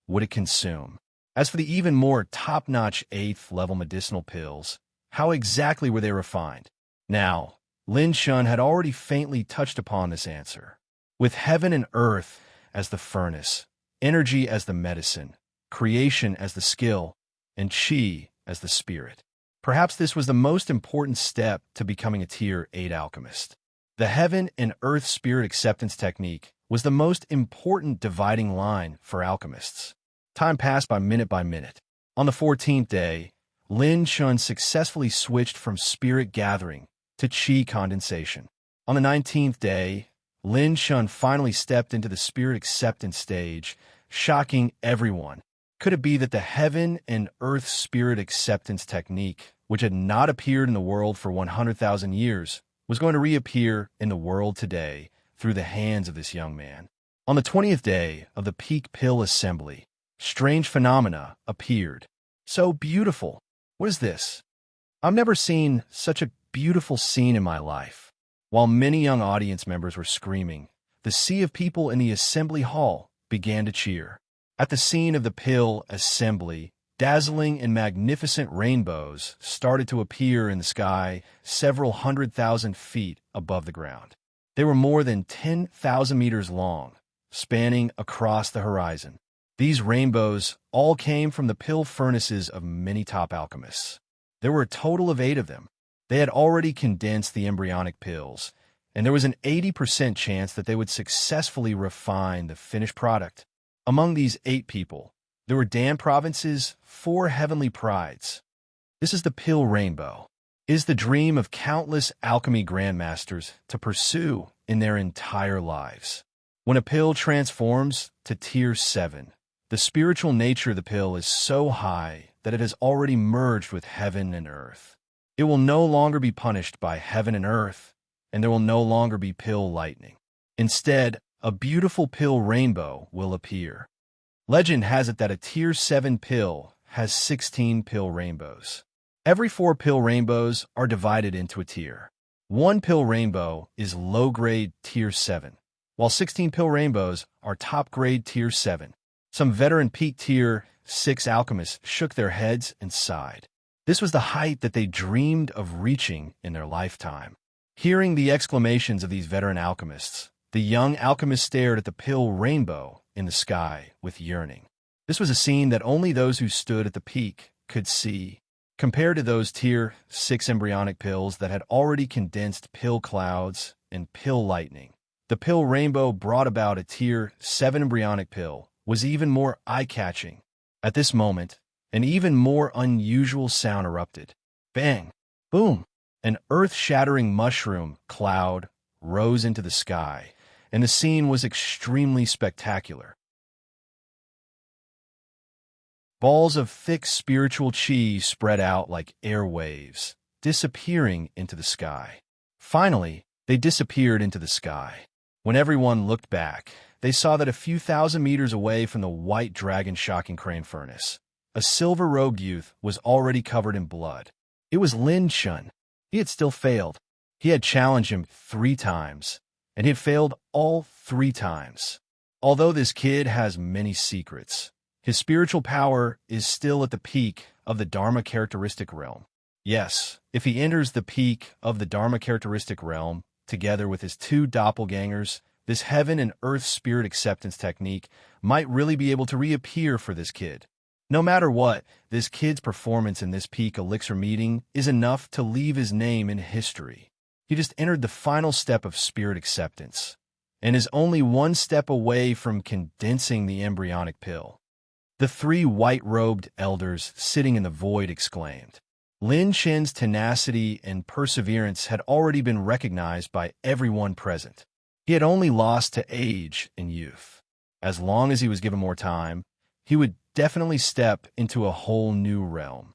would it consume? As for the even more top-notch 8th level medicinal pills, how exactly were they refined? Now, Lin Shun had already faintly touched upon this answer. With heaven and earth as the furnace, energy as the medicine, creation as the skill, and chi as the spirit. Perhaps this was the most important step to becoming a Tier 8 alchemist. The heaven and earth spirit acceptance technique was the most important dividing line for alchemists. Time passed by minute. On the 14th day, Lin Shun successfully switched from spirit gathering to chi condensation. On the 19th day, Lin Shun finally stepped into the spirit acceptance stage, shocking everyone. Could it be that the heaven and earth spirit acceptance technique, which had not appeared in the world for 100,000 years, was going to reappear in the world today through the hands of this young man? On the 20th day of the peak pill assembly, strange phenomena appeared. So beautiful. What is this? I've never seen such a beautiful scene in my life. While many young audience members were screaming, the sea of people in the assembly hall began to cheer. At the scene of the pill assembly, dazzling and magnificent rainbows started to appear in the sky several 100,000 feet above the ground. They were more than 10,000 meters long, spanning across the horizon. These rainbows all came from the pill furnaces of many top alchemists. There were a total of 8 of them. They had already condensed the embryonic pills, and there was an 80% chance that they would successfully refine the finished product. Among these 8 people, there were Dan Province's 4 heavenly prides. This is the pill rainbow. It is the dream of countless alchemy grandmasters to pursue in their entire lives. When a pill transforms to Tier 7, the spiritual nature of the pill is so high that it has already merged with heaven and earth. It will no longer be punished by heaven and earth, and there will no longer be pill lightning. Instead, a beautiful pill rainbow will appear. Legend has it that a Tier 7 pill has 16 pill rainbows. Every 4 pill rainbows are divided into a tier. 1 pill rainbow is low-grade Tier 7, while 16 pill rainbows are top-grade Tier 7. Some veteran peak Tier 6 alchemists shook their heads and sighed. This was the height that they dreamed of reaching in their lifetime. Hearing the exclamations of these veteran alchemists, the young alchemist stared at the pill rainbow in the sky with yearning. This was a scene that only those who stood at the peak could see. Compared to those Tier 6 embryonic pills that had already condensed pill clouds and pill lightning, the pill rainbow brought about a Tier 7 embryonic pill was even more eye-catching. At this moment, an even more unusual sound erupted. Bang! Boom! An earth-shattering mushroom cloud rose into the sky, and the scene was extremely spectacular. Balls of thick spiritual chi spread out like airwaves, disappearing into the sky. Finally, they disappeared into the sky. When everyone looked back, they saw that a few thousand meters away from the white dragon shocking crane furnace, a silver-robed youth was already covered in blood. It was Lin Chun. He had still failed. He had challenged him 3 times, and he had failed all 3 times. Although this kid has many secrets, his spiritual power is still at the peak of the Dharma characteristic realm. Yes, if he enters the peak of the Dharma characteristic realm, together with his 2 doppelgangers, this heaven and earth spirit acceptance technique might really be able to reappear for this kid. No matter what, this kid's performance in this peak elixir meeting is enough to leave his name in history. He just entered the final step of spirit acceptance, and is only 1 step away from condensing the embryonic pill. The 3 white-robed elders sitting in the void exclaimed. Lin Chen's tenacity and perseverance had already been recognized by everyone present. He had only lost to age and youth. As long as he was given more time, he would definitely step into a whole new realm.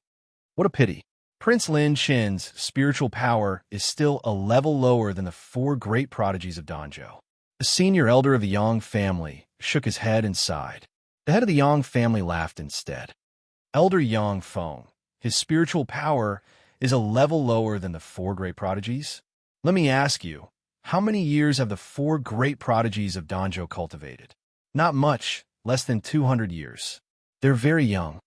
What a pity. Prince Lin Chen's spiritual power is still a level lower than the 4 great prodigies of Danzhou. The senior elder of the Yang family shook his head and sighed. The head of the Yang family laughed instead. Elder Yang Feng, his spiritual power is a level lower than the 4 great prodigies? Let me ask you, how many years have the 4 great prodigies of Danzhou cultivated? Not much, less than 200 years. They're very young.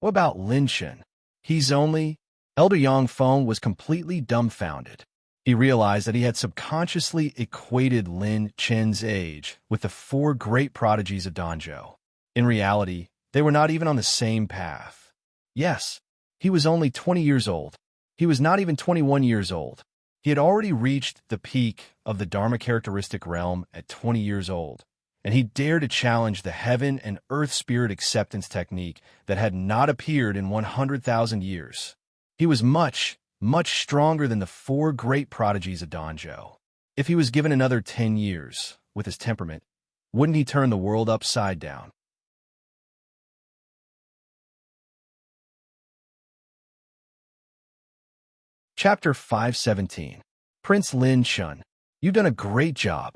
What about Lin Chen? He's only... Elder Yang Feng was completely dumbfounded. He realized that he had subconsciously equated Lin Chen's age with the 4 great prodigies of Danzhou. In reality, they were not even on the same path. Yes, he was only 20 years old. He was not even 21 years old. He had already reached the peak of the Dharma characteristic realm at 20 years old, and he dared to challenge the heaven and earth spirit acceptance technique that had not appeared in 100,000 years. He was much, much stronger than the 4 great prodigies of Danzhou. If he was given another 10 years, with his temperament, wouldn't he turn the world upside down? Chapter 517. Prince Lin Chun, you've done a great job.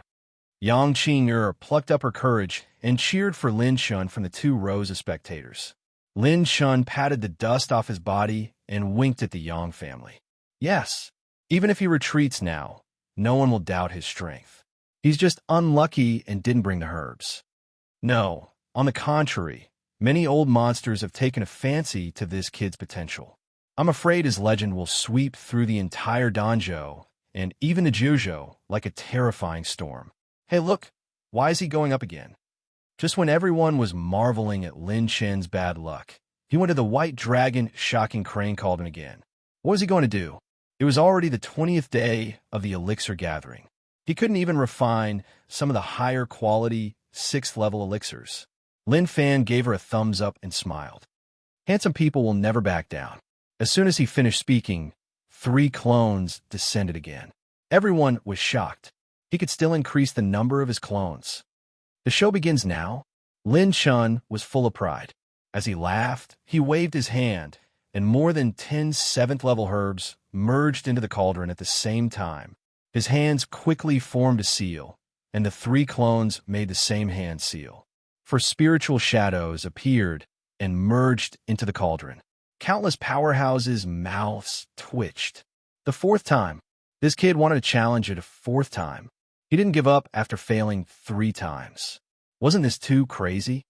Yang Qing'er plucked up her courage and cheered for Lin Chun from the 2 rows of spectators. Lin Chun patted the dust off his body and winked at the Yang family. Yes, even if he retreats now, no one will doubt his strength. He's just unlucky and didn't bring the herbs. No, on the contrary, many old monsters have taken a fancy to this kid's potential. I'm afraid his legend will sweep through the entire Danzhou and even the Juzhou like a terrifying storm. Hey, look, why is he going up again? Just when everyone was marveling at Lin Chen's bad luck, he went to the white dragon shocking crane cauldron again. What was he going to do? It was already the 20th day of the elixir gathering. He couldn't even refine some of the higher quality 6th level elixirs. Lin Fan gave her a thumbs up and smiled. Handsome people will never back down. As soon as he finished speaking, 3 clones descended again. Everyone was shocked. He could still increase the number of his clones. The show begins now. Lin Chun was full of pride. As he laughed, he waved his hand, and more than 10 7th-level herbs merged into the cauldron at the same time. His hands quickly formed a seal, and the 3 clones made the same hand seal. For spiritual shadows appeared and merged into the cauldron. Countless powerhouses' mouths twitched. The 4th time. This kid wanted to challenge it a 4th time. He didn't give up after failing 3 times. Wasn't this too crazy?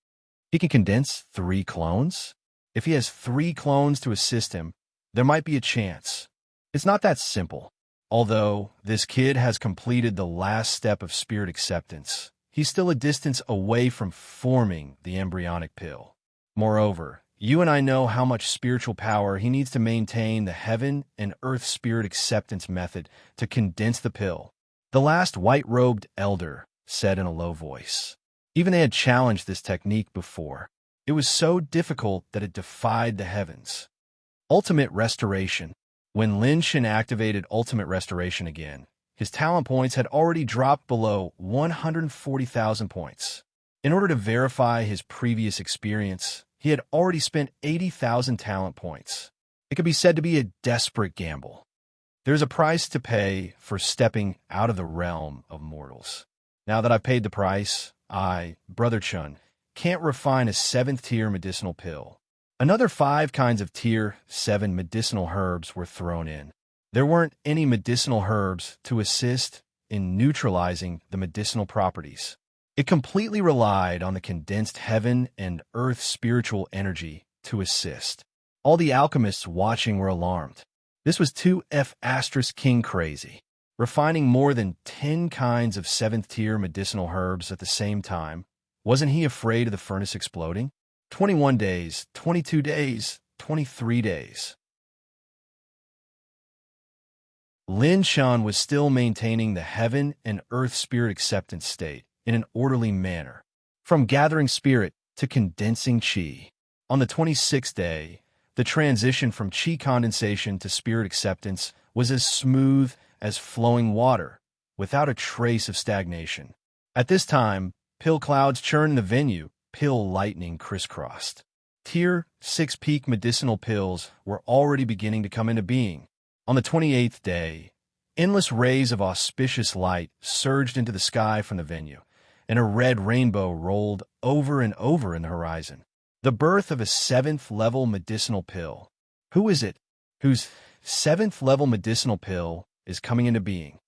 He can condense 3 clones? If he has 3 clones to assist him, there might be a chance. It's not that simple. Although this kid has completed the last step of spirit acceptance, he's still a distance away from forming the embryonic pill. Moreover, you and I know how much spiritual power he needs to maintain the heaven and earth spirit acceptance method to condense the pill. The last white-robed elder said in a low voice. Even they had challenged this technique before. It was so difficult that it defied the heavens. Ultimate Restoration. When Lin Shin activated Ultimate Restoration again, his talent points had already dropped below 140,000 points. In order to verify his previous experience, he had already spent 80,000 talent points. It could be said to be a desperate gamble. There's a price to pay for stepping out of the realm of mortals. Now that I've paid the price, I, Brother Chun, can't refine a 7th-tier medicinal pill. Another 5 kinds of Tier 7 medicinal herbs were thrown in. There weren't any medicinal herbs to assist in neutralizing the medicinal properties. It completely relied on the condensed heaven and earth spiritual energy to assist. All the alchemists watching were alarmed. This was 2F** king crazy. Refining more than 10 kinds of 7th-tier medicinal herbs at the same time. Wasn't he afraid of the furnace exploding? 21 days, 22 days, 23 days. Lin Shan was still maintaining the heaven and earth spirit acceptance state in an orderly manner, from gathering spirit to condensing qi. On the 26th day, the transition from qi condensation to spirit acceptance was as smooth as flowing water, without a trace of stagnation. At this time, pill clouds churned in the venue, pill lightning crisscrossed. Tier 6 peak medicinal pills were already beginning to come into being. On the 28th day, endless rays of auspicious light surged into the sky from the venue, and a red rainbow rolled over and over in the horizon. The birth of a 7th-level medicinal pill. Who is it whose 7th-level medicinal pill is coming into being?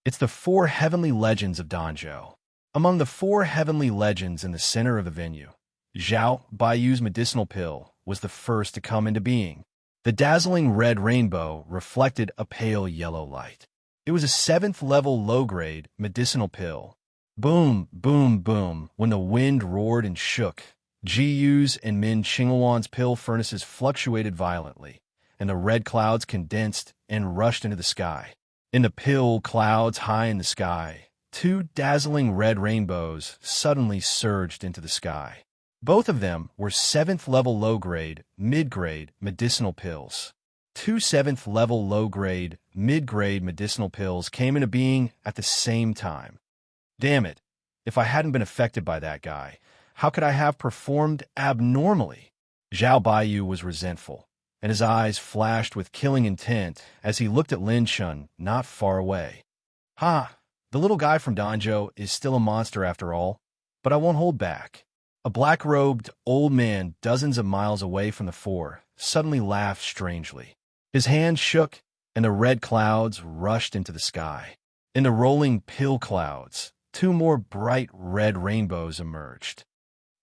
It's the 4 heavenly legends of Danzhou. Among the 4 heavenly legends in the center of the venue, Zhao Baiyu's medicinal pill was the first to come into being. The dazzling red rainbow reflected a pale yellow light. It was a 7th-level low-grade medicinal pill. Boom, boom, boom, when the wind roared and shook. Jiyu's and Min Qinghuan's pill furnaces fluctuated violently, and the red clouds condensed and rushed into the sky. In the pill clouds high in the sky, 2 dazzling red rainbows suddenly surged into the sky. Both of them were 7th-level low-grade, mid-grade medicinal pills. 2 7th-level low-grade, mid-grade medicinal pills came into being at the same time. Damn it, if I hadn't been affected by that guy, how could I have performed abnormally? Zhao Baiyu was resentful, and his eyes flashed with killing intent as he looked at Lin Shun not far away. Ha! The little guy from Danzhou is still a monster after all, but I won't hold back. A black-robed old man dozens of miles away from the 4 suddenly laughed strangely. His hand shook, and the red clouds rushed into the sky. In the rolling pill clouds, 2 more bright red rainbows emerged.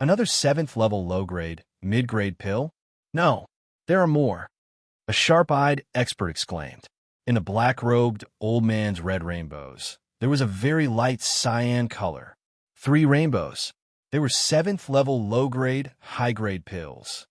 Another 7th-level low-grade, mid-grade pill? No, there are more. A sharp-eyed expert exclaimed. In the black-robed old man's red rainbows, there was a very light cyan color. 3 rainbows. They were 7th-level low-grade, high-grade pills.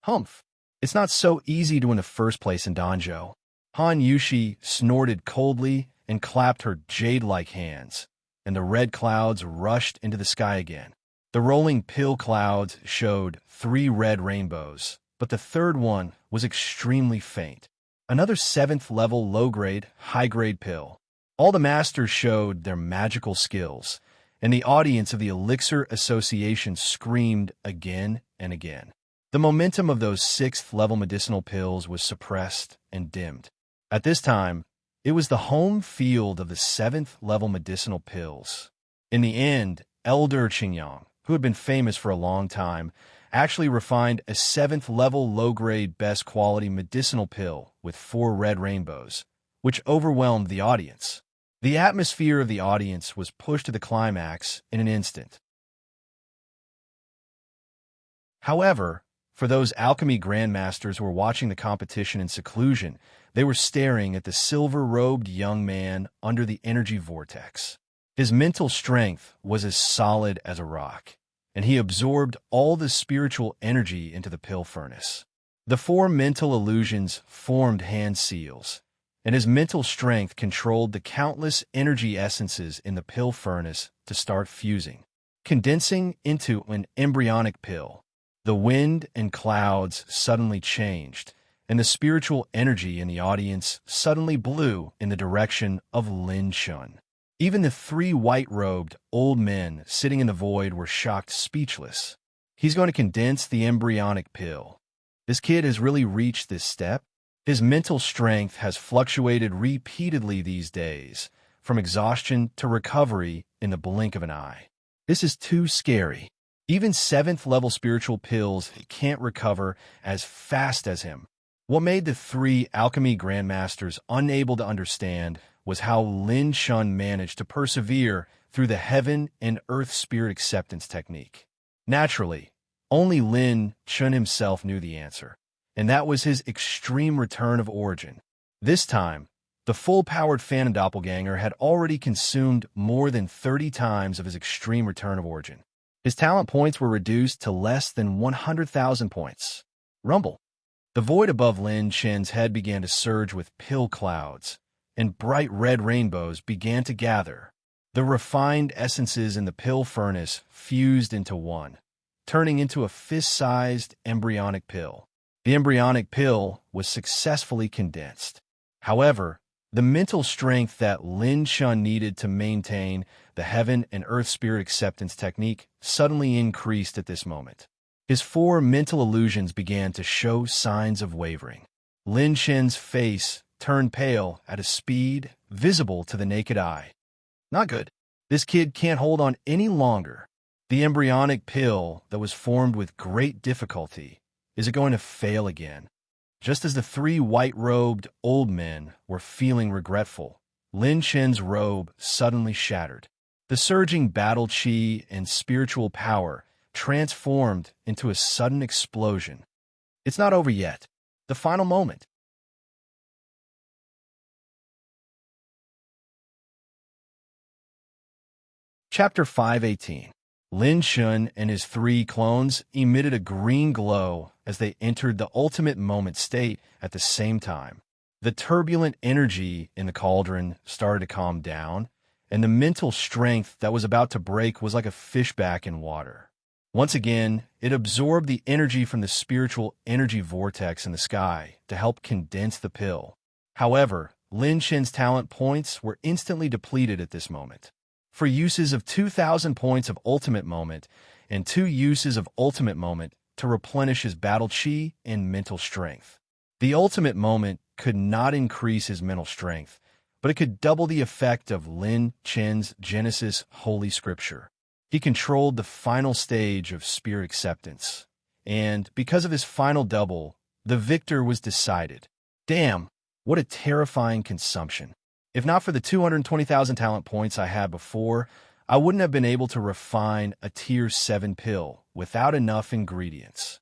Humph! It's not so easy to win the first place in Danzhou. Han Yushi snorted coldly and clapped her jade-like hands, and the red clouds rushed into the sky again. The rolling pill clouds showed 3 red rainbows, but the 3rd one was extremely faint. Another 7th-level low-grade, high-grade pill. All the masters showed their magical skills, and the audience of the Elixir Association screamed again and again. The momentum of those 6th-level medicinal pills was suppressed and dimmed. At this time, it was the home field of the 7th-level medicinal pills. In the end, Elder Qingyang, who had been famous for a long time, actually refined a 7th-level low-grade best-quality medicinal pill with 4 red rainbows, which overwhelmed the audience. The atmosphere of the audience was pushed to the climax in an instant. However, for those alchemy grandmasters who were watching the competition in seclusion, they were staring at the silver-robed young man under the energy vortex. His mental strength was as solid as a rock, and he absorbed all the spiritual energy into the pill furnace. The 4 mental illusions formed hand seals, and his mental strength controlled the countless energy essences in the pill furnace to start fusing, condensing into an embryonic pill. The wind and clouds suddenly changed, and the spiritual energy in the audience suddenly blew in the direction of Lin Shun. Even the 3 white-robed old men sitting in the void were shocked speechless. He's going to condense the embryonic pill. This kid has really reached this step? His mental strength has fluctuated repeatedly these days, from exhaustion to recovery in the blink of an eye. This is too scary. Even 7th-level spiritual pills can't recover as fast as him. What made the 3 alchemy grandmasters unable to understand was how Lin Shun managed to persevere through the heaven and earth spirit acceptance technique. Naturally, only Lin Shun himself knew the answer, and that was his extreme return of origin. This time, the full-powered Phantom Doppelganger had already consumed more than 30 times of his extreme return of origin. His talent points were reduced to less than 100,000 points. Rumble. The void above Lin Chen's head began to surge with pill clouds, and bright red rainbows began to gather. The refined essences in the pill furnace fused into one, turning into a fist-sized embryonic pill. The embryonic pill was successfully condensed. However, the mental strength that Lin Shun needed to maintain the heaven and earth spirit acceptance technique suddenly increased at this moment. His 4 mental illusions began to show signs of wavering. Lin Shen's face turned pale at a speed visible to the naked eye. Not good. This kid can't hold on any longer. The embryonic pill that was formed with great difficulty, is it going to fail again? Just as the 3 white-robed old men were feeling regretful, Lin Shen's robe suddenly shattered. The surging battle chi and spiritual power transformed into a sudden explosion. It's not over yet. The final moment. Chapter 518. Lin Shun and his 3 clones emitted a green glow as they entered the ultimate moment state at the same time. The turbulent energy in the cauldron started to calm down, and the mental strength that was about to break was like a fishback in water. Once again, it absorbed the energy from the spiritual energy vortex in the sky to help condense the pill. However, Lin Shen's talent points were instantly depleted at this moment. For uses of 2,000 points of Ultimate Moment and 2 uses of Ultimate Moment to replenish his battle chi and mental strength. The Ultimate Moment could not increase his mental strength, but it could double the effect of Lin Chen's Genesis Holy Scripture. He controlled the final stage of spirit acceptance, and because of his final double, the victor was decided. Damn, what a terrifying consumption. If not for the 220,000 talent points I had before, I wouldn't have been able to refine a Tier 7 pill without enough ingredients.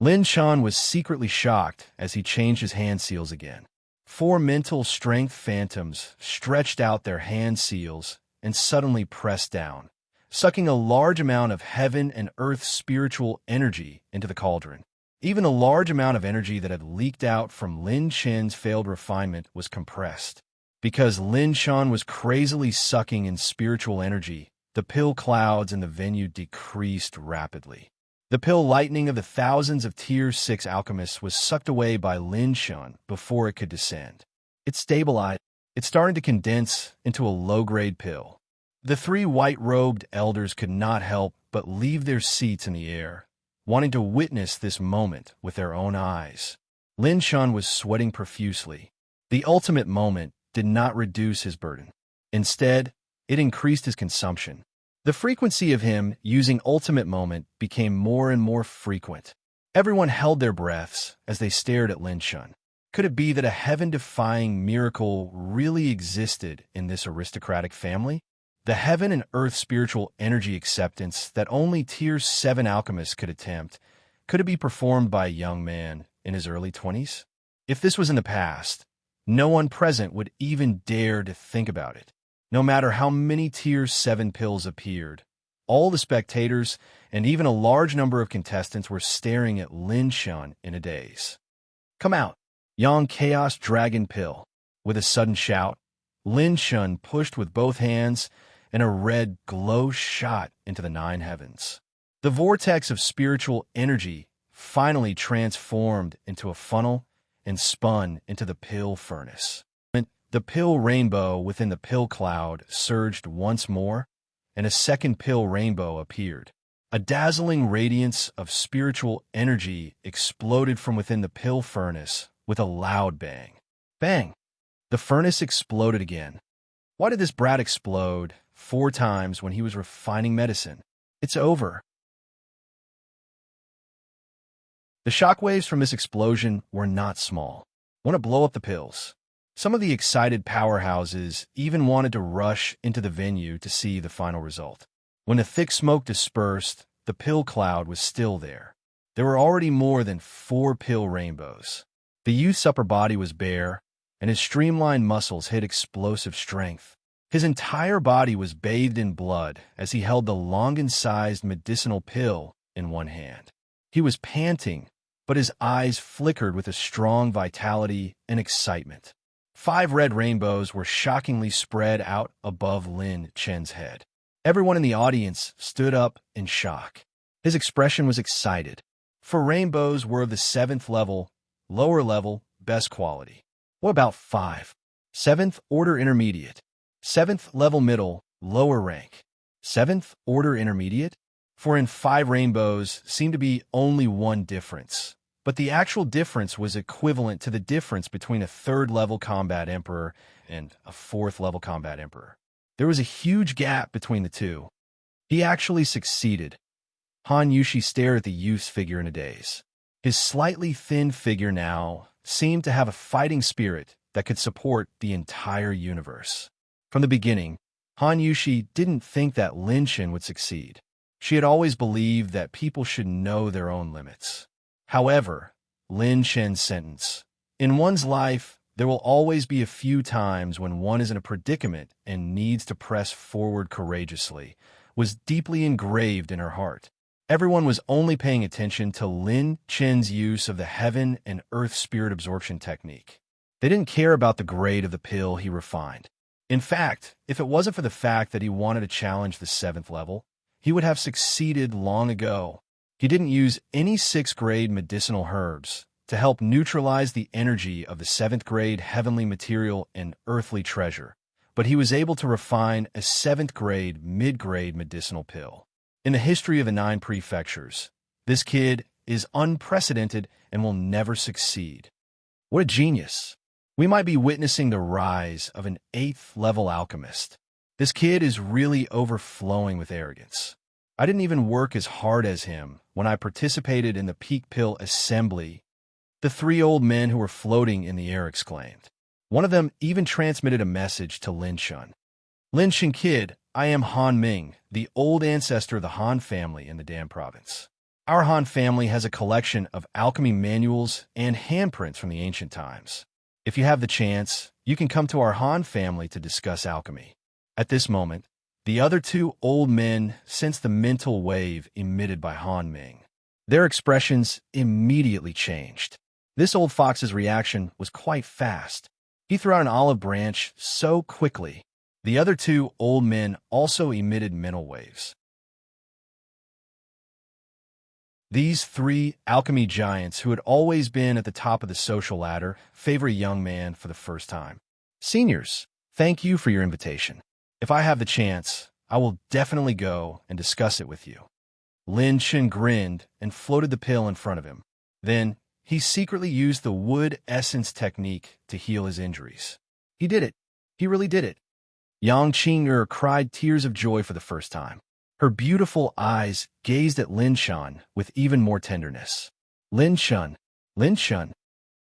Lin Shan was secretly shocked as he changed his hand seals again. 4 mental strength phantoms stretched out their hand seals and suddenly pressed down, sucking a large amount of heaven and earth spiritual energy into the cauldron. Even a large amount of energy that had leaked out from Lin Chen's failed refinement was compressed. Because Lin Shan was crazily sucking in spiritual energy, the pill clouds in the venue decreased rapidly. The pill lightning of the thousands of Tier 6 alchemists was sucked away by Lin Shan before it could descend. It stabilized. It started to condense into a low-grade pill. The 3 white-robed elders could not help but leave their seats in the air, wanting to witness this moment with their own eyes. Lin Shan was sweating profusely. The ultimate moment did not reduce his burden. Instead, it increased his consumption. The frequency of him using Ultimate Moment became more and more frequent. Everyone held their breaths as they stared at Lin Shan. Could it be that a heaven-defying miracle really existed in this aristocratic family? The heaven and earth spiritual energy acceptance that only Tier 7 alchemists could attempt, could it be performed by a young man in his early 20s? If this was in the past, no one present would even dare to think about it. No matter how many Tier 7 pills appeared, all the spectators and even a large number of contestants were staring at Lin Shan in a daze. Come out, Yang Chaos Dragon Pill. With a sudden shout, Lin Shan pushed with both hands, and a red glow shot into the 9 heavens. The vortex of spiritual energy finally transformed into a funnel and spun into the pill furnace. The pill rainbow within the pill cloud surged once more, and a second pill rainbow appeared. A dazzling radiance of spiritual energy exploded from within the pill furnace, with a loud bang. Bang! The furnace exploded again. Why did this brat explode 4 times when he was refining medicine? It's over. The shockwaves from this explosion were not small. Want to blow up the pills. Some of the excited powerhouses even wanted to rush into the venue to see the final result. When the thick smoke dispersed, the pill cloud was still there. There were already more than 4 pill rainbows. The youth's upper body was bare, and his streamlined muscles hid explosive strength. His entire body was bathed in blood as he held the Longan-sized medicinal pill in one hand. He was panting, but his eyes flickered with a strong vitality and excitement. 5 red rainbows were shockingly spread out above Lin Chen's head. Everyone in the audience stood up in shock. His expression was excited. 4 rainbows were of the 7th level, lower level, best quality. What about 5? 7th order intermediate. 7th level middle, lower rank. 7th order intermediate? For in 5 rainbows seemed to be only one difference. But the actual difference was equivalent to the difference between a 3rd level combat emperor and a 4th level combat emperor. There was a huge gap between the two. He actually succeeded. Han Yushi stared at the youth's figure in a daze. His slightly thin figure now seemed to have a fighting spirit that could support the entire universe. From the beginning, Han Yushi didn't think that Lin Chen would succeed. She had always believed that people should know their own limits. However, Lin Chen's sentence, "In one's life, there will always be a few times when one is in a predicament and needs to press forward courageously," was deeply engraved in her heart. Everyone was only paying attention to Lin Chen's use of the heaven and earth spirit absorption technique. They didn't care about the grade of the pill he refined. In fact, if it wasn't for the fact that he wanted to challenge the 7th level, he would have succeeded long ago. He didn't use any 6th grade medicinal herbs to help neutralize the energy of the 7th grade heavenly material and earthly treasure, but he was able to refine a 7th grade mid-grade medicinal pill. In the history of the 9 prefectures, this kid is unprecedented and will never succeed. What a genius! We might be witnessing the rise of an 8th level alchemist. This kid is really overflowing with arrogance. I didn't even work as hard as him when I participated in the peak pill assembly, the 3 old men who were floating in the air exclaimed. One of them even transmitted a message to Lin Chen. "Lin Chen kid, I am Han Ming, the old ancestor of the Han family in the Dan province. Our Han family has a collection of alchemy manuals and handprints from the ancient times. If you have the chance, you can come to our Han family to discuss alchemy." At this moment, the other 2 old men sensed the mental wave emitted by Han Ming. Their expressions immediately changed. This old fox's reaction was quite fast. He threw out an olive branch so quickly. The other 2 old men also emitted mental waves. These 3 alchemy giants who had always been at the top of the social ladder favor a young man for the first time. "Seniors, thank you for your invitation. If I have the chance, I will definitely go and discuss it with you." Lin Chen grinned and floated the pill in front of him. Then, he secretly used the wood essence technique to heal his injuries. He did it. He really did it. Yang Qing'er cried tears of joy for the first time. Her beautiful eyes gazed at Lin Chen with even more tenderness. "Lin Chen, Lin Chen."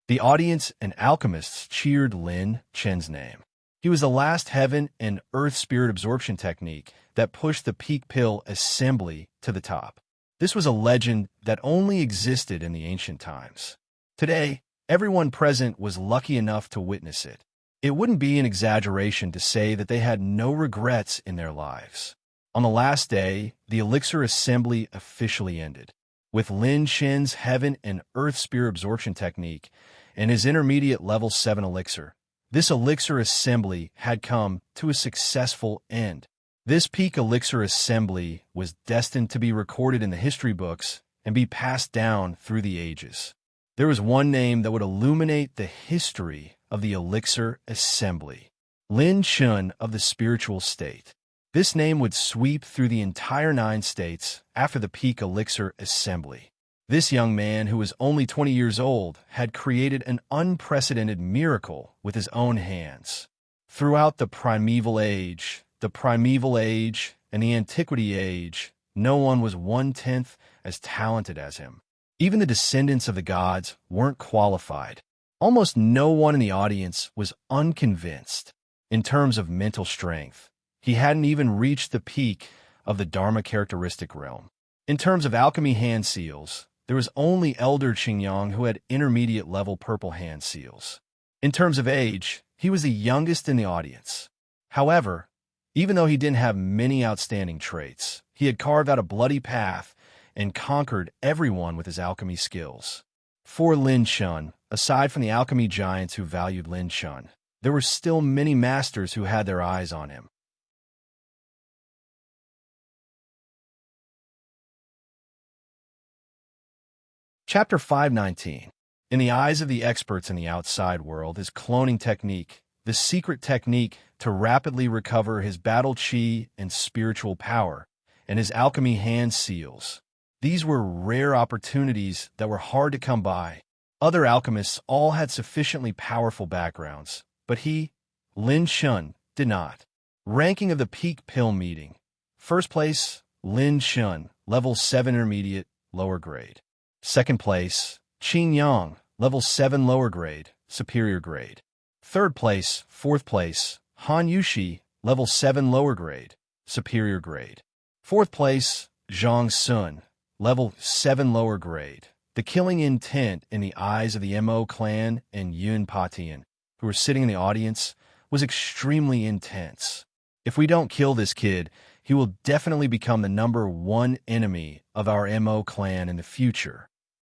The audience and alchemists cheered Lin Chen's name. He was the last heaven and earth spirit absorption technique that pushed the peak pill assembly to the top. This was a legend that only existed in the ancient times. Today, everyone present was lucky enough to witness it. It wouldn't be an exaggeration to say that they had no regrets in their lives. On the last day, the elixir assembly officially ended. With Lin Chen's heaven and earth spirit absorption technique and his intermediate level 7 elixir, this elixir assembly had come to a successful end. This peak elixir assembly was destined to be recorded in the history books and be passed down through the ages. There was one name that would illuminate the history of the elixir assembly: Lin Chen of the spiritual state. This name would sweep through the entire 9 states after the peak elixir assembly. This young man, who was only 20 years old, had created an unprecedented miracle with his own hands. Throughout the primeval age, and the antiquity age, no one was one-tenth as talented as him. Even the descendants of the gods weren't qualified. Almost no one in the audience was unconvinced. In terms of mental strength, he hadn't even reached the peak of the Dharma characteristic realm. In terms of alchemy hand seals, there was only Elder Qingyang who had intermediate-level purple hand seals. In terms of age, he was the youngest in the audience. However, even though he didn't have many outstanding traits, he had carved out a bloody path and conquered everyone with his alchemy skills. For Lin Shun, aside from the alchemy giants who valued Lin Shun, there were still many masters who had their eyes on him. Chapter 519. In the eyes of the experts in the outside world, his cloning technique, the secret technique to rapidly recover his battle chi and spiritual power, and his alchemy hand seals. These were rare opportunities that were hard to come by. Other alchemists all had sufficiently powerful backgrounds, but he, Lin Shun, did not. Ranking of the Peak Pill Meeting. First place, Lin Shun, level 7 intermediate, lower grade. Second place, Qin Yang, level 7 lower grade, superior grade. Third place, fourth place, Han Yushi, level 7 lower grade, superior grade. Fourth place, Zhang Sun, level 7 lower grade. The killing intent in the eyes of the Mo clan and Yun Patian, who were sitting in the audience, was extremely intense. If we don't kill this kid, he will definitely become the #1 enemy of our Mo clan in the future.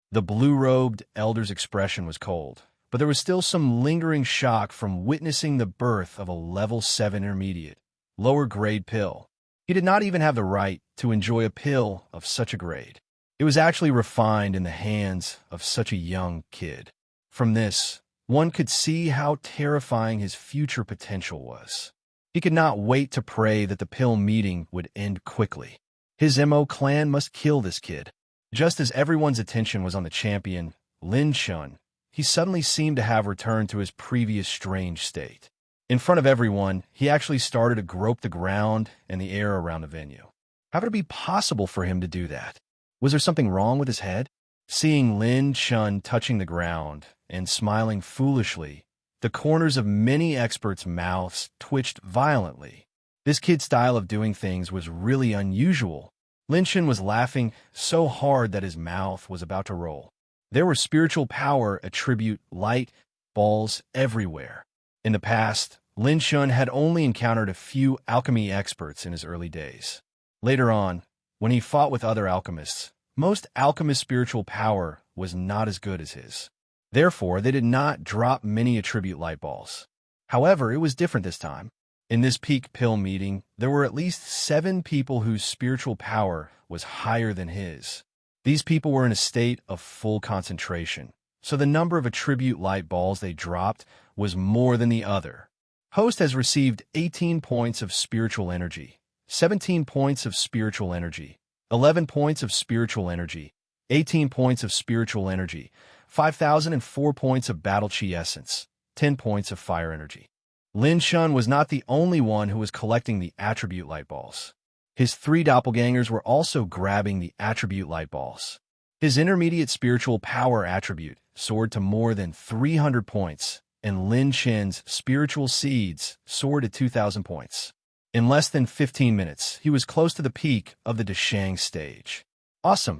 The blue-robed elder's expression was cold, but there was still some lingering shock from witnessing the birth of a level 7 intermediate, lower-grade pill. He did not even have the right to enjoy a pill of such a grade. It was actually refined in the hands of such a young kid. From this, one could see how terrifying his future potential was. He could not wait to pray that the pill meeting would end quickly. His Mo clan must kill this kid. Just as everyone's attention was on the champion, Lin Shun, he suddenly seemed to have returned to his previous strange state. In front of everyone, he actually started to grope the ground and the air around the venue. How could it be possible for him to do that? Was there something wrong with his head? Seeing Lin Shun touching the ground and smiling foolishly, the corners of many experts' mouths twitched violently. This kid's style of doing things was really unusual. Lin Shun was laughing so hard that his mouth was about to roll. There were spiritual power attribute light balls everywhere. In the past, Lin Shun had only encountered a few alchemy experts in his early days. Later on, when he fought with other alchemists, most alchemists' spiritual power was not as good as his. Therefore, they did not drop many attribute light balls. However, it was different this time. In this peak pill meeting, there were at least 7 people whose spiritual power was higher than his. These people were in a state of full concentration, so the number of attribute light balls they dropped was more than the other. Host has received 18 points of spiritual energy, 17 points of spiritual energy, 11 points of spiritual energy, 18 points of spiritual energy, 5,004 points of battle chi essence, 10 points of fire energy. Lin Shun was not the only one who was collecting the attribute light balls. His 3 doppelgangers were also grabbing the attribute light balls. His intermediate spiritual power attribute soared to more than 300 points, and Lin Shen's spiritual seeds soared to 2,000 points. In less than 15 minutes, he was close to the peak of the Deshang stage. Awesome!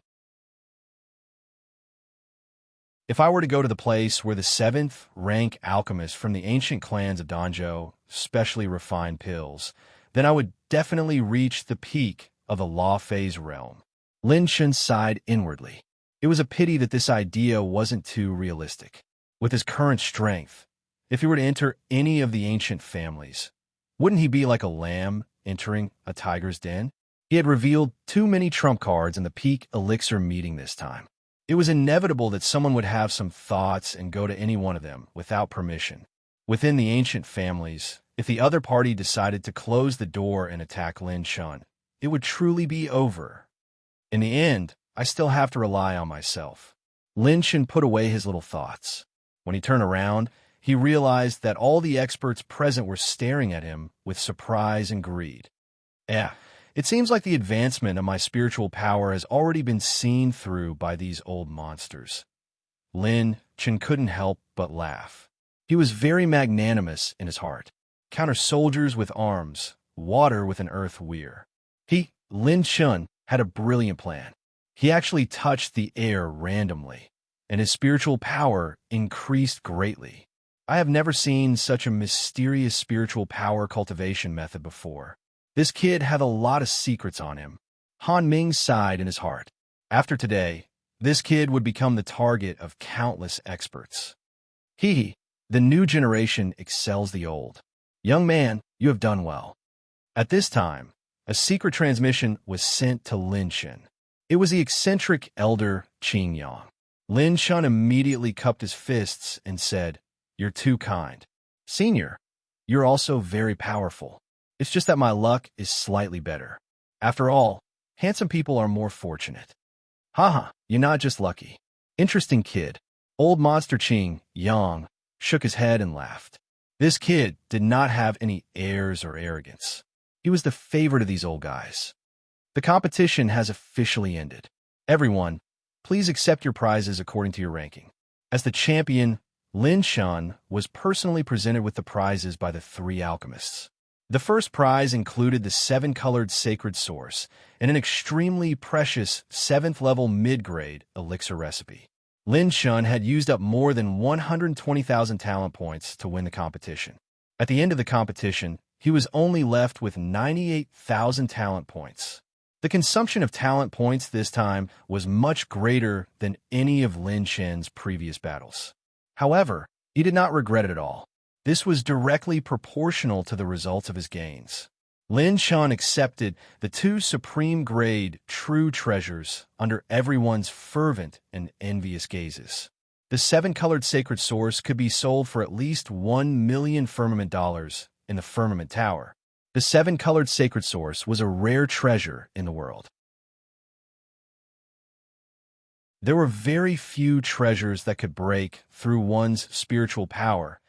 If I were to go to the place where the 7th rank alchemists from the ancient clans of Danzhou specially refined pills, then I would definitely reach the peak of the law phase realm. Lin Shun sighed inwardly. It was a pity that this idea wasn't too realistic. With his current strength, if he were to enter any of the ancient families, wouldn't he be like a lamb entering a tiger's den? He had revealed too many trump cards in the peak elixir meeting this time. It was inevitable that someone would have some thoughts and go to any one of them without permission. Within the ancient families, if the other party decided to close the door and attack Lin Shun, it would truly be over. In the end, I still have to rely on myself. Lin Shan put away his little thoughts. When he turned around, he realized that all the experts present were staring at him with surprise and greed. It seems like the advancement of my spiritual power has already been seen through by these old monsters. Lin Shan couldn't help but laugh. He was very magnanimous in his heart. Counter soldiers with arms, water with an earth weir. Lin Shan, had a brilliant plan. He actually touched the air randomly, and his spiritual power increased greatly. I have never seen such a mysterious spiritual power cultivation method before. This kid had a lot of secrets on him. Han Ming sighed in his heart. After today, this kid would become the target of countless experts. The new generation excels the old. Young man, you have done well. At this time, a secret transmission was sent to Lin Shan. It was the eccentric elder Qing Yang. Lin Shan immediately cupped his fists and said, "You're too kind. Senior, you're also very powerful. It's just that my luck is slightly better. After all, handsome people are more fortunate." You're not just lucky. Interesting kid. Old monster Qing Yang shook his head and laughed. This kid did not have any airs or arrogance. He was the favorite of these old guys. The competition has officially ended. Everyone, please accept your prizes according to your ranking. As the champion, Lin Shan was personally presented with the prizes by the three alchemists. The first prize included the 7-colored sacred source and an extremely precious 7th-level mid-grade elixir recipe. Lin Shan had used up more than 120,000 talent points to win the competition. At the end of the competition, he was only left with 98,000 talent points. The consumption of talent points this time was much greater than any of Lin Shan's previous battles. However, he did not regret it at all. This was directly proportional to the results of his gains. Lin Shan accepted the 2 supreme-grade true treasures under everyone's fervent and envious gazes. The 7-colored sacred source could be sold for at least 1 million firmament dollars in the Firmament Tower. The 7-colored sacred source was a rare treasure in the world. There were very few treasures that could break through one's spiritual power,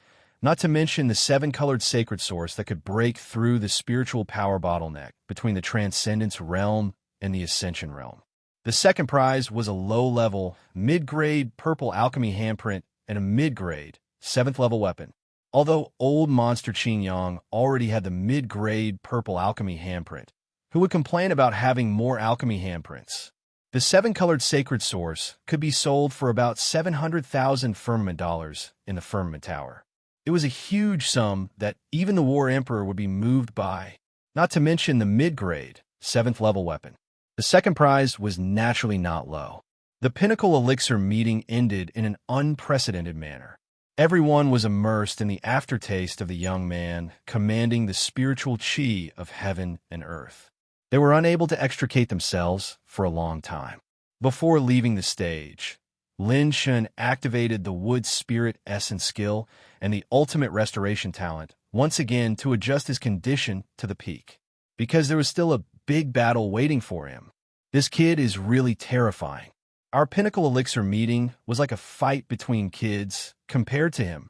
not to mention the 7-colored sacred source that could break through the spiritual power bottleneck between the Transcendence realm and the Ascension realm. The second prize was a low-level, mid-grade purple alchemy handprint and a mid-grade, 7th-level weapon. Although old monster Qing Yang already had the mid-grade purple alchemy handprint, who would complain about having more alchemy handprints? The 7-colored sacred source could be sold for about 700,000 firmament dollars in the Firmament Tower. It was a huge sum that even the War Emperor would be moved by, not to mention the mid-grade, 7th-level weapon. The second prize was naturally not low. The Pinnacle Elixir meeting ended in an unprecedented manner. Everyone was immersed in the aftertaste of the young man commanding the spiritual chi of heaven and earth. They were unable to extricate themselves for a long time. Before leaving the stage, Lin Shan activated the Wood Spirit Essence skill and the Ultimate Restoration talent once again to adjust his condition to the peak. Because there was still a big battle waiting for him. This kid is really terrifying. Our Pinnacle Elixir meeting was like a fight between kids compared to him.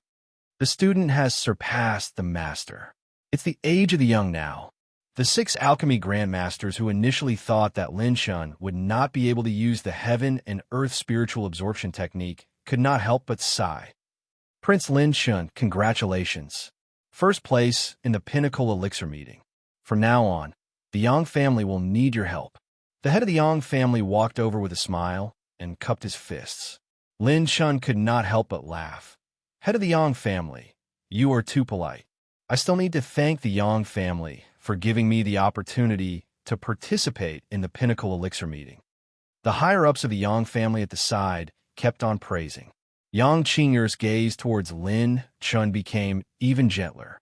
The student has surpassed the master. It's the age of the young now. The 6 alchemy grandmasters who initially thought that Lin Shan would not be able to use the heaven and earth spiritual absorption technique could not help but sigh. Prince Lin Shan, congratulations. First place in the Pinnacle Elixir meeting. From now on, the Yang family will need your help. The head of the Yang family walked over with a smile and cupped his fists. Lin Shan could not help but laugh. Head of the Yang family, you are too polite. I still need to thank the Yang family for giving me the opportunity to participate in the Pinnacle Elixir meeting. The higher-ups of the Yang family at the side kept on praising. Yang Qing'er's gaze towards Lin Shan became even gentler.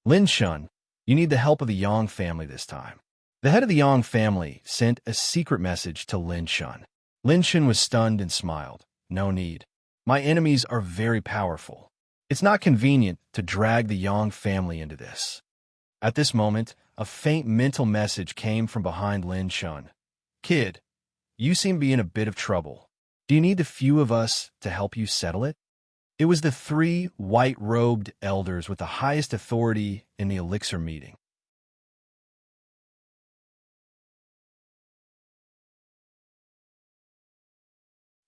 Lin Shan, you need the help of the Yang family this time. The head of the Yang family sent a secret message to Lin Shan. Lin Shan was stunned and smiled. No need. My enemies are very powerful. It's not convenient to drag the Yang family into this. At this moment, a faint mental message came from behind Lin Shan. Kid, you seem to be in a bit of trouble. Do you need the few of us to help you settle it? It was the three white-robed elders with the highest authority in the elixir meeting.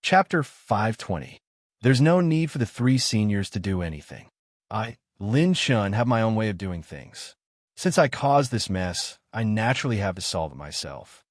Chapter 520. There's no need for the three seniors to do anything. I, Lin Shun, have my own way of doing things. Since I caused this mess, I naturally have to solve it myself.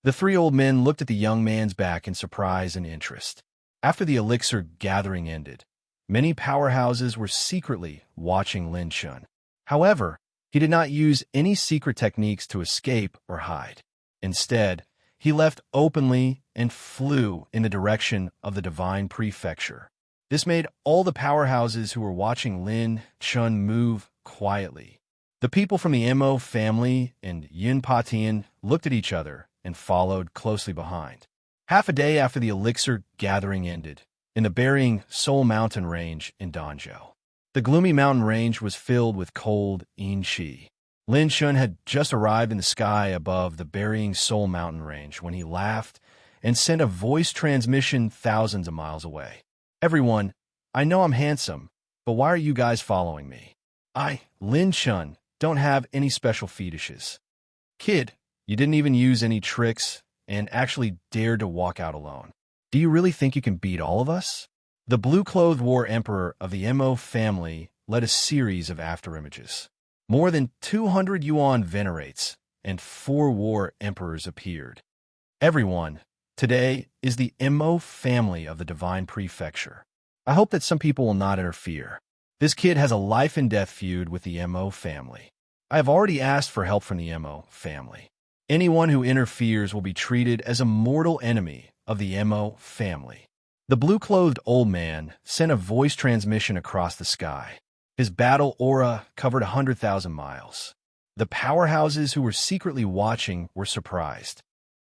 The three old men looked at the young man's back in surprise and interest. After the elixir gathering ended, many powerhouses were secretly watching Lin Shun. However, he did not use any secret techniques to escape or hide. Instead, he left openly and flew in the direction of the Divine Prefecture. This made all the powerhouses who were watching Lin Shun move quietly. The people from the Mo family and Yin Patian looked at each other and followed closely behind. Half a day after the elixir gathering ended, in the burying Soul Mountain Range in Danzhou, the gloomy mountain range was filled with cold yin qi. Lin Shun had just arrived in the sky above the burying Soul Mountain Range when he laughed and sent a voice transmission thousands of miles away. Everyone, I know I'm handsome, but why are you guys following me? I, Lin Shun, don't have any special fetishes. Kid, you didn't even use any tricks and actually dared to walk out alone. Do you really think you can beat all of us? The blue-clothed war emperor of the Mo family led a series of afterimages. More than 200 yuan venerates and 4 war emperors appeared. Everyone, today is the Mo family of the Divine Prefecture. I hope that some people will not interfere. This kid has a life-and-death feud with the Mo family. I have already asked for help from the Mo family. Anyone who interferes will be treated as a mortal enemy of the Mo family. The blue-clothed old man sent a voice transmission across the sky. His battle aura covered 100,000 miles. The powerhouses who were secretly watching were surprised.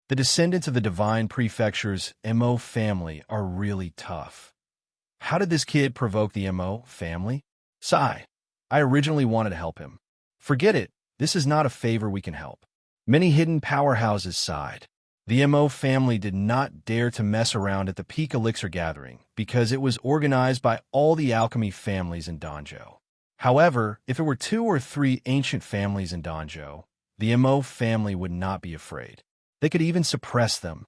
The descendants of the Divine Prefecture's Mo family are really tough. How did this kid provoke the Mo family? Sigh. I originally wanted to help him. Forget it. This is not a favor we can help. Many hidden powerhouses sighed. The Mo family did not dare to mess around at the peak elixir gathering because it was organized by all the alchemy families in Danzhou. However, if it were 2 or 3 ancient families in Danzhou, the Mo family would not be afraid. They could even suppress them.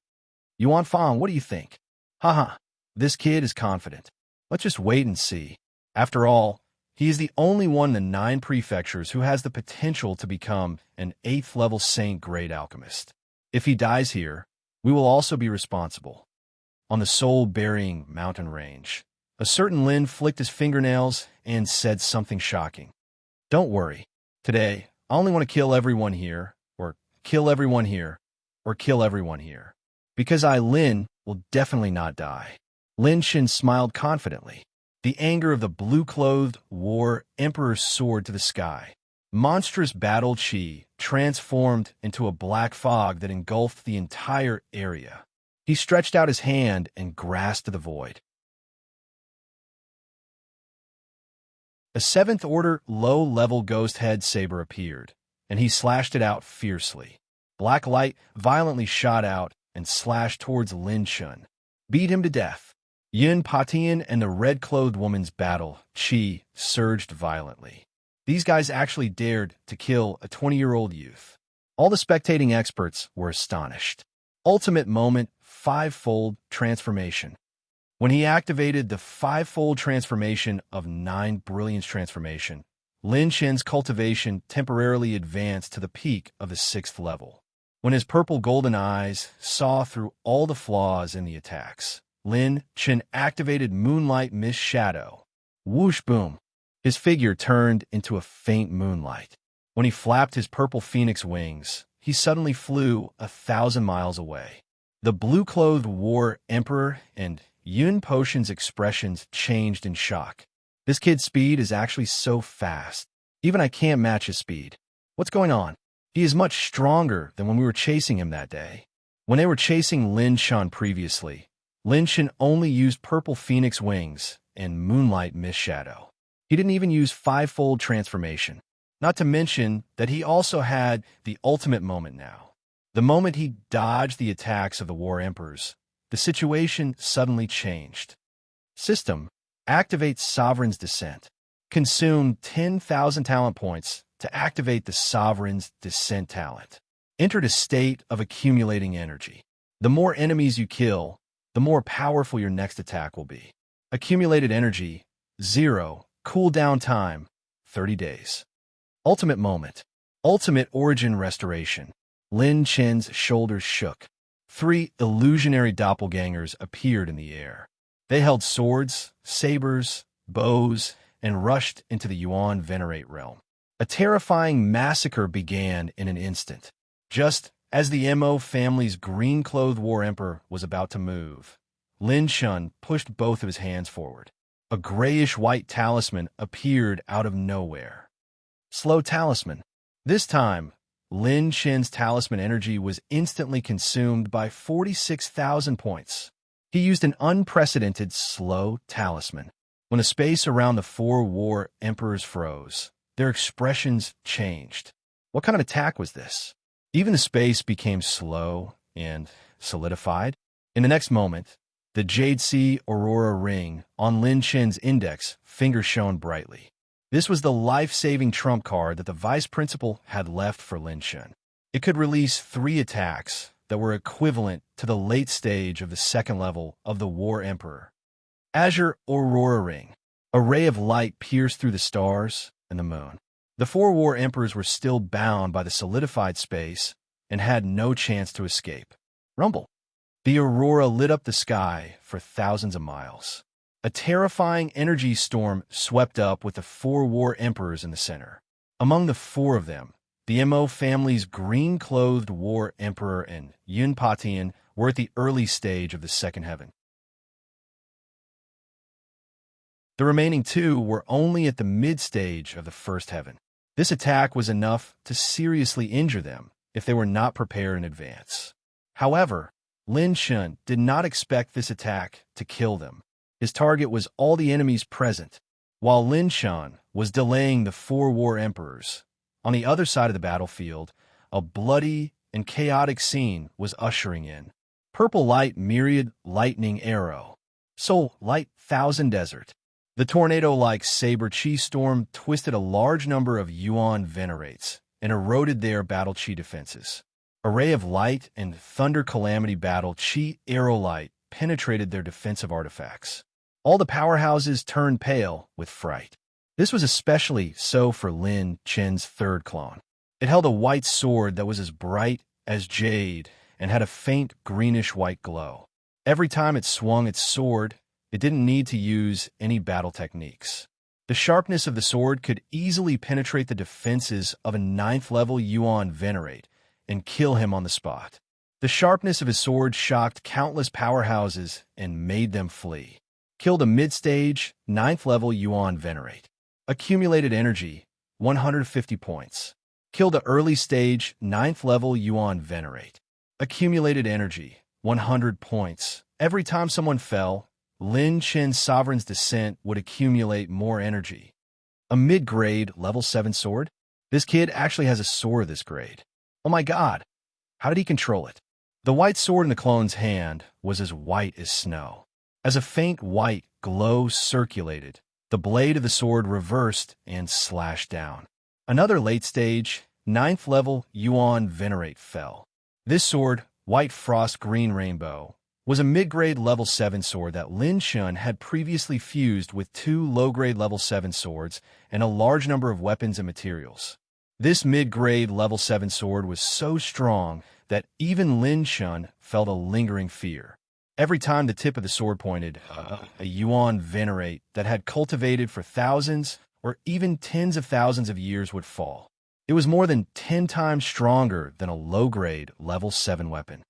Yuan Fang, what do you think? Haha, this kid is confident. Let's just wait and see. After all, he is the only one in the 9 prefectures who has the potential to become an 8th-level saint-grade alchemist. If he dies here, we will also be responsible. On the soul-burying mountain range, a certain Lin flicked his fingernails and said something shocking. Don't worry. Today, I only want to kill everyone here, or kill everyone here, or kill everyone here. Because I, Lin, will definitely not die. Lin Shin smiled confidently. The anger of the blue-clothed war emperor soared to the sky. Monstrous battle chi transformed into a black fog that engulfed the entire area. He stretched out his hand and grasped the void. A 7th-order low-level ghost head saber appeared, and he slashed it out fiercely. Black light violently shot out and slashed towards Lin Shun. Beat him to death. Yin Patian and the red-clothed woman's battle chi surged violently. These guys actually dared to kill a 20-year-old youth. All the spectating experts were astonished. Ultimate moment, 5-fold transformation. When he activated the 5-fold transformation of 9 brilliance transformation, Lin Shin's cultivation temporarily advanced to the peak of the 6th level. When his purple golden eyes saw through all the flaws in the attacks, Lin Shin activated Moonlight Mist Shadow. Whoosh boom. His figure turned into a faint moonlight. When he flapped his purple phoenix wings, he suddenly flew 1,000 miles away. The blue-clothed war emperor and Yun Potion's expressions changed in shock. This kid's speed is actually so fast. Even I can't match his speed. What's going on? He is much stronger than when we were chasing him that day. When they were chasing Lin Shan previously, Lin Shan only used purple phoenix wings and Moonlight Mist Shadow. He didn't even use 5-fold transformation. Not to mention that he also had the ultimate moment now. The moment he dodged the attacks of the War Emperors, the situation suddenly changed. System: activate Sovereign's Descent. Consume 10,000 talent points to activate the Sovereign's Descent talent. Entered a state of accumulating energy. The more enemies you kill, the more powerful your next attack will be. Accumulated energy, 0. Cooldown time, 30 days. Ultimate moment. Ultimate origin restoration. Lin Chen's shoulders shook. 3 illusionary doppelgangers appeared in the air. They held swords, sabers, bows, and rushed into the Yuan Venerate realm. A terrifying massacre began in an instant. Just as the Mo family's green-clothed War Emperor was about to move, Lin Shun pushed both of his hands forward. A grayish-white talisman appeared out of nowhere. Slow talisman. This time, Lin Chen's talisman energy was instantly consumed by 46,000 points. He used an unprecedented slow talisman. When the space around the 4 War Emperors froze, their expressions changed. What kind of attack was this? Even the space became slow and solidified. In the next moment, the Jade Sea Aurora ring on Lin Chen's index finger shone brightly. This was the life-saving trump card that the vice principal had left for Lin Chen. It could release 3 attacks that were equivalent to the late stage of the 2nd level of the War Emperor. Azure Aurora ring. A ray of light pierced through the stars and the moon. The 4 War Emperors were still bound by the solidified space and had no chance to escape. Rumble. The aurora lit up the sky for thousands of miles. A terrifying energy storm swept up with the 4 War Emperors in the center. Among the 4 of them, the Mo family's green-clothed War Emperor and Yun Patian were at the early stage of the 2nd heaven. The remaining 2 were only at the mid-stage of the 1st heaven. This attack was enough to seriously injure them if they were not prepared in advance. However, Lin Shun did not expect this attack to kill them. His target was all the enemies present, while Lin Shun was delaying the 4 War Emperors. On the other side of the battlefield, a bloody and chaotic scene was ushering in. Purple light myriad lightning arrow. Soul light thousand desert. The tornado-like saber chi storm twisted a large number of Yuan Venerates and eroded their battle chi defenses. A ray of light and thunder calamity battle chi arrow light penetrated their defensive artifacts. All the powerhouses turned pale with fright. This was especially so for Lin Chen's 3rd clone. It held a white sword that was as bright as jade and had a faint greenish-white glow. Every time it swung its sword, it didn't need to use any battle techniques. The sharpness of the sword could easily penetrate the defenses of a 9th-level Yuan Venerate and kill him on the spot. The sharpness of his sword shocked countless powerhouses and made them flee. Killed a mid-stage, 9th-level Yuan Venerate. Accumulated energy, 150 points. Killed a early-stage, 9th-level Yuan Venerate. Accumulated energy, 100 points. Every time someone fell, Lin Chen's Sovereign's Descent would accumulate more energy. A mid-grade, level 7 sword? This kid actually has a sword of this grade. Oh my god! How did he control it? The white sword in the clone's hand was as white as snow. As a faint white glow circulated, the blade of the sword reversed and slashed down. Another late-stage, 9th-level Yuan Venerate fell. This sword, White Frost Green Rainbow, was a mid-grade level 7 sword that Lin Shun had previously fused with 2 low-grade level 7 swords and a large number of weapons and materials. This mid-grade level 7 sword was so strong that even Lin Shun felt a lingering fear. Every time the tip of the sword pointed, a Yuan Venerate that had cultivated for thousands or even tens of thousands of years would fall. It was more than 10 times stronger than a low-grade level 7 weapon.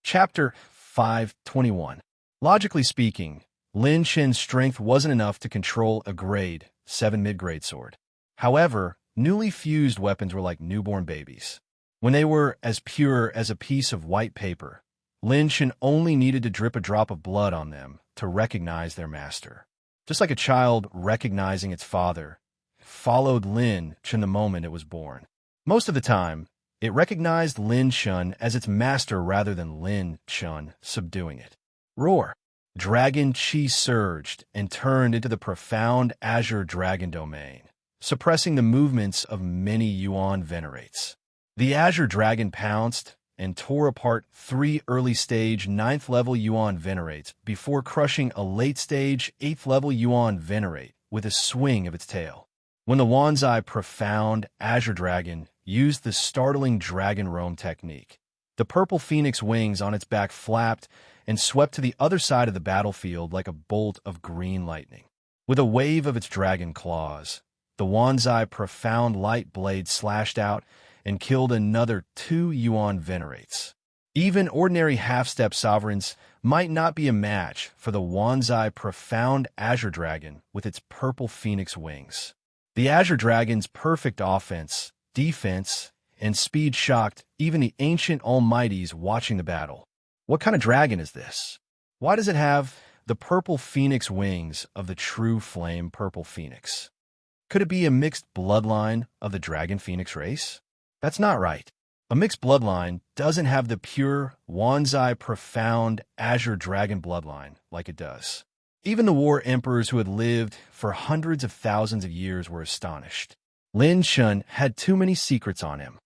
Chapter 521. Logically speaking, Lin Chen's strength wasn't enough to control a grade 7 mid-grade sword. However, newly fused weapons were like newborn babies. When they were as pure as a piece of white paper, Lin Chen only needed to drip a drop of blood on them to recognize their master. Just like a child recognizing its father, it followed Lin Chun the moment it was born. Most of the time, it recognized Lin Chun as its master rather than Lin Chun subduing it. Roar! Dragon Chi surged and turned into the profound azure dragon domain, suppressing the movements of many Yuan venerates. The azure dragon pounced and tore apart 3 early-stage 9th-level Yuan venerates before crushing a late-stage 8th-level Yuan venerate with a swing of its tail. When the Wanzai profound azure dragon used the startling dragon roam technique, the purple phoenix wings on its back flapped and swept to the other side of the battlefield like a bolt of green lightning. With a wave of its dragon claws, the Wanzai profound light blade slashed out and killed another 2 Yuan venerates. Even ordinary half-step sovereigns might not be a match for the Wanzai profound azure dragon with its purple phoenix wings. The azure dragon's perfect offense, defense, and speed shocked even the ancient almighties watching the battle. What kind of dragon is this? Why does it have the purple phoenix wings of the true flame purple phoenix? Could it be a mixed bloodline of the dragon phoenix race? That's not right. A mixed bloodline doesn't have the pure Wanzai profound azure dragon bloodline like it does. Even the war emperors who had lived for hundreds of thousands of years were astonished. Lin Chun had too many secrets on him.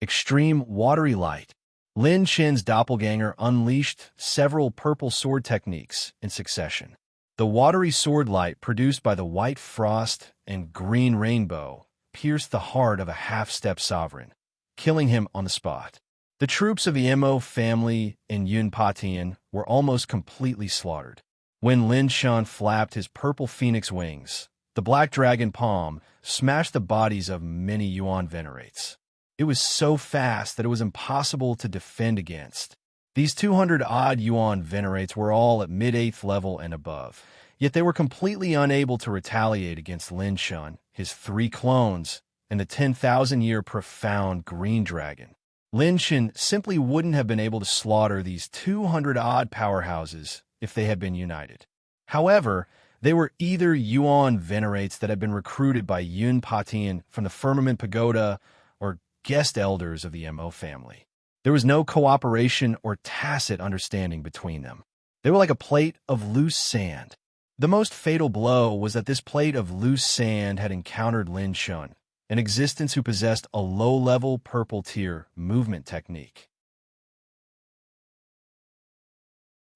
Extreme watery light. Lin Chen's doppelganger unleashed several purple sword techniques in succession. The watery sword light produced by the white frost and green rainbow pierced the heart of a half-step sovereign, killing him on the spot. The troops of the Mo family in Yun Patian were almost completely slaughtered. When Lin Chun flapped his purple phoenix wings, the black dragon palm smashed the bodies of many Yuan venerates. It was so fast that it was impossible to defend against. These 200-odd Yuan venerates were all at mid-8th level and above, yet they were completely unable to retaliate against Lin Chun, his 3 clones, and the 10,000-year profound green dragon. Lin Chun simply wouldn't have been able to slaughter these 200-odd powerhouses if they had been united. However, they were either Yuan venerates that had been recruited by Yun Patian from the Firmament Pagoda or guest elders of the Mo family. There was no cooperation or tacit understanding between them. They were like a plate of loose sand. The most fatal blow was that this plate of loose sand had encountered Lin Chun, an existence who possessed a low-level purple tier movement technique.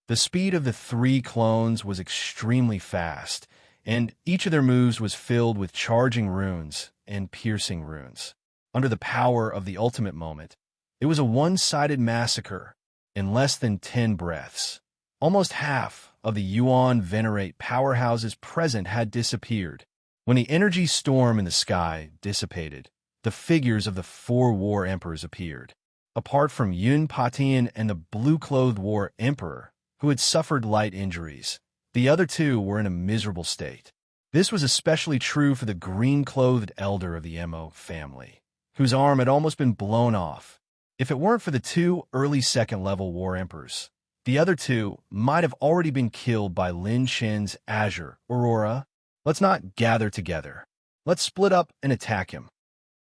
The speed of the 3 clones was extremely fast, and each of their moves was filled with charging runes and piercing runes. Under the power of the ultimate moment, it was a one-sided massacre in less than 10 breaths. Almost half of the Yuan venerate powerhouses present had disappeared. When the energy storm in the sky dissipated, the figures of the 4 war emperors appeared. Apart from Yun Patian and the blue-clothed war emperor, who had suffered light injuries, the other 2 were in a miserable state. This was especially true for the green-clothed elder of the Mo family, whose arm had almost been blown off. If it weren't for the 2 early 2nd-level war emperors, the other 2 might have already been killed by Lin Chen's azure aurora. Let's not gather together. Let's split up and attack him.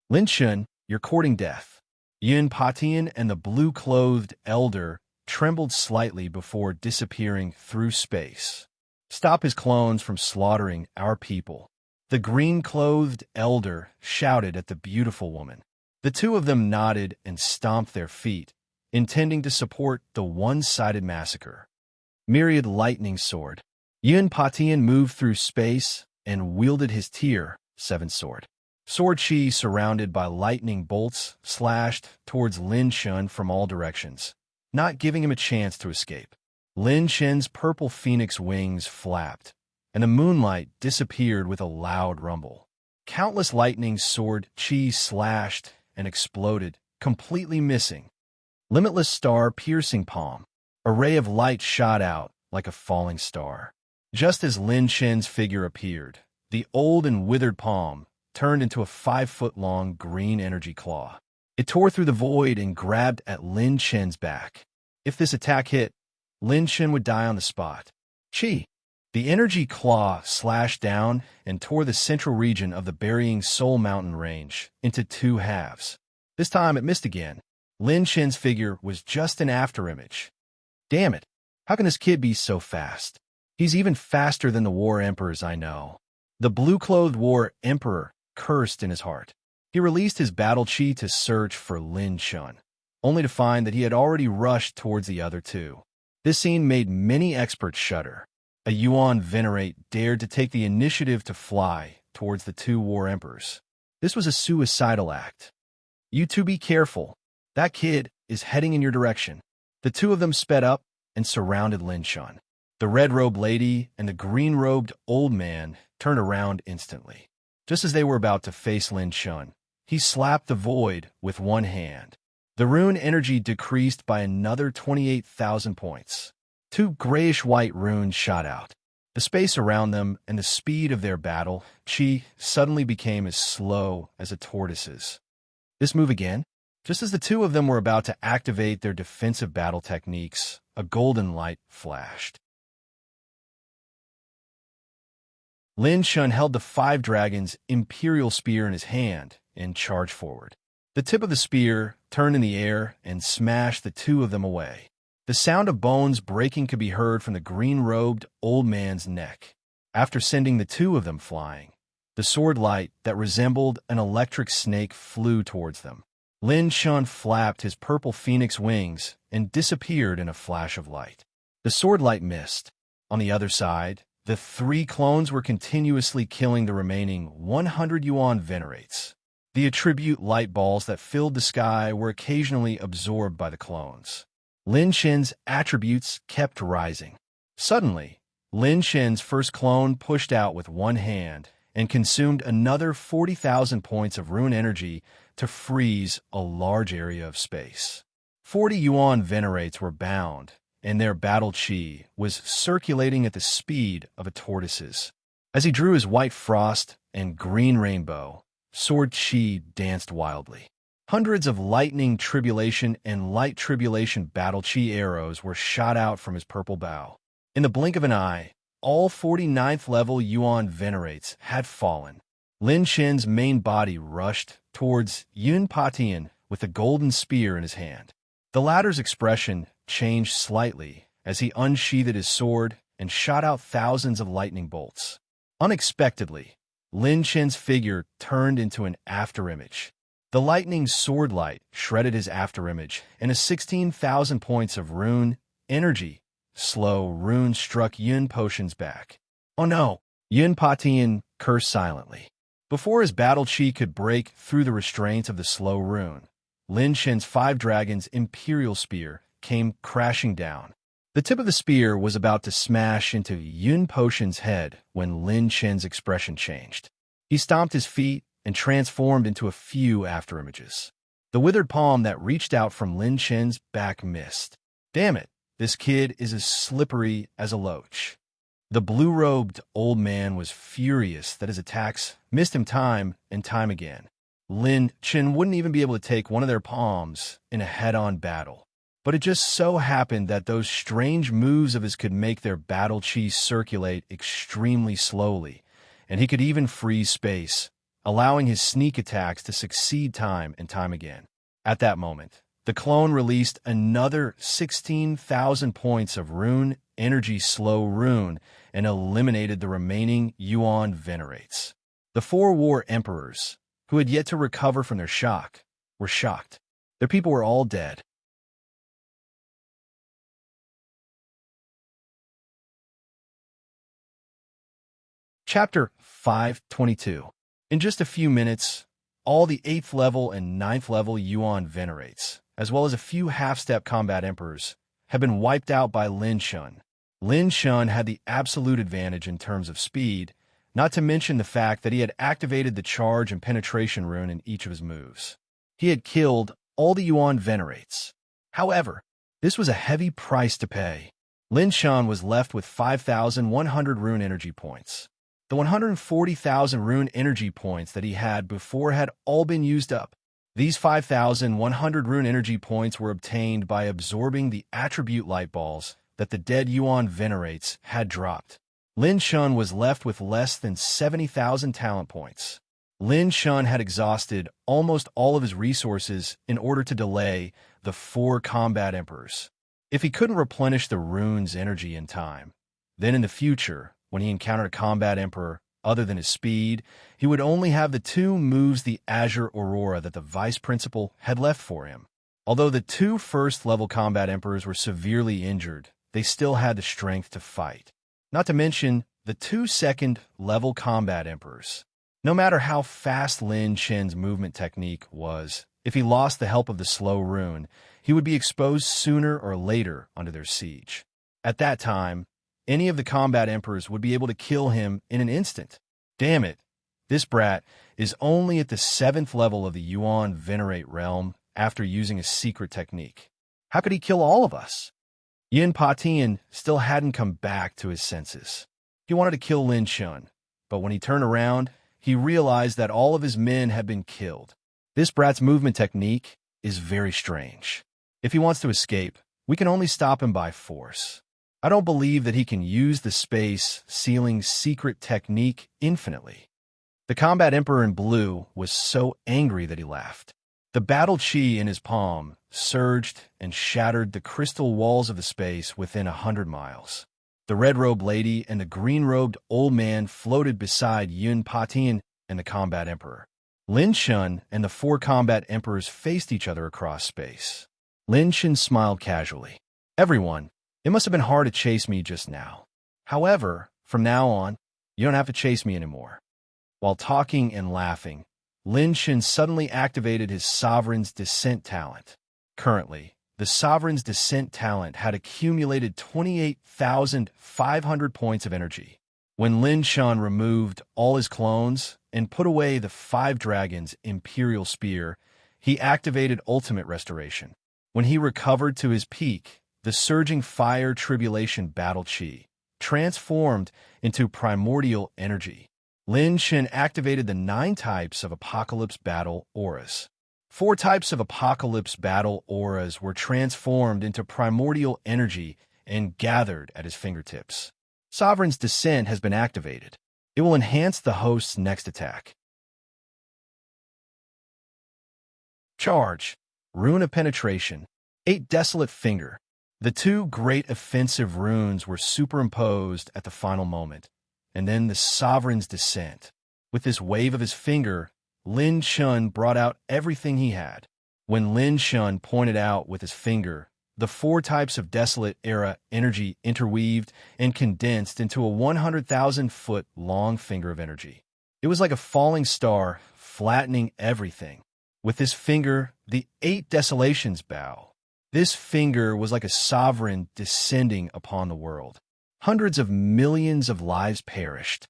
Lin Chun, you're courting death. Yun Patian and the blue-clothed elder trembled slightly before disappearing through space. Stop his clones from slaughtering our people. The green-clothed elder shouted at the beautiful woman. The 2 of them nodded and stomped their feet, intending to support the one-sided massacre. Myriad lightning sword. Yun Patian moved through space and wielded his tier 7 sword. Sword chi surrounded by lightning bolts slashed towards Lin Chun from all directions, not giving him a chance to escape. Lin Chen's purple phoenix wings flapped, and the moonlight disappeared with a loud rumble. Countless lightning sword chi slashed and exploded, completely missing. Limitless star piercing palm. A ray of light shot out like a falling star. Just as Lin Chen's figure appeared, the old and withered palm turned into a 5-foot-long green energy claw. It tore through the void and grabbed at Lin Chen's back. If this attack hit, Lin Chen would die on the spot. Chi! The energy claw slashed down and tore the central region of the burying Soul Mountain range into two halves. This time it missed again. Lin Chen's figure was just an afterimage. Damn it! How can this kid be so fast? He's even faster than the War Emperors I know. The blue-clothed War Emperor cursed in his heart. He released his battle chi to search for Lin Chen, only to find that he had already rushed towards the other two. This scene made many experts shudder. A Yuan Venerate dared to take the initiative to fly towards the two War Emperors. This was a suicidal act. You two be careful. That kid is heading in your direction. The two of them sped up and surrounded Lin Chen. The red-robed lady and the green-robed old man turned around instantly. Just as they were about to face Lin Chen, he slapped the void with one hand. The rune energy decreased by another 28,000 points. Two grayish-white runes shot out. The space around them and the speed of their battle chi suddenly became as slow as a tortoise's. This move again? Just as the two of them were about to activate their defensive battle techniques, a golden light flashed. Lin Chen held the Five Dragons' Imperial Spear in his hand and charged forward. The tip of the spear turned in the air and smashed the two of them away. The sound of bones breaking could be heard from the green-robed old man's neck. After sending the two of them flying, the sword light that resembled an electric snake flew towards them. Lin Chen flapped his purple phoenix wings and disappeared in a flash of light. The sword light missed. On the other side, the three clones were continuously killing the remaining 100 Yuan Venerates. The attribute light balls that filled the sky were occasionally absorbed by the clones. Lin Chen's attributes kept rising. Suddenly, Lin Chen's first clone pushed out with one hand and consumed another 40,000 points of rune energy to freeze a large area of space. 40 Yuan Venerates were bound, and their battle chi was circulating at the speed of a tortoise's. As he drew his white frost and green rainbow, sword chi danced wildly. Hundreds of lightning tribulation and light tribulation battle chi arrows were shot out from his purple bow. In the blink of an eye, all 49th level Yuan Venerates had fallen. Lin Chen's main body rushed towards Yun Patian with a golden spear in his hand. The latter's expression changed slightly as he unsheathed his sword and shot out thousands of lightning bolts. Unexpectedly, Lin Chen's figure turned into an afterimage. The lightning sword light shredded his afterimage, and a 16,000 points of rune energy slow rune struck Yun Potion's back. Oh no! Yun Patian cursed silently. Before his battle chi could break through the restraints of the slow rune, Lin Chen's Five Dragons' Imperial Spear came crashing down. The tip of the spear was about to smash into Yun Potion's head when Lin Chen's expression changed. He stomped his feet and transformed into a few afterimages. The withered palm that reached out from Lin Chen's back missed. Damn it, this kid is as slippery as a loach. The blue-robed old man was furious that his attacks missed him time and time again. Lin Chen wouldn't even be able to take one of their palms in a head-on battle. But it just so happened that those strange moves of his could make their battle chi circulate extremely slowly, and he could even freeze space, allowing his sneak attacks to succeed time and time again. At that moment, the clone released another 16,000 points of rune energy slow rune and eliminated the remaining Yuan Venerates. The four War Emperors, who had yet to recover from their shock, were shocked. Their people were all dead. Chapter 522. In just a few minutes, all the 8th level and 9th level Yuan Venerates, as well as a few half-step combat emperors, had been wiped out by Lin Chen. Lin Chen had the absolute advantage in terms of speed, not to mention the fact that he had activated the charge and penetration rune in each of his moves. He had killed all the Yuan Venerates. However, this was a heavy price to pay. Lin Chen was left with 5,100 rune energy points. The 140,000 rune energy points that he had before had all been used up. These 5,100 rune energy points were obtained by absorbing the attribute light balls that the dead Yuan Venerates had dropped. Lin Shun was left with less than 70,000 talent points. Lin Shun had exhausted almost all of his resources in order to delay the 4 combat emperors. If he couldn't replenish the rune's energy in time, then in the future, when he encountered a combat emperor other than his speed, he would only have the 2 moves the Azure Aurora that the vice principal had left for him. Although the 2 first-level combat emperors were severely injured, they still had the strength to fight. Not to mention the 2 second-level combat emperors. No matter how fast Lin Shen's movement technique was, if he lost the help of the slow rune, he would be exposed sooner or later under their siege. At that time, any of the combat emperors would be able to kill him in an instant. Damn it, this brat is only at the 7th level of the Yuan Venerate realm after using a secret technique. How could he kill all of us? Yin Patian still hadn't come back to his senses. He wanted to kill Lin Shun, but when he turned around, he realized that all of his men had been killed. This brat's movement technique is very strange. If he wants to escape, we can only stop him by force. I don't believe that he can use the space-sealing secret technique infinitely. The combat emperor in blue was so angry that he laughed. The battle chi in his palm surged and shattered the crystal walls of the space within 100 miles. The red-robed lady and the green-robed old man floated beside Yun Patian and the combat emperor. Lin Shun and the 4 combat emperors faced each other across space. Lin Shun smiled casually. Everyone, it must have been hard to chase me just now. However, from now on, you don't have to chase me anymore. While talking and laughing, Lin Shun suddenly activated his Sovereign's Descent talent. Currently, the Sovereign's Descent talent had accumulated 28,500 points of energy. When Lin Shun removed all his clones and put away the 5 dragons' Imperial Spear, he activated Ultimate Restoration. When he recovered to his peak, the surging Fire Tribulation Battle Chi transformed into Primordial Energy. Lin Shun activated the 9 types of Apocalypse Battle Auras. 4 types of Apocalypse Battle Auras were transformed into Primordial Energy and gathered at his fingertips. Sovereign's Descent has been activated. It will enhance the host's next attack. Charge. Rune of Penetration. 8 Desolate Finger. The 2 great offensive runes were superimposed at the final moment, and then the Sovereign's Descent. With this wave of his finger, Lin Shun brought out everything he had. When Lin Shun pointed out with his finger, the 4 types of Desolate Era energy interweaved and condensed into a 100,000-foot long finger of energy. It was like a falling star, flattening everything. With this finger, the 8 Desolations bow. This finger was like a sovereign descending upon the world. Hundreds of millions of lives perished.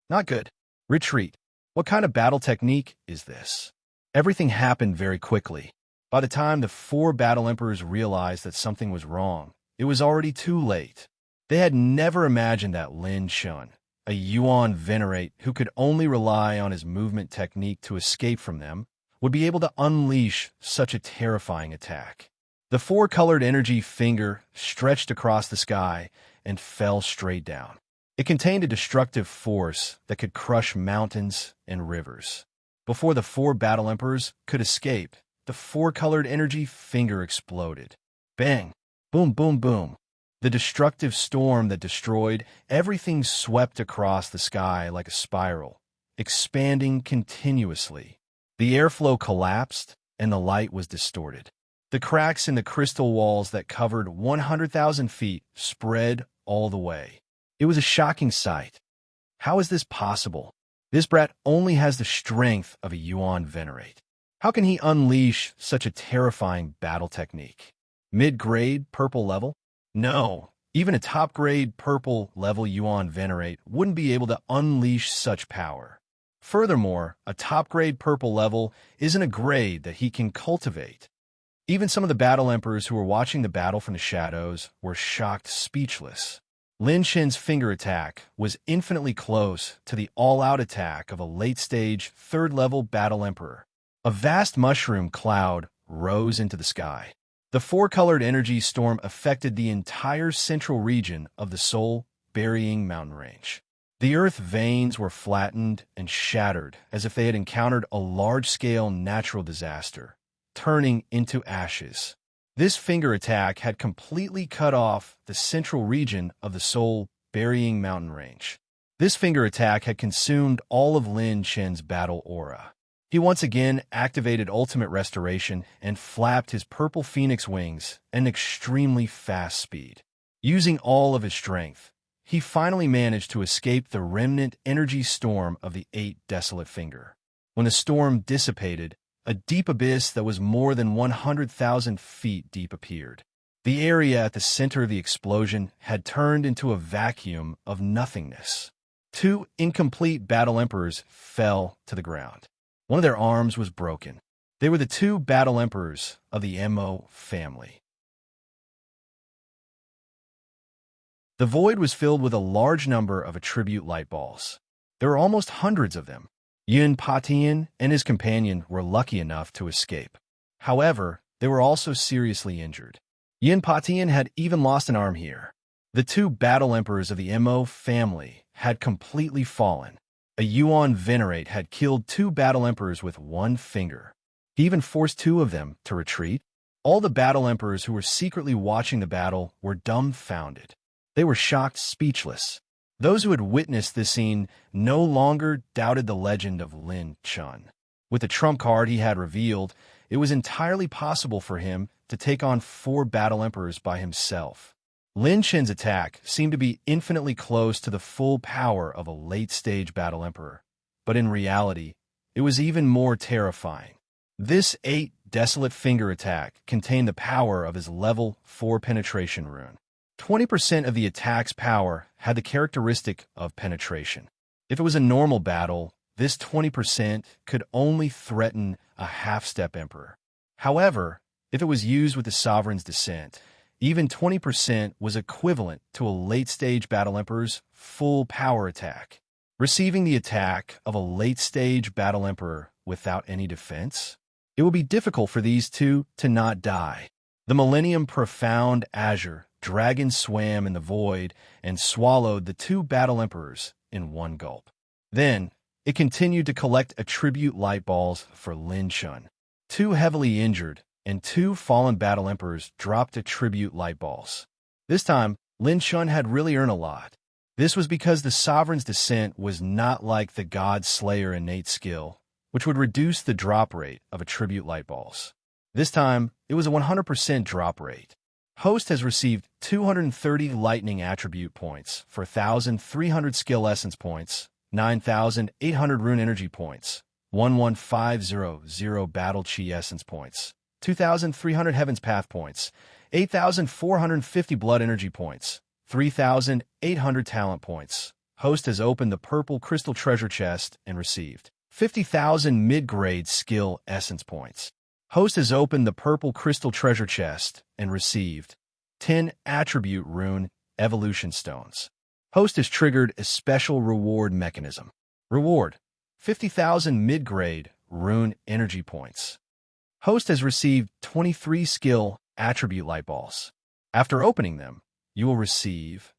Not good. Retreat. What kind of battle technique is this? Everything happened very quickly. By the time the 4 battle emperors realized that something was wrong, it was already too late. They had never imagined that Lin Shun, a Yuan Venerate who could only rely on his movement technique to escape from them, would be able to unleash such a terrifying attack. The 4-colored energy finger stretched across the sky and fell straight down. It contained a destructive force that could crush mountains and rivers. Before the 4 battle emperors could escape, the 4-colored energy finger exploded. Bang! Boom, boom, boom. The destructive storm that destroyed everything swept across the sky like a spiral, expanding continuously. The airflow collapsed, and the light was distorted. The cracks in the crystal walls that covered 100,000 feet spread all the way. It was a shocking sight. How is this possible? This brat only has the strength of a Yuan Venerate. How can he unleash such a terrifying battle technique? Mid-grade purple level? No, even a top-grade purple level Yuan Venerate wouldn't be able to unleash such power. Furthermore, a top-grade purple level isn't a grade that he can cultivate. Even some of the battle emperors who were watching the battle from the shadows were shocked speechless. Lin Shen's finger attack was infinitely close to the all-out attack of a late-stage, 3rd-level battle emperor. A vast mushroom cloud rose into the sky. The 4-colored energy storm affected the entire central region of the Soul burying mountain range. The earth veins were flattened and shattered as if they had encountered a large-scale natural disaster, turning into ashes. This finger attack had completely cut off the central region of the soul-burying mountain range. This finger attack had consumed all of Lin Chen's battle aura. He once again activated ultimate restoration and flapped his purple phoenix wings at an extremely fast speed. Using all of his strength, he finally managed to escape the remnant energy storm of the 8 desolate finger. When the storm dissipated, a deep abyss that was more than 100,000 feet deep appeared. The area at the center of the explosion had turned into a vacuum of nothingness. 2 incomplete battle emperors fell to the ground. One of their arms was broken. They were the 2 battle emperors of the Mo family. The void was filled with a large number of attribute light balls. There were almost hundreds of them. Yun Patian and his companion were lucky enough to escape. However, they were also seriously injured. Yun Patian had even lost an arm here. The 2 battle emperors of the Mo family had completely fallen. A Yuan Venerate had killed 2 battle emperors with 1 finger. He even forced 2 of them to retreat. All the battle emperors who were secretly watching the battle were dumbfounded. They were shocked, speechless. Those who had witnessed this scene no longer doubted the legend of Lin Chen. With the trump card he had revealed, it was entirely possible for him to take on 4 battle emperors by himself. Lin Chen's attack seemed to be infinitely close to the full power of a late-stage battle emperor, but in reality, it was even more terrifying. This 8 desolate finger attack contained the power of his level 4 penetration rune. 20% of the attack's power had the characteristic of penetration. If it was a normal battle, this 20% could only threaten a half-step emperor. However, if it was used with the Sovereign's Descent, even 20% was equivalent to a late-stage battle emperor's full power attack. Receiving the attack of a late-stage battle emperor without any defense? It would be difficult for these 2 to not die. The Millennium Profound Azure Dragon swam in the void and swallowed the 2 battle emperors in 1 gulp. Then, it continued to collect attribute light balls for Lin Chen. 2 heavily injured and 2 fallen battle emperors dropped attribute light balls. This time, Lin Chen had really earned a lot. This was because the Sovereign's Descent was not like the God Slayer innate skill, which would reduce the drop rate of attribute light balls. This time, it was a 100% drop rate. Host has received 230 lightning attribute points for 1,300 skill essence points, 9,800 rune energy points, 11500 battle chi essence points, 2,300 heavens path points, 8,450 blood energy points, 3,800 talent points. Host has opened the purple crystal treasure chest and received 50,000 mid-grade skill essence points. Host has opened the purple crystal treasure chest and received 10 attribute rune evolution stones. Host has triggered a special reward mechanism. Reward: 50,000 mid-grade rune energy points. Host has received 23 skill attribute light balls. After opening them, you will receive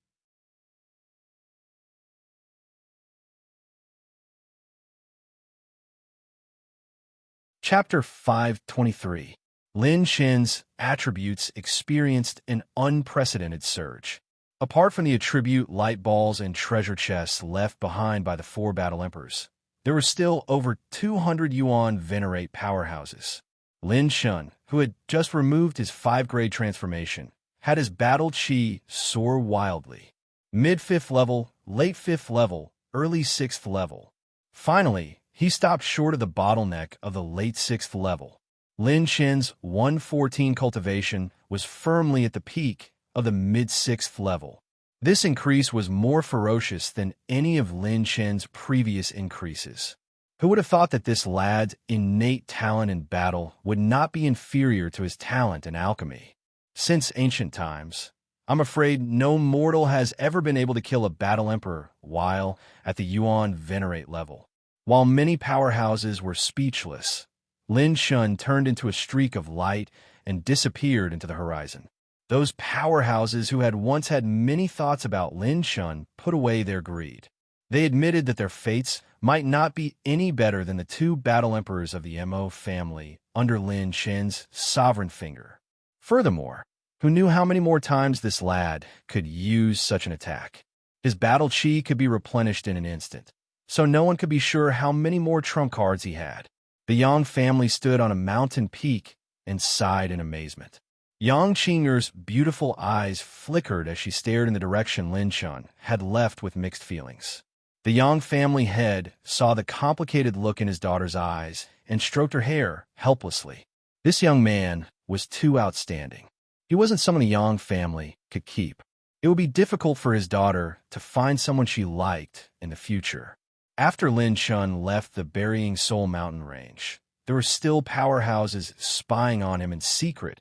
Chapter 523. Lin Chen's attributes experienced an unprecedented surge. Apart from the attribute light balls and treasure chests left behind by the 4 battle emperors, there were still over 200 Yuan Venerate powerhouses. Lin Chen, who had just removed his 5-grade transformation, had his battle chi soar wildly. Mid-5th level, late 5th level, early 6th level. Finally, he stopped short of the bottleneck of the late 6th level. Lin Chen's 114 cultivation was firmly at the peak of the mid-6th level. This increase was more ferocious than any of Lin Chen's previous increases. Who would have thought that this lad's innate talent in battle would not be inferior to his talent in alchemy? Since ancient times, I'm afraid no mortal has ever been able to kill a battle emperor while at the Yuan Venerate level. While many powerhouses were speechless, Lin Chen turned into a streak of light and disappeared into the horizon. Those powerhouses who had once had many thoughts about Lin Shun put away their greed. They admitted that their fates might not be any better than the two battle emperors of the Mo family under Lin Shen's sovereign finger. Furthermore, who knew how many more times this lad could use such an attack? His battle chi could be replenished in an instant, so no one could be sure how many more trump cards he had. The Yang family stood on a mountain peak and sighed in amazement. Yang Qinger's beautiful eyes flickered as she stared in the direction Lin Shun had left with mixed feelings. The Yang family head saw the complicated look in his daughter's eyes and stroked her hair helplessly. This young man was too outstanding. He wasn't someone the Yang family could keep. It would be difficult for his daughter to find someone she liked in the future. After Lin Shun left the Burying Soul mountain range, there were still powerhouses spying on him in secret,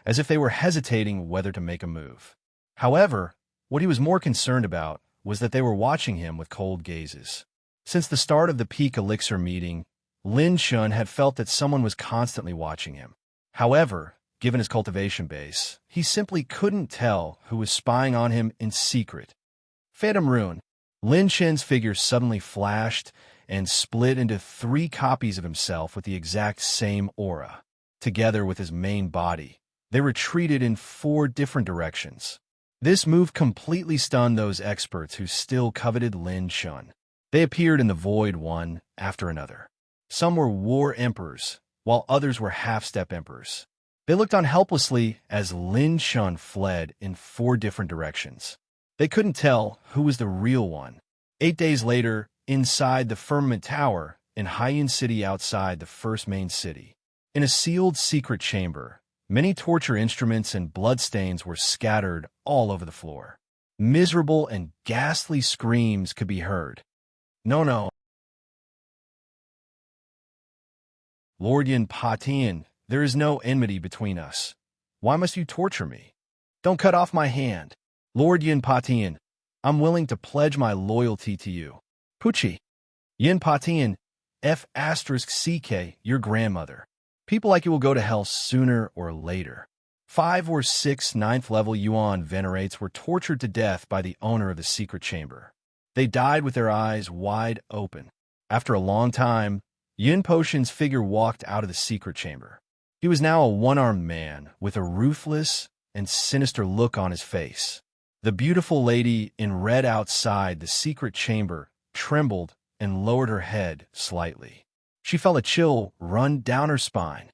as if they were hesitating whether to make a move. However, what he was more concerned about was that they were watching him with cold gazes. Since the start of the peak elixir meeting, Lin Shun had felt that someone was constantly watching him. However, given his cultivation base, he simply couldn't tell who was spying on him in secret. Phantom Rune. Lin Shen's figure suddenly flashed and split into 3 copies of himself with the exact same aura. Together with his main body, they retreated in 4 different directions. This move completely stunned those experts who still coveted Lin Shun. They appeared in the void one after another. Some were war emperors, while others were half-step emperors. They looked on helplessly as Lin Shun fled in 4 different directions. They couldn't tell who was the real one. 8 days later, inside the Firmament Tower, in Haiyan City outside the first main city, in a sealed secret chamber, many torture instruments and bloodstains were scattered all over the floor. Miserable and ghastly screams could be heard. No. Lord Yin Patian, there is no enmity between us. Why must you torture me? Don't cut off my hand. Lord Yin Patian, I'm willing to pledge my loyalty to you. Pucci. Yin Patian, F*CK, your grandmother. People like you will go to hell sooner or later. 5 or 6 9th-level Yuan venerates were tortured to death by the owner of the secret chamber. They died with their eyes wide open. After a long time, Yun Potion's figure walked out of the secret chamber. He was now a one-armed man with a ruthless and sinister look on his face. The beautiful lady in red outside the secret chamber trembled and lowered her head slightly. She felt a chill run down her spine.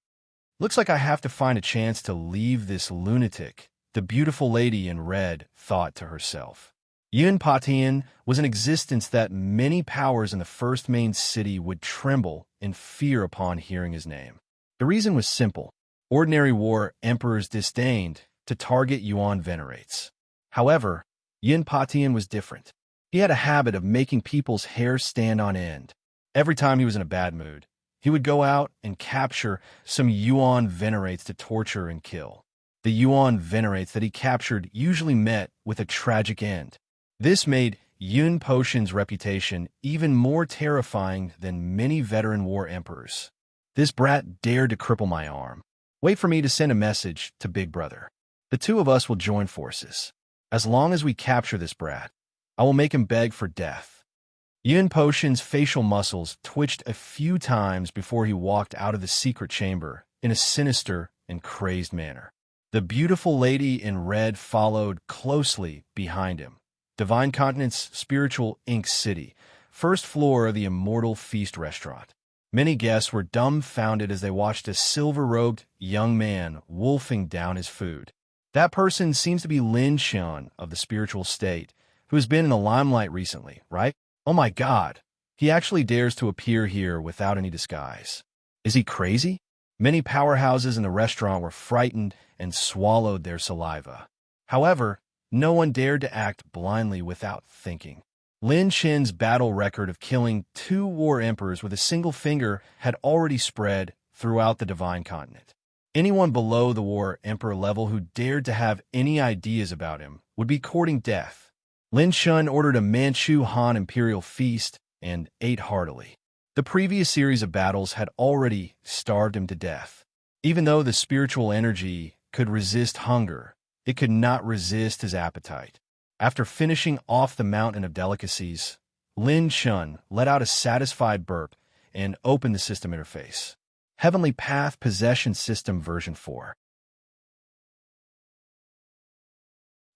Looks like I have to find a chance to leave this lunatic, the beautiful lady in red thought to herself. Yun Patian was an existence that many powers in the first main city would tremble in fear upon hearing his name. The reason was simple. Ordinary war emperors disdained to target Yuan venerates. However, Yun Patian was different. He had a habit of making people's hair stand on end. Every time he was in a bad mood, he would go out and capture some Yuan venerates to torture and kill. The Yuan venerates that he captured usually met with a tragic end. This made Yun Potion's reputation even more terrifying than many veteran war emperors. This brat dared to cripple my arm. Wait for me to send a message to Big Brother. The 2 of us will join forces. As long as we capture this brat, I will make him beg for death. Yun Potion's facial muscles twitched a few times before he walked out of the secret chamber in a sinister and crazed manner. The beautiful lady in red followed closely behind him. Divine Continent's Spiritual Ink City, first floor of the Immortal Feast restaurant. Many guests were dumbfounded as they watched a silver-robed young man wolfing down his food. That person seems to be Lin Shun of the spiritual state, who has been in the limelight recently, right? Oh my God, he actually dares to appear here without any disguise. Is he crazy? Many powerhouses in the restaurant were frightened and swallowed their saliva. However, no one dared to act blindly without thinking. Lin Shen's battle record of killing 2 war emperors with a single finger had already spread throughout the Divine Continent. Anyone below the war emperor level who dared to have any ideas about him would be courting death. Lin Shun ordered a Manchu Han imperial feast and ate heartily. The previous series of battles had already starved him to death. Even though the spiritual energy could resist hunger, It could not resist his appetite. After finishing off the mountain of delicacies, Lin Chun let out a satisfied burp and opened the system interface. Heavenly Path Possession System version 4.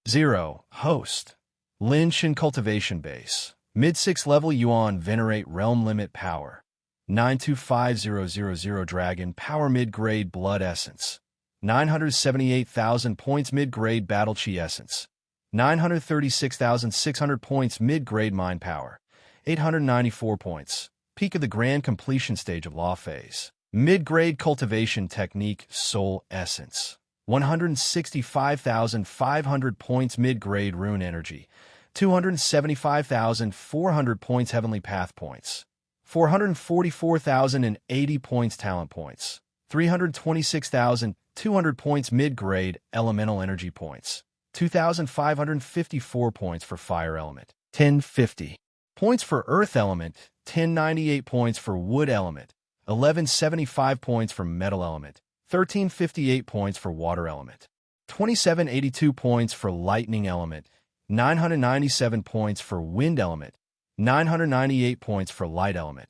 0. Host. Lin Chun Cultivation Base. Mid-6 level Yuan Venerate Realm Limit Power. 925000 Dragon Power Mid-Grade Blood Essence. 978,000 points Mid-Grade Battle Chi Essence. 936,600 points Mid-Grade Mind Power. 894 points. Peak of the Grand Completion Stage of Law Phase. Mid-Grade Cultivation Technique Soul Essence. 165,500 points Mid-Grade Rune Energy. 275,400 points Heavenly Path Points. 444,080 points Talent Points. 326,200 points Mid-Grade Elemental Energy Points. 2,554 points for Fire Element. 1050 points for Earth Element. 1098 points for Wood Element. 1175 points for Metal Element. 1358 points for Water Element. 2782 points for Lightning Element. 997 points for Wind Element. 998 points for Light Element.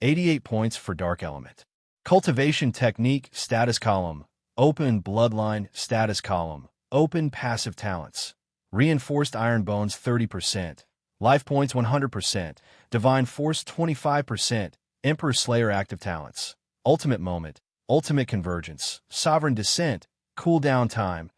88 points for Dark Element. Cultivation Technique Status Column. Open Bloodline Status Column. Open Passive Talents. Reinforced Iron Bones 30%. Life Points 100%. Divine Force 25%. Emperor Slayer Active Talents. Ultimate Moment. Ultimate Convergence. Sovereign Descent. Cooldown Time.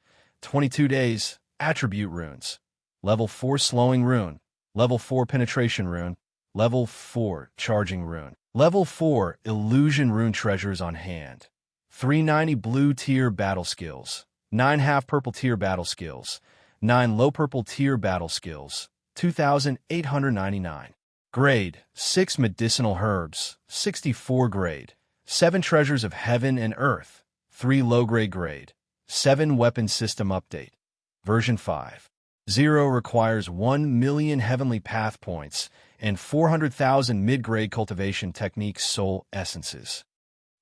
22 days. Attribute Runes. Level 4 Slowing Rune. Level 4 Penetration Rune. Level 4 Charging Rune. Level 4 Illusion Rune Treasures on Hand. 390 Blue Tier Battle Skills. 9 Half Purple Tier Battle Skills. 9 Low Purple Tier Battle Skills. 2,899. Grade 6 Medicinal Herbs. 64 Grade. 7 Treasures of Heaven and Earth. 3 Low-Grade Grade. 7 Weapon System Update. Version 5. 0 requires 1 million Heavenly Path Points and 400,000 Mid-Grade Cultivation Technique Soul Essences.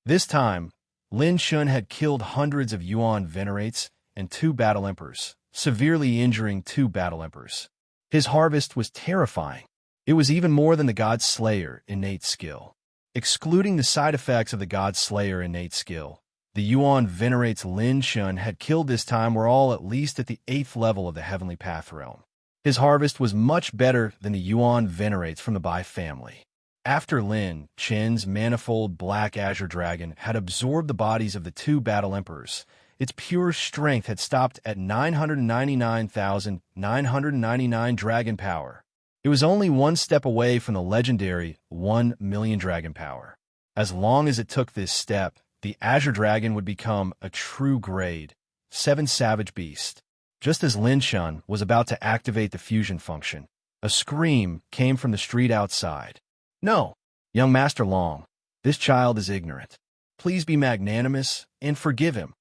This time, Lin Chun had killed hundreds of Yuan Venerates and 2 Battle Emperors, severely injuring 2 Battle Emperors. His harvest was terrifying. It was even more than the God Slayer innate skill. Excluding the side effects of the God Slayer innate skill, the Yuan Venerates Lin Chun had killed this time were all at least at the 8th level of the Heavenly Path Realm. His harvest was much better than the Yuan Venerates from the Bai family. After Lin Chun's manifold Black Azure Dragon had absorbed the bodies of the 2 Battle Emperors, its pure strength had stopped at 999,999 dragon power. It was only one step away from the legendary 1 million dragon power. As long as it took this step, the Azure Dragon would become a true grade 7 savage beast. Just as Lin Chun was about to activate the fusion function, a scream came from the street outside. "No, young Master Long, this child is ignorant. Please be magnanimous and forgive him."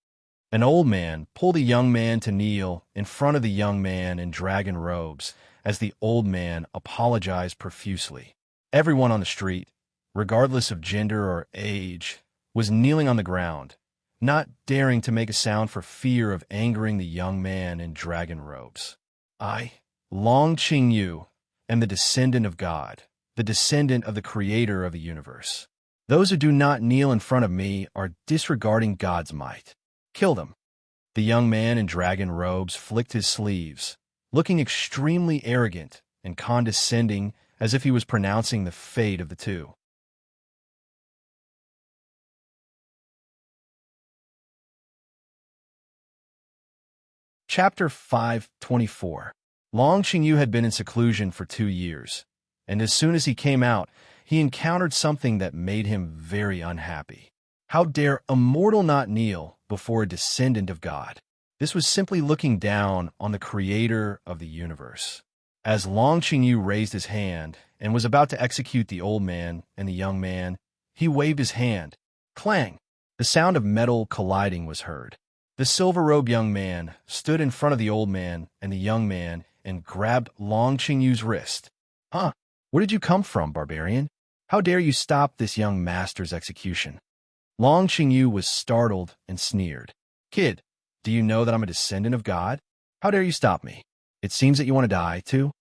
An old man pulled a young man to kneel in front of the young man in dragon robes as the old man apologized profusely. Everyone on the street, regardless of gender or age, was kneeling on the ground, not daring to make a sound for fear of angering the young man in dragon robes. "I, Long Qingyu, am the descendant of God, the descendant of the creator of the universe. Those who do not kneel in front of me are disregarding God's might. Kill them." The young man in dragon robes flicked his sleeves, looking extremely arrogant and condescending as if he was pronouncing the fate of the 2. Chapter 524. Long Qingyu had been in seclusion for 2 years, and as soon as he came out, he encountered something that made him very unhappy. How dare a mortal not kneel before a descendant of God? This was simply looking down on the creator of the universe. As Long Qingyu raised his hand and was about to execute the old man and the young man, he waved his hand. Clang! The sound of metal colliding was heard. The silver-robed young man stood in front of the old man and the young man and grabbed Long Qingyu's wrist. "Huh? Where did you come from, barbarian? How dare you stop this young master's execution?" Long Qingyu was startled and sneered. "Kid, do you know that I'm a descendant of God? How dare you stop me? It seems that you want to die, too?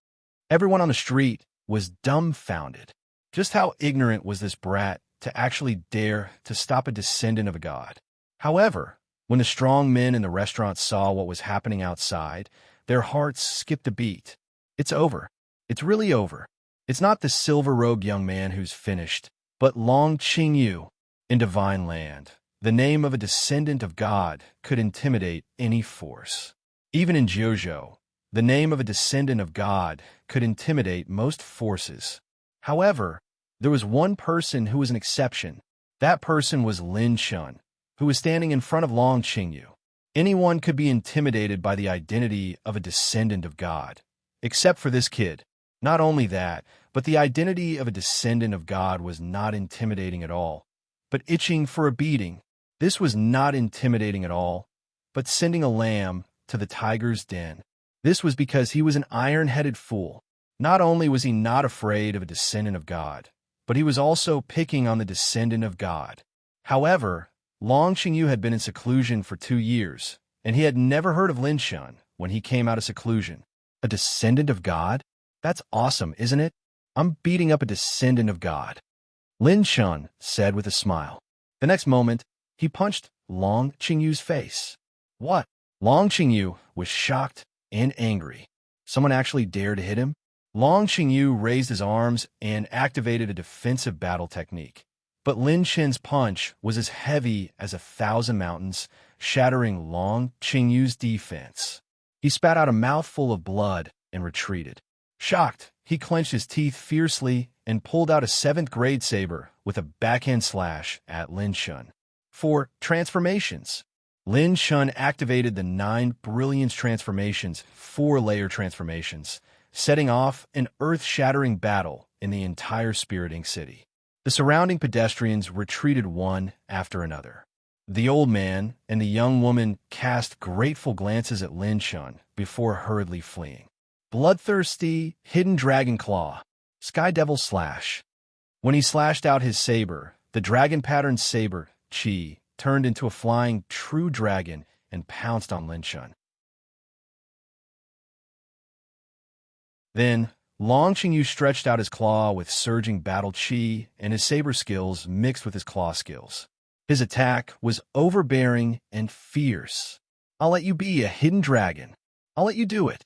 Everyone on the street was dumbfounded. Just how ignorant was this brat to actually dare to stop a descendant of a god? However, when the strong men in the restaurant saw what was happening outside, their hearts skipped a beat. It's over. It's really over. It's not the silver-robed young man who's finished, but Long Qingyu in divine land. The name of a descendant of God could intimidate any force. Even in Jiuzhou, the name of a descendant of God could intimidate most forces. However, there was one person who was an exception. That person was Lin Shun, who was standing in front of Long Qingyu. Anyone could be intimidated by the identity of a descendant of God, except for this kid. Not only that, but the identity of a descendant of God was not intimidating at all, but itching for a beating. This was not intimidating at all, but sending a lamb to the tiger's den. This was because he was an iron-headed fool. Not only was he not afraid of a descendant of God, but he was also picking on the descendant of God. However, Long Qingyu had been in seclusion for 2 years, and he had never heard of Lin Shun when he came out of seclusion. A descendant of God? That's awesome, isn't it? I'm beating up a descendant of God, Lin Shun said with a smile. The next moment, he punched Long Qingyu's face. What? Long Qingyu was shocked and angry. Someone actually dared to hit him? Long Qingyu raised his arms and activated a defensive battle technique. But Lin Shen's punch was as heavy as 1,000 mountains, shattering Long Qingyu's defense. He spat out a mouthful of blood and retreated. Shocked, he clenched his teeth fiercely and pulled out a 7th-grade saber with a backhand slash at Lin Shun. 4 transformations. Lin Shun activated the 9 brilliance transformations, 4-layer transformations, setting off an earth-shattering battle in the entire Spirit Ink City. The surrounding pedestrians retreated one after another. The old man and the young woman cast grateful glances at Lin Shun before hurriedly fleeing. Bloodthirsty, hidden dragon claw, Sky Devil slash. When he slashed out his saber, the dragon-patterned saber, Qi, turned into a flying true dragon and pounced on Lin Shun. Then, Long Qingyu stretched out his claw with surging battle Qi and his saber skills mixed with his claw skills. His attack was overbearing and fierce. I'll let you be a hidden dragon. I'll let you do it.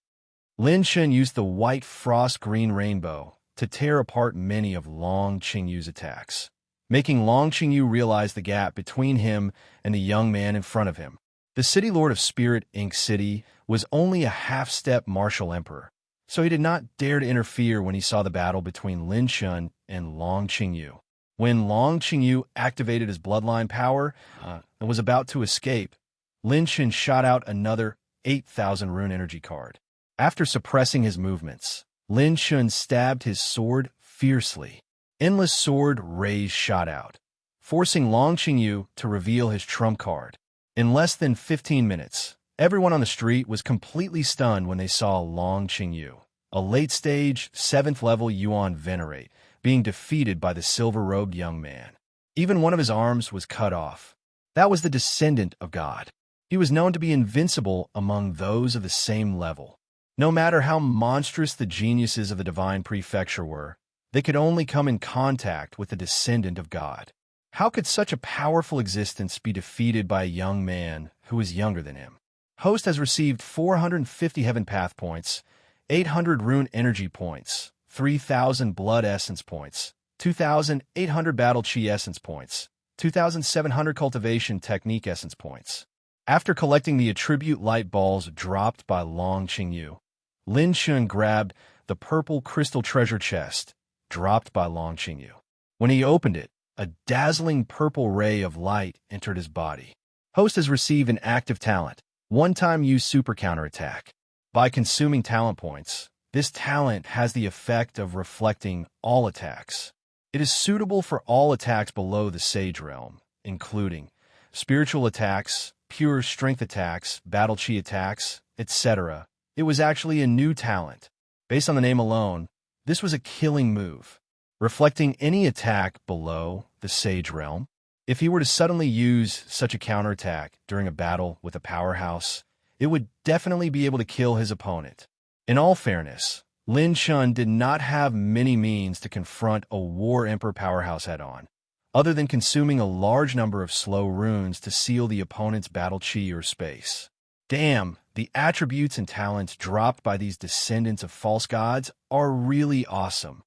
Lin Shun used the white frost-green rainbow to tear apart many of Long Qingyu's attacks, making Long Qingyu realize the gap between him and the young man in front of him. The City Lord of Spirit Ink City was only a half-step martial emperor, so he did not dare to interfere when he saw the battle between Lin Shun and Long Qingyu. When Long Qingyu activated his bloodline power and was about to escape, Lin Shun shot out another 8,000 rune energy card. After suppressing his movements, Lin Shun stabbed his sword fiercely. Endless sword rays shot out, forcing Long Qingyu to reveal his trump card. In less than 15 minutes, everyone on the street was completely stunned when they saw Long Qingyu, a late-stage, 7th-level Yuan Venerate, being defeated by the silver-robed young man. Even one of his arms was cut off. That was the descendant of God. He was known to be invincible among those of the same level. No matter how monstrous the geniuses of the divine prefecture were, they could only come in contact with the descendant of God. How could such a powerful existence be defeated by a young man who was younger than him? Host has received 450 Heaven Path points, 800 Rune Energy points, 3,000 Blood Essence points, 2,800 Battle Chi Essence points, 2,700 Cultivation Technique Essence points. After collecting the attribute light balls dropped by Long Qingyu, Lin Shun grabbed the purple crystal treasure chest dropped by Long Qingyu. When he opened it, a dazzling purple ray of light entered his body. Host has received an active talent, one-time use super counterattack. By consuming talent points, this talent has the effect of reflecting all attacks. It is suitable for all attacks below the Sage Realm, including spiritual attacks, pure strength attacks, battle chi attacks, etc. It was actually a new talent. Based on the name alone, this was a killing move, reflecting any attack below the Sage Realm. If he were to suddenly use such a counterattack during a battle with a powerhouse, it would definitely be able to kill his opponent. In all fairness, Lin Chun did not have many means to confront a War Emperor powerhouse head-on, other than consuming a large number of slow runes to seal the opponent's battle chi or space. Damn, the attributes and talents dropped by these descendants of false gods are really awesome.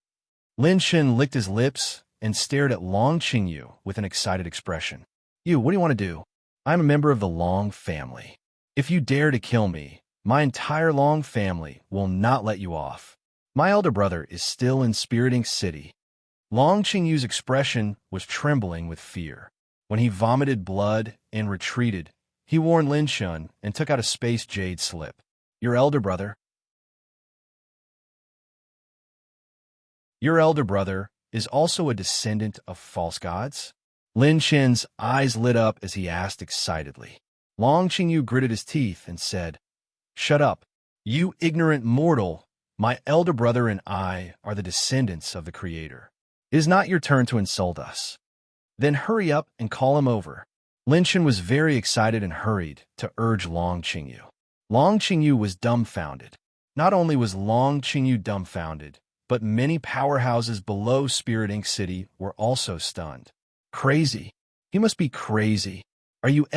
Lin Chun licked his lips and stared at Long Qingyu with an excited expression. You, what do you want to do? I'm a member of the Long family. If you dare to kill me, my entire Long family will not let you off. My elder brother is still in Spiriting City. Long Qingyu's expression was trembling with fear. When he vomited blood and retreated, he warned Lin Chun and took out a space jade slip. Your elder brother is also a descendant of false gods? Lin Chun's eyes lit up as he asked excitedly. Long Qingyu gritted his teeth and said, Shut up, you ignorant mortal. My elder brother and I are the descendants of the Creator. It is not your turn to insult us. Then hurry up and call him over. Lin Chun was very excited and hurried to urge Long Qingyu. Long Qingyu was dumbfounded. Not only was Long Qingyu dumbfounded, but many powerhouses below Spiriting City were also stunned. Crazy. He must be crazy. Are you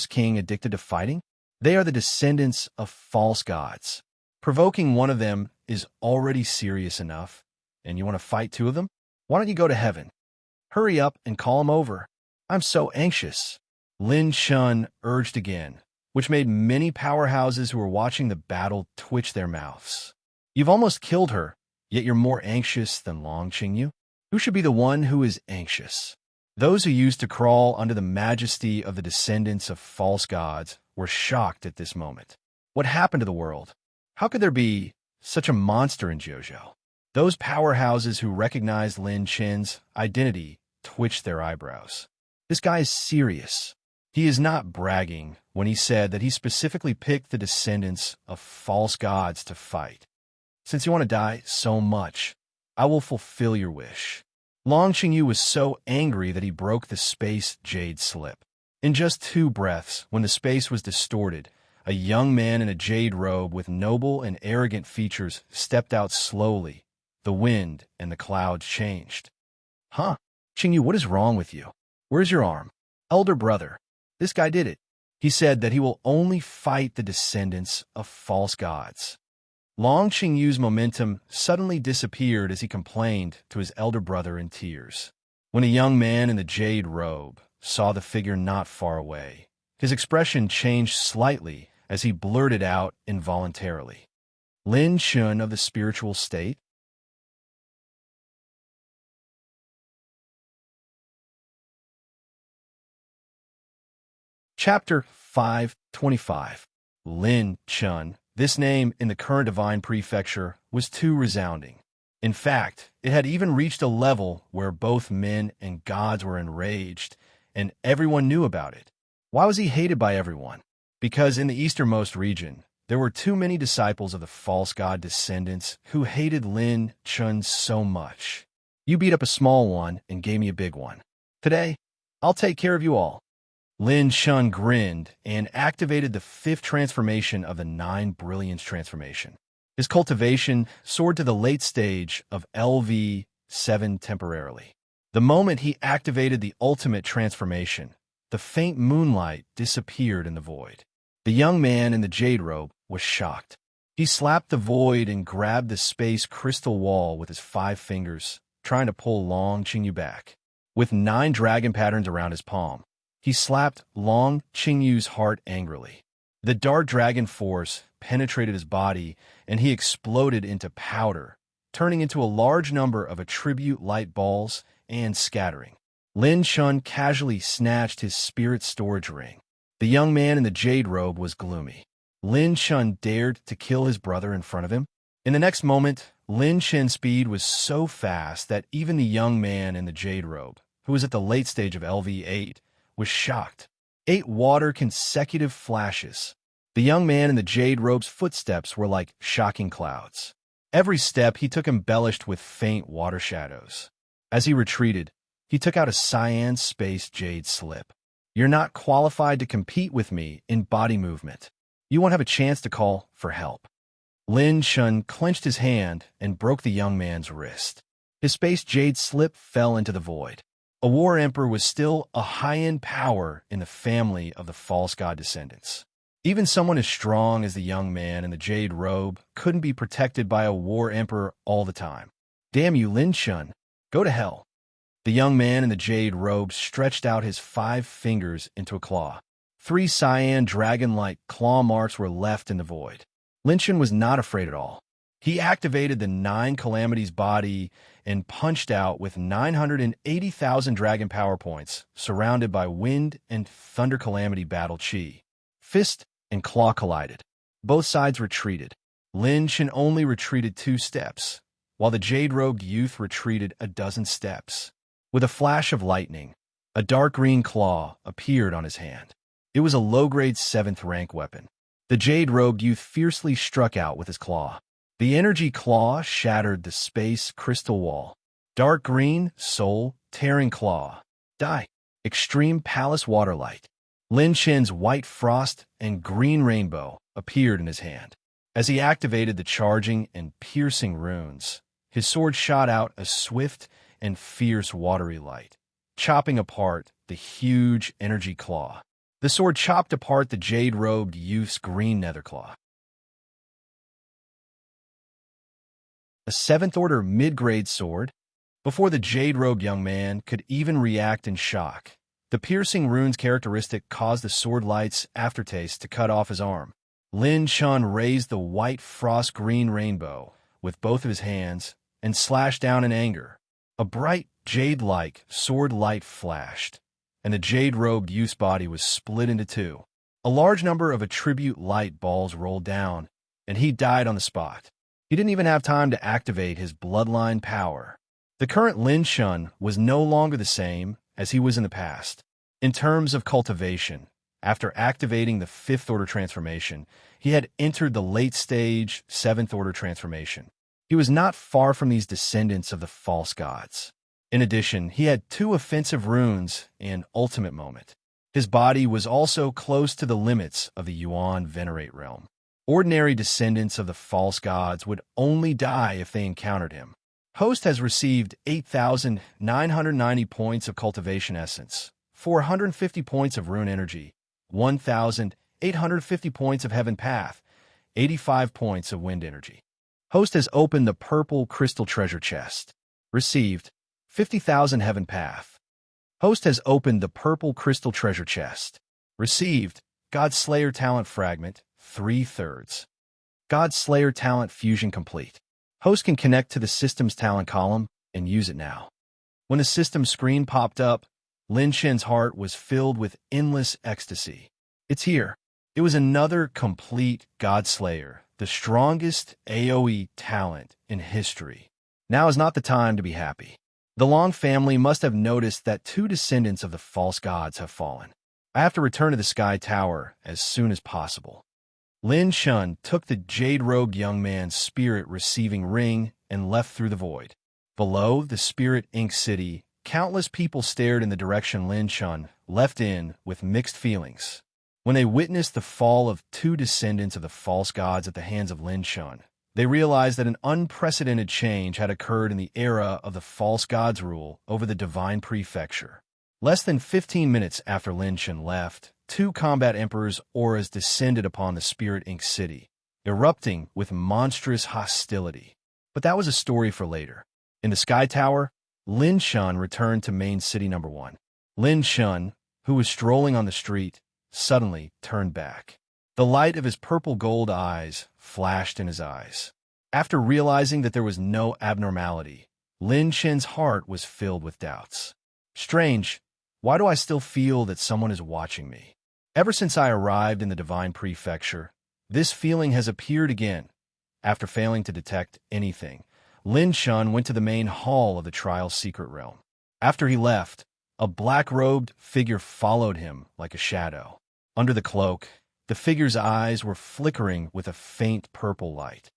King addicted to fighting? They are the descendants of false gods. Provoking one of them is already serious enough, and you want to fight two of them? Why don't you go to heaven? Hurry up and call him over. I'm so anxious. Lin Chun urged again, which made many powerhouses who were watching the battle twitch their mouths. You've almost killed her, yet you're more anxious than Long Qingyu? Who should be the one who is anxious? Those who used to crawl under the majesty of the descendants of false gods were shocked at this moment. What happened to the world? How could there be such a monster in JoJo? Those powerhouses who recognized Lin Chun's identity twitched their eyebrows. This guy is serious. He is not bragging when he said that he specifically picked the descendants of false gods to fight. Since you want to die so much, I will fulfill your wish. Long Qingyu was so angry that he broke the space jade slip. In just 2 breaths, when the space was distorted, a young man in a jade robe with noble and arrogant features stepped out slowly. The wind and the clouds changed. Huh? Qingyu, what is wrong with you? Where's your arm? Elder brother. This guy did it. He said that he will only fight the descendants of false gods. Long Qingyu's momentum suddenly disappeared as he complained to his elder brother in tears. When a young man in the jade robe saw the figure not far away, his expression changed slightly as he blurted out involuntarily. Lin Chun of the spiritual state? Chapter 525. Lin Chun. This name in the current divine prefecture was too resounding. In fact, it had even reached a level where both men and gods were enraged, and everyone knew about it. Why was he hated by everyone? Because in the easternmost region, there were too many disciples of the false god descendants who hated Lin Chun so much. You beat up a small one and gave me a big one. Today, I'll take care of you all. Lin Chun grinned and activated the 5th transformation of the 9 Brilliance transformation. His cultivation soared to the late stage of LV7 temporarily. The moment he activated the ultimate transformation, the faint moonlight disappeared in the void. The young man in the jade robe was shocked. He slapped the void and grabbed the space crystal wall with his 5 fingers, trying to pull Long Qingyu back. With 9 dragon patterns around his palm, he slapped Long Qingyu's heart angrily. The dark dragon force penetrated his body, and he exploded into powder, turning into a large number of attribute light balls and scattering. Lin Chun casually snatched his spirit storage ring. The young man in the jade robe was gloomy. Lin Chun dared to kill his brother in front of him. In the next moment, Lin Chun's speed was so fast that even the young man in the jade robe, who was at the late stage of LV8, was shocked. 8 water consecutive flashes. The young man in the jade robe's footsteps were like shocking clouds. Every step he took embellished with faint water shadows. As he retreated, he took out a cyan space jade slip. You're not qualified to compete with me in body movement. You won't have a chance to call for help. Lin Shun clenched his hand and broke the young man's wrist. His space jade slip fell into the void. A war emperor was still a high-end power in the family of the false god descendants. Even someone as strong as the young man in the jade robe couldn't be protected by a war emperor all the time. Damn you, Lin Shun. Go to hell. The young man in the jade robe stretched out his 5 fingers into a claw. 3 cyan dragon-like claw marks were left in the void. Lin Shun was not afraid at all. He activated the 9 Calamities body and punched out with 980,000 dragon power points, surrounded by wind and thunder calamity battle chi. Fist and claw collided. Both sides retreated. Lin Shun only retreated 2 steps, while the jade-robed youth retreated a dozen steps. With a flash of lightning, a dark green claw appeared on his hand. It was a low-grade 7th rank weapon. The jade-robed youth fiercely struck out with his claw. The energy claw shattered the space crystal wall. Dark green, soul, tearing claw. Die. Extreme palace waterlight. Lin Shen's white frost and green rainbow appeared in his hand. As he activated the charging and piercing runes, his sword shot out a swift and fierce watery light, chopping apart the huge energy claw. The sword chopped apart the jade-robed youth's green nether claw. A 7th-order mid-grade sword. Before the jade-robed young man could even react in shock, the piercing runes characteristic caused the sword light's aftertaste to cut off his arm. Lin Shun raised the white frost-green rainbow with both of his hands and slashed down in anger. A bright, jade-like sword light flashed, and the jade-robed youth's body was split into 2. A large number of attribute light balls rolled down, and he died on the spot. He didn't even have time to activate his bloodline power. The current Lin Shun was no longer the same as he was in the past. In terms of cultivation, after activating the 5th-order transformation, he had entered the late-stage 7th-order transformation. He was not far from these descendants of the false gods. In addition, he had 2 offensive runes in Ultimate Moment. His body was also close to the limits of the Yuan Venerate realm. Ordinary descendants of the false gods would only die if they encountered him. Host has received 8,990 points of cultivation essence, 450 points of rune energy, 1,850 points of heaven path, 85 points of wind energy. Host has opened the purple crystal treasure chest. Received 50,000 heaven path. Host has opened the purple crystal treasure chest. Received God Slayer talent fragment, 3/3. God Slayer talent fusion complete. Host can connect to the system's talent column and use it now. When the system screen popped up, Lin Shen's heart was filled with endless ecstasy. It's here. It was another complete God Slayer, the strongest AoE talent in history. Now is not the time to be happy. The Long family must have noticed that 2 descendants of the false gods have fallen. I have to return to the Sky Tower as soon as possible. Lin Shun took the jade-robed young man's spirit-receiving ring and left through the void. Below the Spirit Ink City, countless people stared in the direction Lin Shun left in with mixed feelings. When they witnessed the fall of 2 descendants of the false gods at the hands of Lin Shun, they realized that an unprecedented change had occurred in the era of the false gods' rule over the divine prefecture. Less than 15 minutes after Lin Shun left, 2 combat emperors' auras descended upon the Spirit Ink City, erupting with monstrous hostility. But that was a story for later. In the Sky Tower, Lin Shun returned to main city number 1. Lin Shun, who was strolling on the street, suddenly turned back. The light of his purple gold eyes flashed in his eyes. After realizing that there was no abnormality, Lin Shen's heart was filled with doubts. Strange, why do I still feel that someone is watching me? Ever since I arrived in the Divine Prefecture, this feeling has appeared again. After failing to detect anything, Lin Shun went to the main hall of the Trial's secret realm. After he left, a black-robed figure followed him like a shadow. Under the cloak, the figure's eyes were flickering with a faint purple light.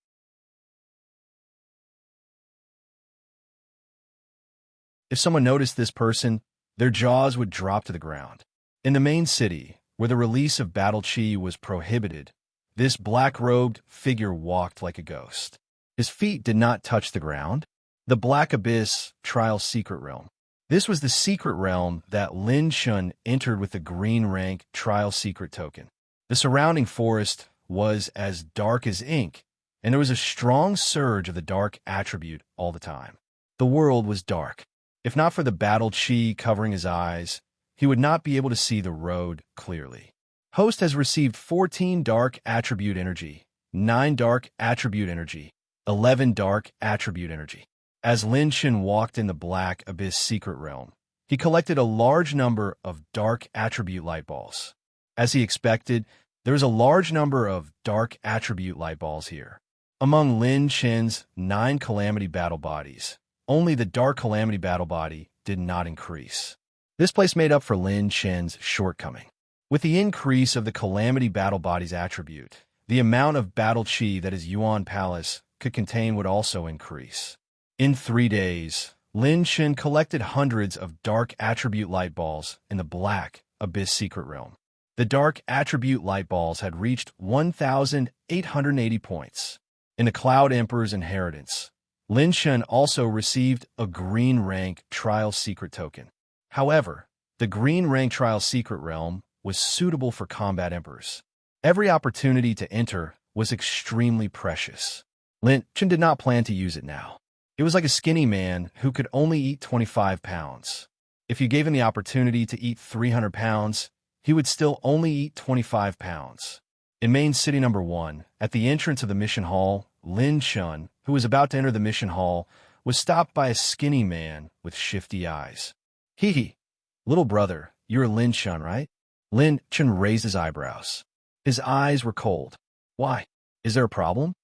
If someone noticed this person, their jaws would drop to the ground. In the main city, where the release of battle chi was prohibited, This black-robed figure walked like a ghost. His feet did not touch the ground. The Black Abyss Trial Secret Realm. This was the secret realm that Lin Shun entered with the green rank Trial Secret token. The surrounding forest was as dark as ink, and there was a strong surge of the dark attribute all the time. The world was dark. If not for the battle chi covering his eyes, he would not be able to see the road clearly. Host has received 14 dark attribute energy, 9 dark attribute energy, 11 dark attribute energy. As Lin Shin walked in the Black Abyss Secret Realm, he collected a large number of dark attribute light balls. As he expected, there was a large number of dark attribute light balls here. Among Lin Shin's 9 calamity battle bodies, only the dark calamity battle body did not increase. This place made up for Lin Shin's shortcoming. With the increase of the calamity battle body's attribute, the amount of battle chi that his Yuan Palace could contain would also increase. In 3 days, Lin Shin collected hundreds of dark attribute light balls in the Black Abyss Secret Realm. The dark attribute light balls had reached 1,880 points. In the Cloud Emperor's inheritance, Lin Shin also received a green rank Trial Secret token. However, the green rank Trial Secret Realm was suitable for combat emperors. Every opportunity to enter was extremely precious. Lin Shin did not plan to use it now. It was like a skinny man who could only eat 25 pounds. If you gave him the opportunity to eat 300 pounds, he would still only eat 25 pounds. In main city number 1, at the entrance of the mission hall, Lin Shun, who was about to enter the mission hall, was stopped by a skinny man with shifty eyes. Hee, little brother, you're Lin Shun, right? Lin Shun raised his eyebrows. His eyes were cold. Why? Is there a problem?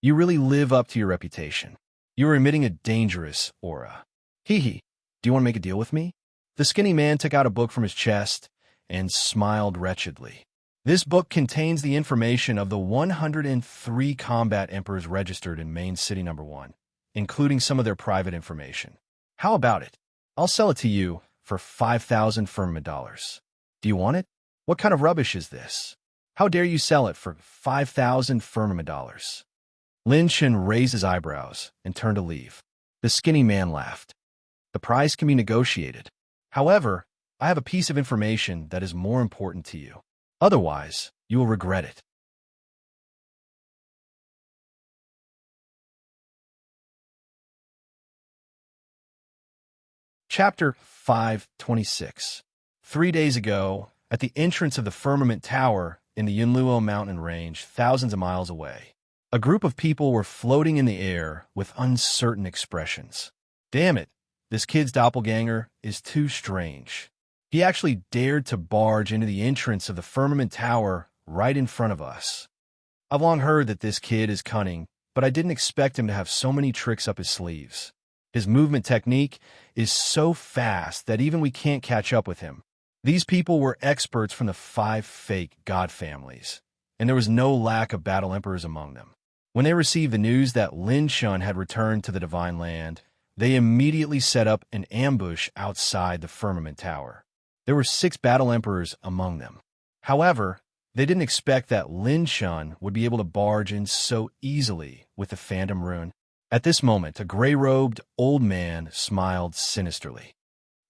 You really live up to your reputation. You are emitting a dangerous aura. Hee, do you want to make a deal with me? The skinny man took out a book from his chest and smiled wretchedly. This book contains the information of the 103 combat emperors registered in main city number 1, including some of their private information. How about it? I'll sell it to you for 5,000 firmament dollars. Do you want it? What kind of rubbish is this? How dare you sell it for 5,000 firmament dollars? Lin Shin raised his eyebrows and turned to leave. The skinny man laughed. The price can be negotiated. However, I have a piece of information that is more important to you. Otherwise, you will regret it. Chapter 526. 3 days ago, at the entrance of the Firmament Tower in the Yunluo mountain range, thousands of miles away, a group of people were floating in the air with uncertain expressions. Damn it, this kid's doppelganger is too strange. He actually dared to barge into the entrance of the Firmament Tower right in front of us. I've long heard that this kid is cunning, but I didn't expect him to have so many tricks up his sleeves. His movement technique is so fast that even we can't catch up with him. These people were experts from the 5 fake god families, and there was no lack of battle emperors among them. When they received the news that Lin Shun had returned to the Divine Land, they immediately set up an ambush outside the Firmament Tower. There were 6 battle emperors among them. However, they didn't expect that Lin Shun would be able to barge in so easily with the Phantom Rune. At this moment, a gray-robed old man smiled sinisterly.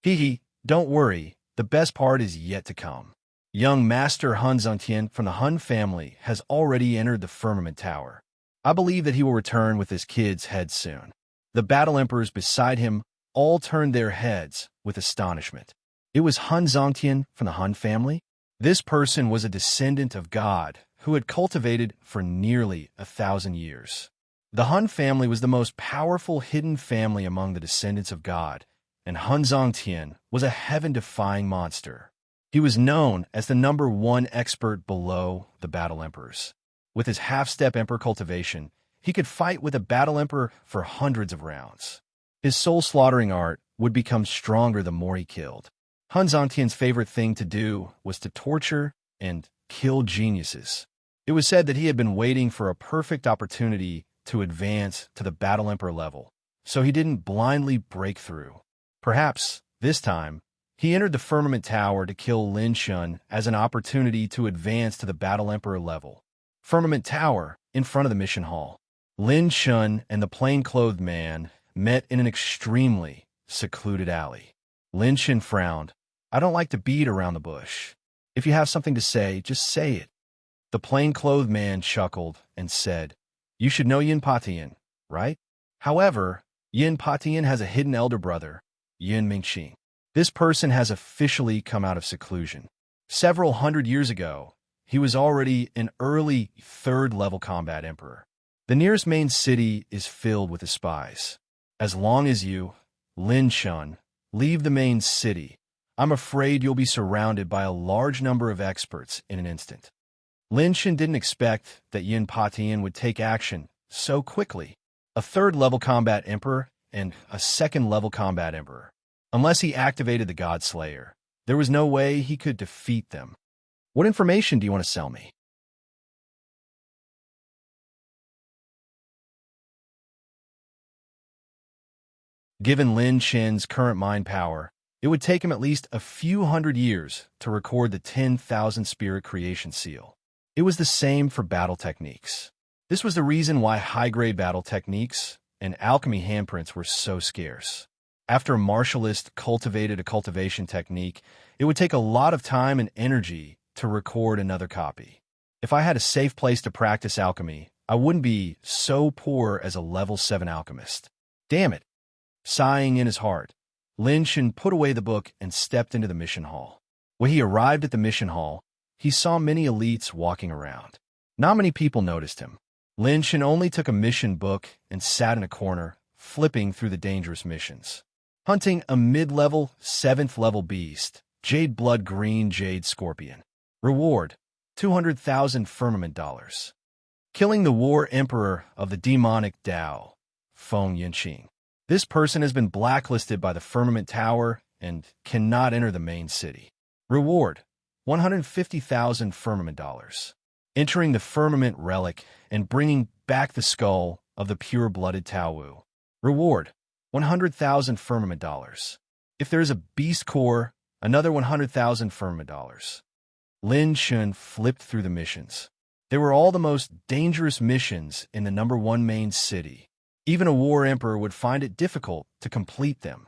Hee, don't worry, the best part is yet to come. Young Master Han Zongtian from the Han family has already entered the Firmament Tower. I believe that he will return with his kid's head soon. The battle emperors beside him all turned their heads with astonishment. It was Han Zongtian from the Han family? This person was a descendant of God who had cultivated for nearly 1,000 years. The Han family was the most powerful hidden family among the descendants of God, and Han Zongtian was a heaven-defying monster. He was known as the #1 expert below the battle emperors. With his half-step emperor cultivation, he could fight with a battle emperor for hundreds of rounds. His soul-slaughtering art would become stronger the more he killed. Han Zongtian's favorite thing to do was to torture and kill geniuses. It was said that he had been waiting for a perfect opportunity to advance to the battle emperor level, so he didn't blindly break through. Perhaps, this time, he entered the Firmament Tower to kill Lin Shun as an opportunity to advance to the battle emperor level. Firmament Tower, in front of the mission hall. Lin Shun and the plain-clothed man met in an extremely secluded alley. Lin Shun frowned. I don't like to beat around the bush. If you have something to say, just say it. The plain-clothed man chuckled and said, You should know Yin Patian, right? However, Yin Patian has a hidden elder brother, Yin Mingxing. This person has officially come out of seclusion. Several hundred years ago, he was already an early third-level combat emperor. The nearest main city is filled with his spies. As long as you, Lin Shun, leave the main city, I'm afraid you'll be surrounded by a large number of experts in an instant. Lin Shun didn't expect that Yin Patian would take action so quickly. A third-level combat emperor and a second-level combat emperor. Unless he activated the God Slayer, there was no way he could defeat them. What information do you want to sell me? Given Lin Chen's current mind power, it would take him at least a few hundred years to record the 10,000 Spirit Creation Seal. It was the same for battle techniques. This was the reason why high-grade battle techniques and alchemy handprints were so scarce. After a martialist cultivated a cultivation technique, it would take a lot of time and energy to record another copy. If I had a safe place to practice alchemy, I wouldn't be so poor as a level 7 alchemist. Damn it. Sighing in his heart, Lin Shun put away the book and stepped into the mission hall. When he arrived at the mission hall, he saw many elites walking around. Not many people noticed him. Lin Shun only took a mission book and sat in a corner, flipping through the dangerous missions. Hunting a mid-level, 7th-level beast, Jade Blood Green Jade Scorpion. Reward, 200,000 firmament dollars. Killing the War Emperor of the Demonic Dao, Feng Yinqing. This person has been blacklisted by the Firmament Tower and cannot enter the main city. Reward, 150,000 firmament dollars. Entering the Firmament Relic and bringing back the skull of the pure-blooded Tao Wu. Reward, 100,000 firmament dollars. If there is a beast core, another 100,000 firmament dollars. Lin Shun flipped through the missions. They were all the most dangerous missions in the number 1 main city. Even a war emperor would find it difficult to complete them.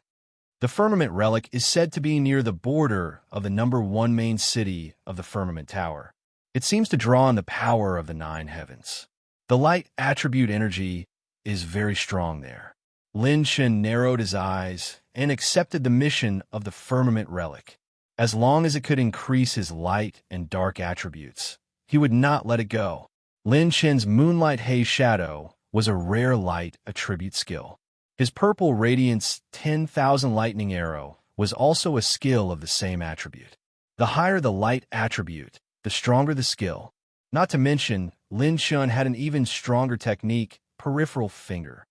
The Firmament Relic is said to be near the border of the number 1 main city of the Firmament Tower. It seems to draw on the power of the 9 heavens. The light attribute energy is very strong there. Lin Shun narrowed his eyes and accepted the mission of the Firmament Relic. As long as it could increase his light and dark attributes, he would not let it go. Lin Shun's Moonlight Haze Shadow was a rare light attribute skill. His Purple Radiance 10,000 Lightning Arrow was also a skill of the same attribute. The higher the light attribute, the stronger the skill. Not to mention, Lin Shun had an even stronger technique, Peripheral Finger.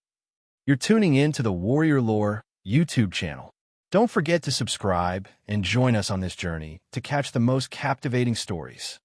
You're tuning in to the Warrior Lore YouTube channel. Don't forget to subscribe and join us on this journey to catch the most captivating stories.